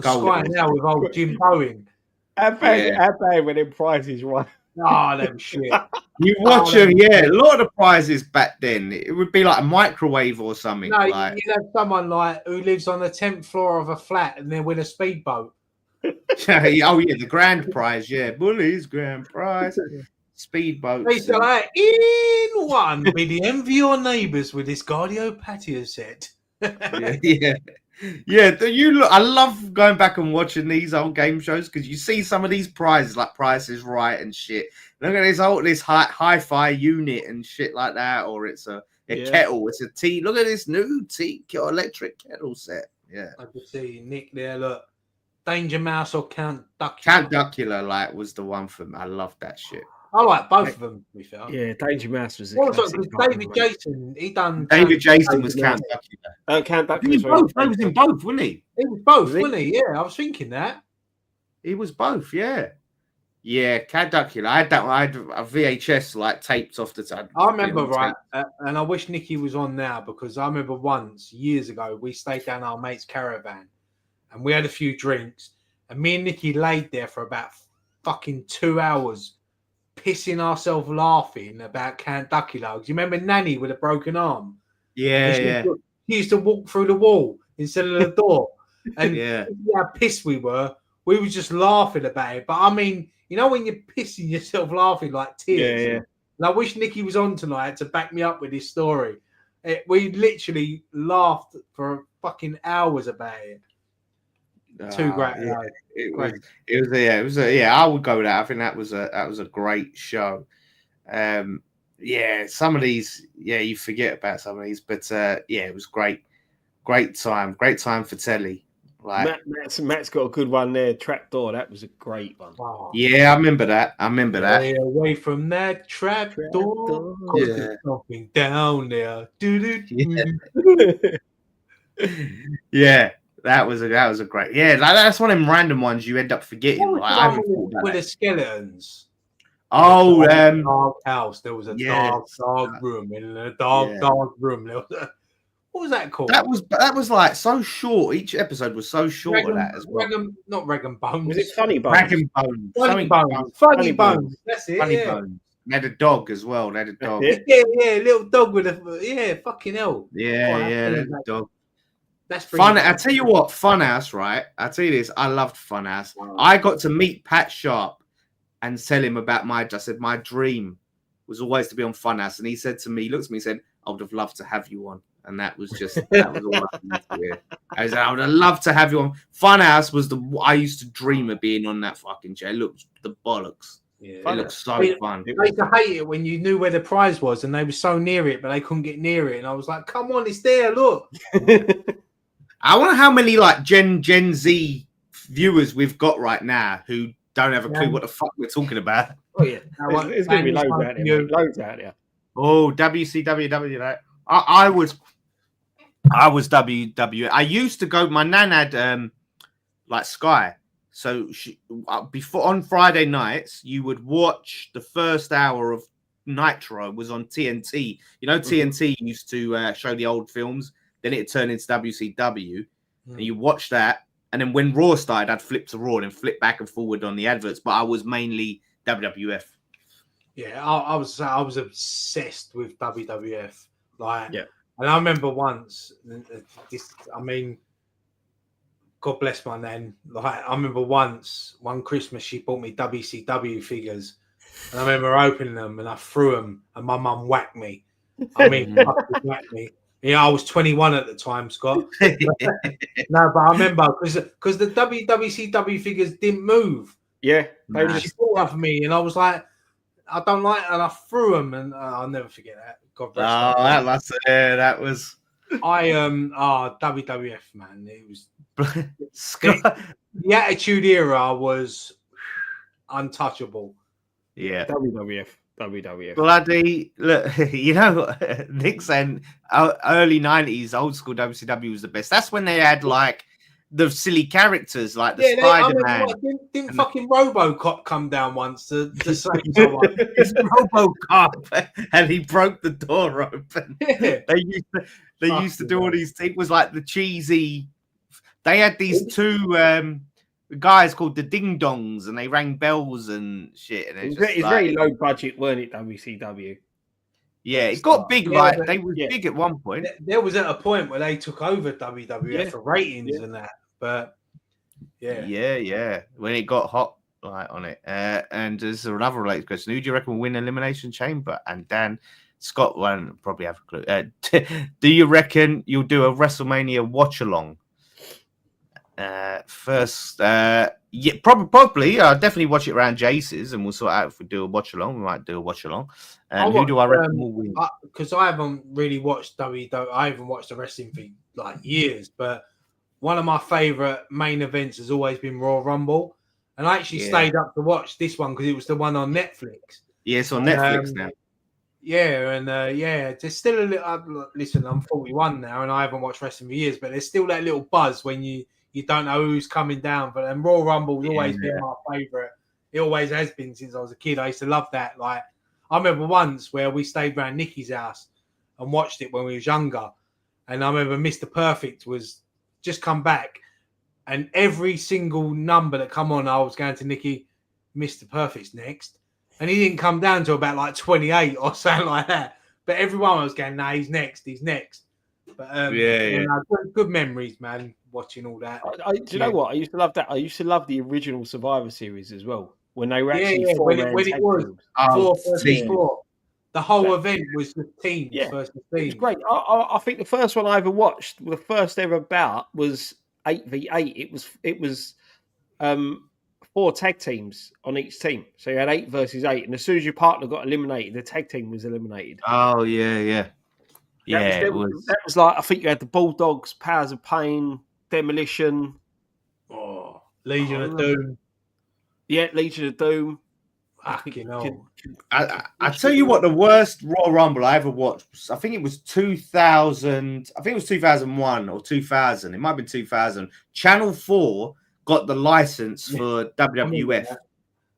Sky now with old Jim Bowen.
How bad when them Prices right?
Oh, them shit.
You watch them, yeah. A lot of the prizes back then, it would be like a microwave or something.
No, like... you have someone like who lives on the 10th floor of a flat and then win a speedboat.
Oh yeah, the grand prize, yeah. Bully's grand prize. Speedboat.
They say like, in one, be the envy of your neighbours with this Guardio patio set.
Yeah. I love going back and watching these old game shows because you see some of these prizes like Price is Right and shit. Look at this hi-fi unit and shit like that, or it's a kettle. It's a tea. Look at this new electric kettle set. Yeah,
I can see Nick there. Look, Danger Mouse or Count Duckula.
Count Duckula was the one for me. I love that shit.
I like both of them, to be fair.
Yeah, Danger Mouse was
David Jason,
David Jason was Count Duckula.
Count Duckula.
He was in both, wasn't he?
He was both, wasn't he? Yeah, I was thinking that.
He was both, yeah. Yeah, Count Duckula. I had a VHS like taped off the time.
I remember, right, and I wish Nicky was on now because I remember once, years ago, we stayed down our mate's caravan and we had a few drinks and me and Nicky laid there for about fucking 2 hours pissing ourselves laughing about Count Duckula. Do you remember Nanny with a broken arm?
Yeah,
She used to walk through the wall instead of the door. And how pissed we were just laughing about it. But I mean, you know when you're pissing yourself laughing like tears?
Yeah.
And I wish Nicky was on tonight to back me up with his story. We literally laughed for fucking hours about it. Too great.
It was I would go with that. I think that was a great show. Some of these, you forget about some of these, but it was great time for telly. Like
Matt's got a good one there. Trapdoor, that was a great one.
Wow.
Yeah, I remember that.
Stay away from that trapdoor. There's something down there.
Yeah. That was a great. Yeah, that's one of them random ones you end up forgetting.
With the skeletons.
Oh,
dark house. There was a dark room. In a dark room. There was what was that called?
That was like so short. Each episode was so short.
Not Rag and Bones.
Was it Funny Bones?
Rag and Bones.
Funny Bones. That's it.
Funny Bones. They had a dog as well. They had a dog.
Yeah, little dog with a fucking hell.
Yeah, dog.
That's
fun. I tell you what, Funhouse, right? I tell you this, I loved Funhouse. Wow. I got to meet Pat Sharp and tell him about I said my dream was always to be on Funhouse, and he said to me, he looked at me, and said, "I would have loved to have you on," and that was all I wanted to hear. I said, "I would have loved to have you on." Funhouse was I used to dream of being on that fucking chair. It looked the bollocks. Yeah, it looked so fun.
I used to hate it when you knew where the prize was and they were so near it, but they couldn't get near it, and I was like, "Come on, it's there! Look."
I wonder how many like Gen Z viewers we've got right now who don't have a clue what the fuck we're talking about.
Oh yeah, there's going to be loads out there. Loads out there.
Oh, WCW. I was WWE. I used to go. My nan had like Sky, so before on Friday nights you would watch the first hour of Nitro was on TNT. You know, TNT used to show the old films. Then it turned into WCW, and you watch that. And then when Raw started, I'd flip to Raw and flip back and forward on the adverts. But I was mainly WWF.
Yeah, I was obsessed with WWF. And I remember once. God bless my nan. Like I remember one Christmas she bought me WCW figures, and I remember opening them and I threw them, and my mum whacked me. I mean, fucking whacked me. Yeah, I was 21 at the time, Scott. No, but I remember because the WCW figures didn't move.
Yeah,
She bought them for me, and I was like, I don't like it, and I threw them, and I'll never forget that. God bless her.
That was
WWF, man. It was
Scott.
the Attitude Era was untouchable.
Yeah.
WWF.
Bloody look, you know, Nick saying early 90s old school WCW was the best. That's when they had like the silly characters like the Spider-Man.
Didn't fucking RoboCop come down once to say someone?
It's RoboCop, and he broke the door open.
Yeah.
They used to do all these. It was like the cheesy. They had these two guys called the Ding Dongs, and they rang bells and shit. And
it's very low budget, weren't it? WCW.
Yeah, it got big. Like they were big at one point.
There was at a point where they took over WWF for ratings and that. But yeah.
When it got hot, like on it. And there's another related question: who do you reckon will win Elimination Chamber? And Dan Scott won't probably have a clue. Do you reckon you'll do a WrestleMania watch along? First, yeah, probably. I'll definitely watch it around Jace's, and we'll sort out if we do a watch along. We might do a watch along. And who do I reckon will win?
Because I haven't really watched WWE. I haven't watched the wrestling for like years. But one of my favorite main events has always been Royal Rumble, and I actually stayed up to watch this one because it was the one on Netflix.
Yeah, it's on Netflix now.
Yeah, and there's still a little. Listen, I'm 41 now, and I haven't watched wrestling for years, but there's still that little buzz when you don't know who's coming down. But Royal Rumble's always been my favorite. It always has been since I was a kid. I used to love that. Like I remember once where we stayed around Nikki's house and watched it when we was younger, and I remember Mr. Perfect was just come back, and every single number that come on, I was going to Nikki, Mr. Perfect's next. And he didn't come down to about like 28 or something like that. But everyone was going, nah, he's next. But good memories, man, watching all that.
Do you know what? I used to love that. I used to love the original Survivor Series as well. When they were actually
when it was 4 versus 4. The whole event was the team versus team.
It was great. I think the first one I ever watched, the first ever bout was 8v8. It was 4 tag teams on each team. So you had 8 versus 8. And as soon as your partner got eliminated, the tag team was eliminated.
Oh, yeah.
That was like, I think you had the Bulldogs, Powers of Pain, Demolition.
Legion of Doom.
Yeah, Legion of Doom.
I tell you what, the worst Royal Rumble I ever watched, I think it was 2000. I think it was 2001 or 2000. It might have been 2000. Channel 4 got the license for WWF.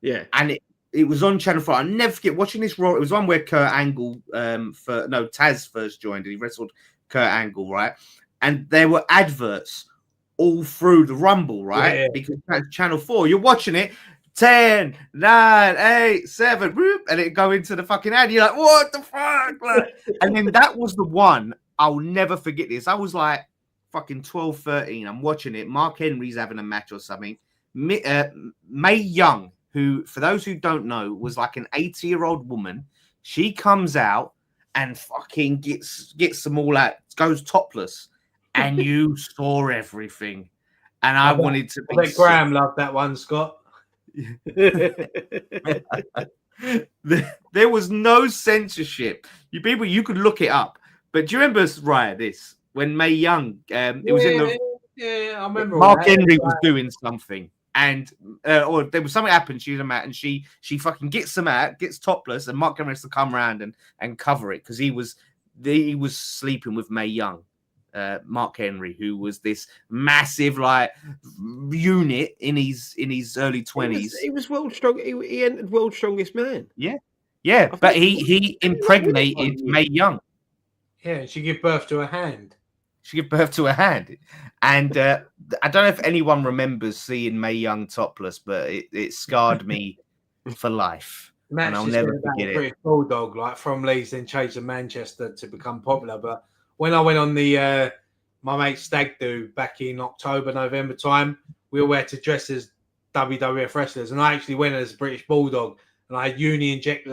Yeah.
And it was on Channel 4. I'll never forget watching this Raw. It was one where Kurt Angle, Taz first joined. He wrestled Kurt Angle, right? And there were adverts all through the Rumble, right?
Yeah.
Because Channel 4, you're watching it, 10, 9, 8, 7, whoop, and it go into the fucking ad. You're like, what the fuck? And then that was the one, I'll never forget this. I was like fucking 12, 13. I'm watching it. Mark Henry's having a match or something. Mae Young, who, for those who don't know, was like an 80-year-old woman. She comes out and fucking gets them all out, goes topless, and you saw everything. And I wanted to be.
I bet Graham loved that one, Scott.
There was no censorship. You could look it up. But do you remember, Ryan, this when Mae Young? It was in the.
Yeah, I remember.
Mark Henry was doing something, and or there was something happened. She was a mat, and she fucking gets them out, gets topless, and Mark Henry has to come around and cover it because he was sleeping with Mae Young. Mark Henry, who was this massive like unit in his early 20s.
He was world strong. He entered world's strongest man.
Yeah, but he impregnated Mae Young.
Yeah, she gave birth to a hand.
And I don't know if anyone remembers seeing Mae Young topless, but it scarred me for life. And I'll never forget it.
British Bulldog, like from Leeds, then changed to Manchester to become popular. But when I went on the my mate Stag do back in October, November time. We all had to dress as WWF wrestlers, and I actually went as British Bulldog, and I had Union Jack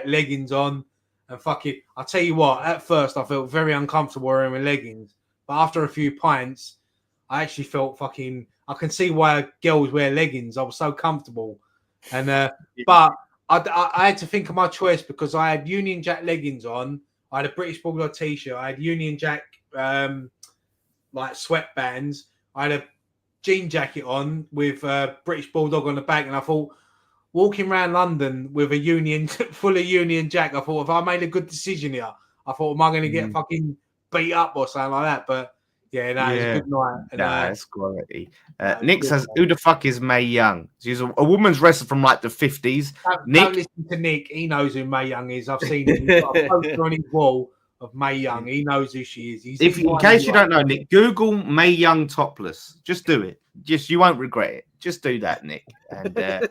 leggings on, and fucking. I'll tell you what. At first, I felt very uncomfortable wearing leggings, but after a few pints, I actually felt fucking. I can see why girls wear leggings. I was so comfortable, and but I had to think of my choice because I had Union Jack leggings on. I had a British Bulldog t-shirt. I had Union Jack like sweatbands. I had a jean jacket on with British Bulldog on the back, and I thought walking around London with a Union full of Union Jack. I thought if I made a good decision here, I thought am I going to get fucking beat up or something like that? But yeah, no, it was a good night. And,
it's quality. Nick says, "Who the fuck is Mae Young?" She's a woman's wrestler from like the 50s.
Don't listen to Nick. He knows who Mae Young is. I've seen him. He's got a poster on his wall of Mae Young. He knows who she is.
In case you don't know, Nick, Google Mae Young topless. Just do it. You won't regret it. Just do that, Nick, and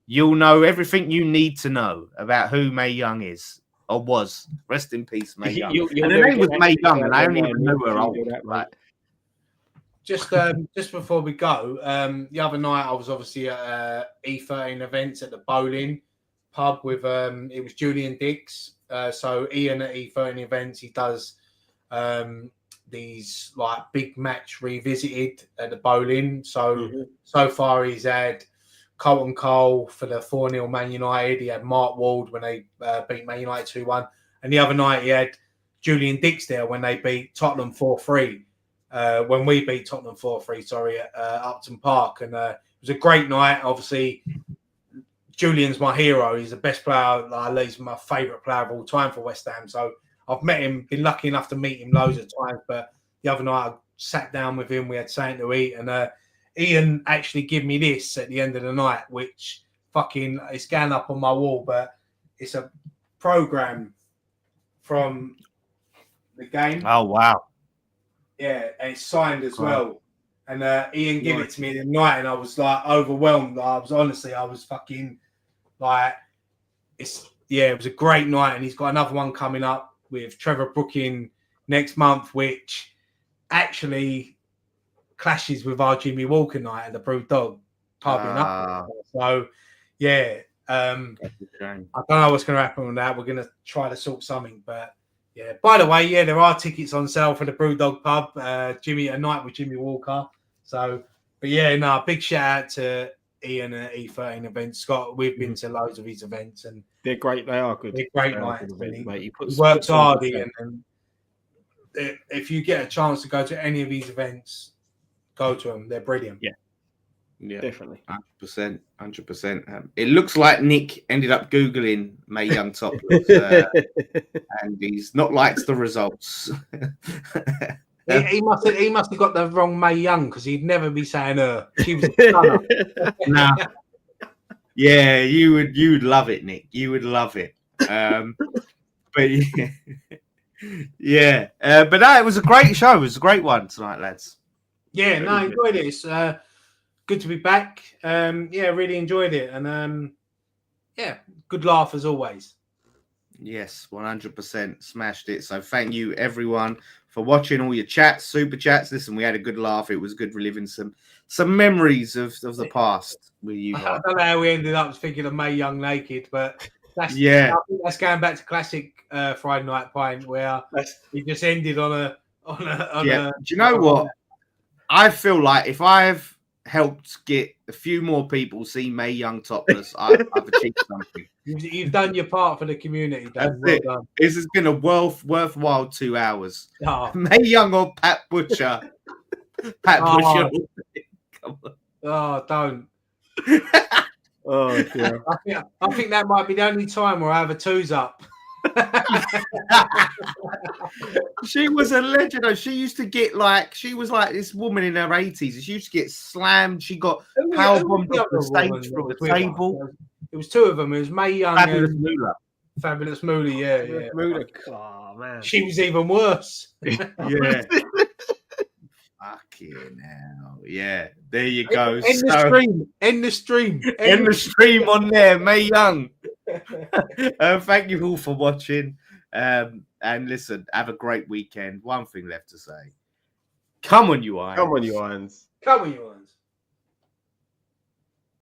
you'll know everything you need to know about who Mae Young is or was. Rest in peace, Mae Young. And her name was Mae Young, and I only even knew her old. Right.
Just before we go, the other night I was obviously at E13 events at the bowling pub with it was Julian Diggs. So Ian at E13 events, he does these like big match revisited at the bowling. So so far he's had Colton Cole for the 4-0 Man United. He had Mark Ward when they beat Man United 2-1, and the other night he had Julian Diggs there when they beat Tottenham 4-3. When we beat Tottenham 4-3, sorry, at Upton Park. And it was a great night. Obviously, Julian's my hero. He's the best player. He's my favourite player of all time for West Ham. So I've met him, been lucky enough to meet him loads of times. But the other night I sat down with him. We had something to eat. And Ian actually gave me this at the end of the night, which fucking it's going up on my wall. But it's a programme from the game.
Oh, wow.
Yeah, and it's signed as well. And Ian gave it to me the night, and I was like overwhelmed. I was fucking like, it was a great night. And he's got another one coming up with Trevor Brooking next month, which actually clashes with our Jimmy Walker night at the Brewdog pub in Upton. So, yeah, I don't know what's going to happen with that. We're going to try to sort something, but. Yeah. By the way, there are tickets on sale for the Brewdog pub. A night with Jimmy Walker. So, but big shout out to Ian at E13 events. Scott, we've been to loads of his events, and
they're great. They are good.
They're great nights.
He
works hard, Ian. And if you get a chance to go to any of these events, go to them. They're brilliant.
Yeah,
definitely.
100%. It looks like Nick ended up Googling Mae Young topless, and he's not liked the results.
He must have got the wrong Mae Young because he'd never be saying her. She was a stunner.
Nah. Yeah, you would love it, Nick. You would love it. But yeah, but no, it was a great show. It was a great one tonight, lads.
Yeah, no, I enjoyed it. It's good to be back. Really enjoyed it, and good laugh as always.
Yes, 100% smashed it. So thank you everyone for watching all your chats, super chats. Listen, we had a good laugh. It was good reliving some memories of the past with you.
I don't know how we ended up thinking of Mae Young naked, but that's I think that's going back to classic Friday Night Pint where it just ended on a.
Do you know what? I feel like if I've helped get a few more people see Mae Young topless, I've achieved something.
You've done your part for the community. Dan. Well done.
This has been a worthwhile 2 hours.
Oh.
Mae Young or Pat Butcher? Butcher. Come on.
Oh, don't.
Oh, dear.
I think that might be the only time where I have a twos up.
She was a legend. Though. She used to get she was like this woman in her 80s. She used to get slammed. She got power bombed off the stage from the table.
It was two of them. It was Mae Young and Fabulous Moolah. Yeah.
Moolah. Oh man,
she was even worse.
Yeah. Fucking hell. Yeah. There you go.
End the stream
on there, Mae Young. Thank you all for watching. And listen, have a great weekend. One thing left to say. Come on, you Irons.
Come on, you Irons.
Come on, you ones.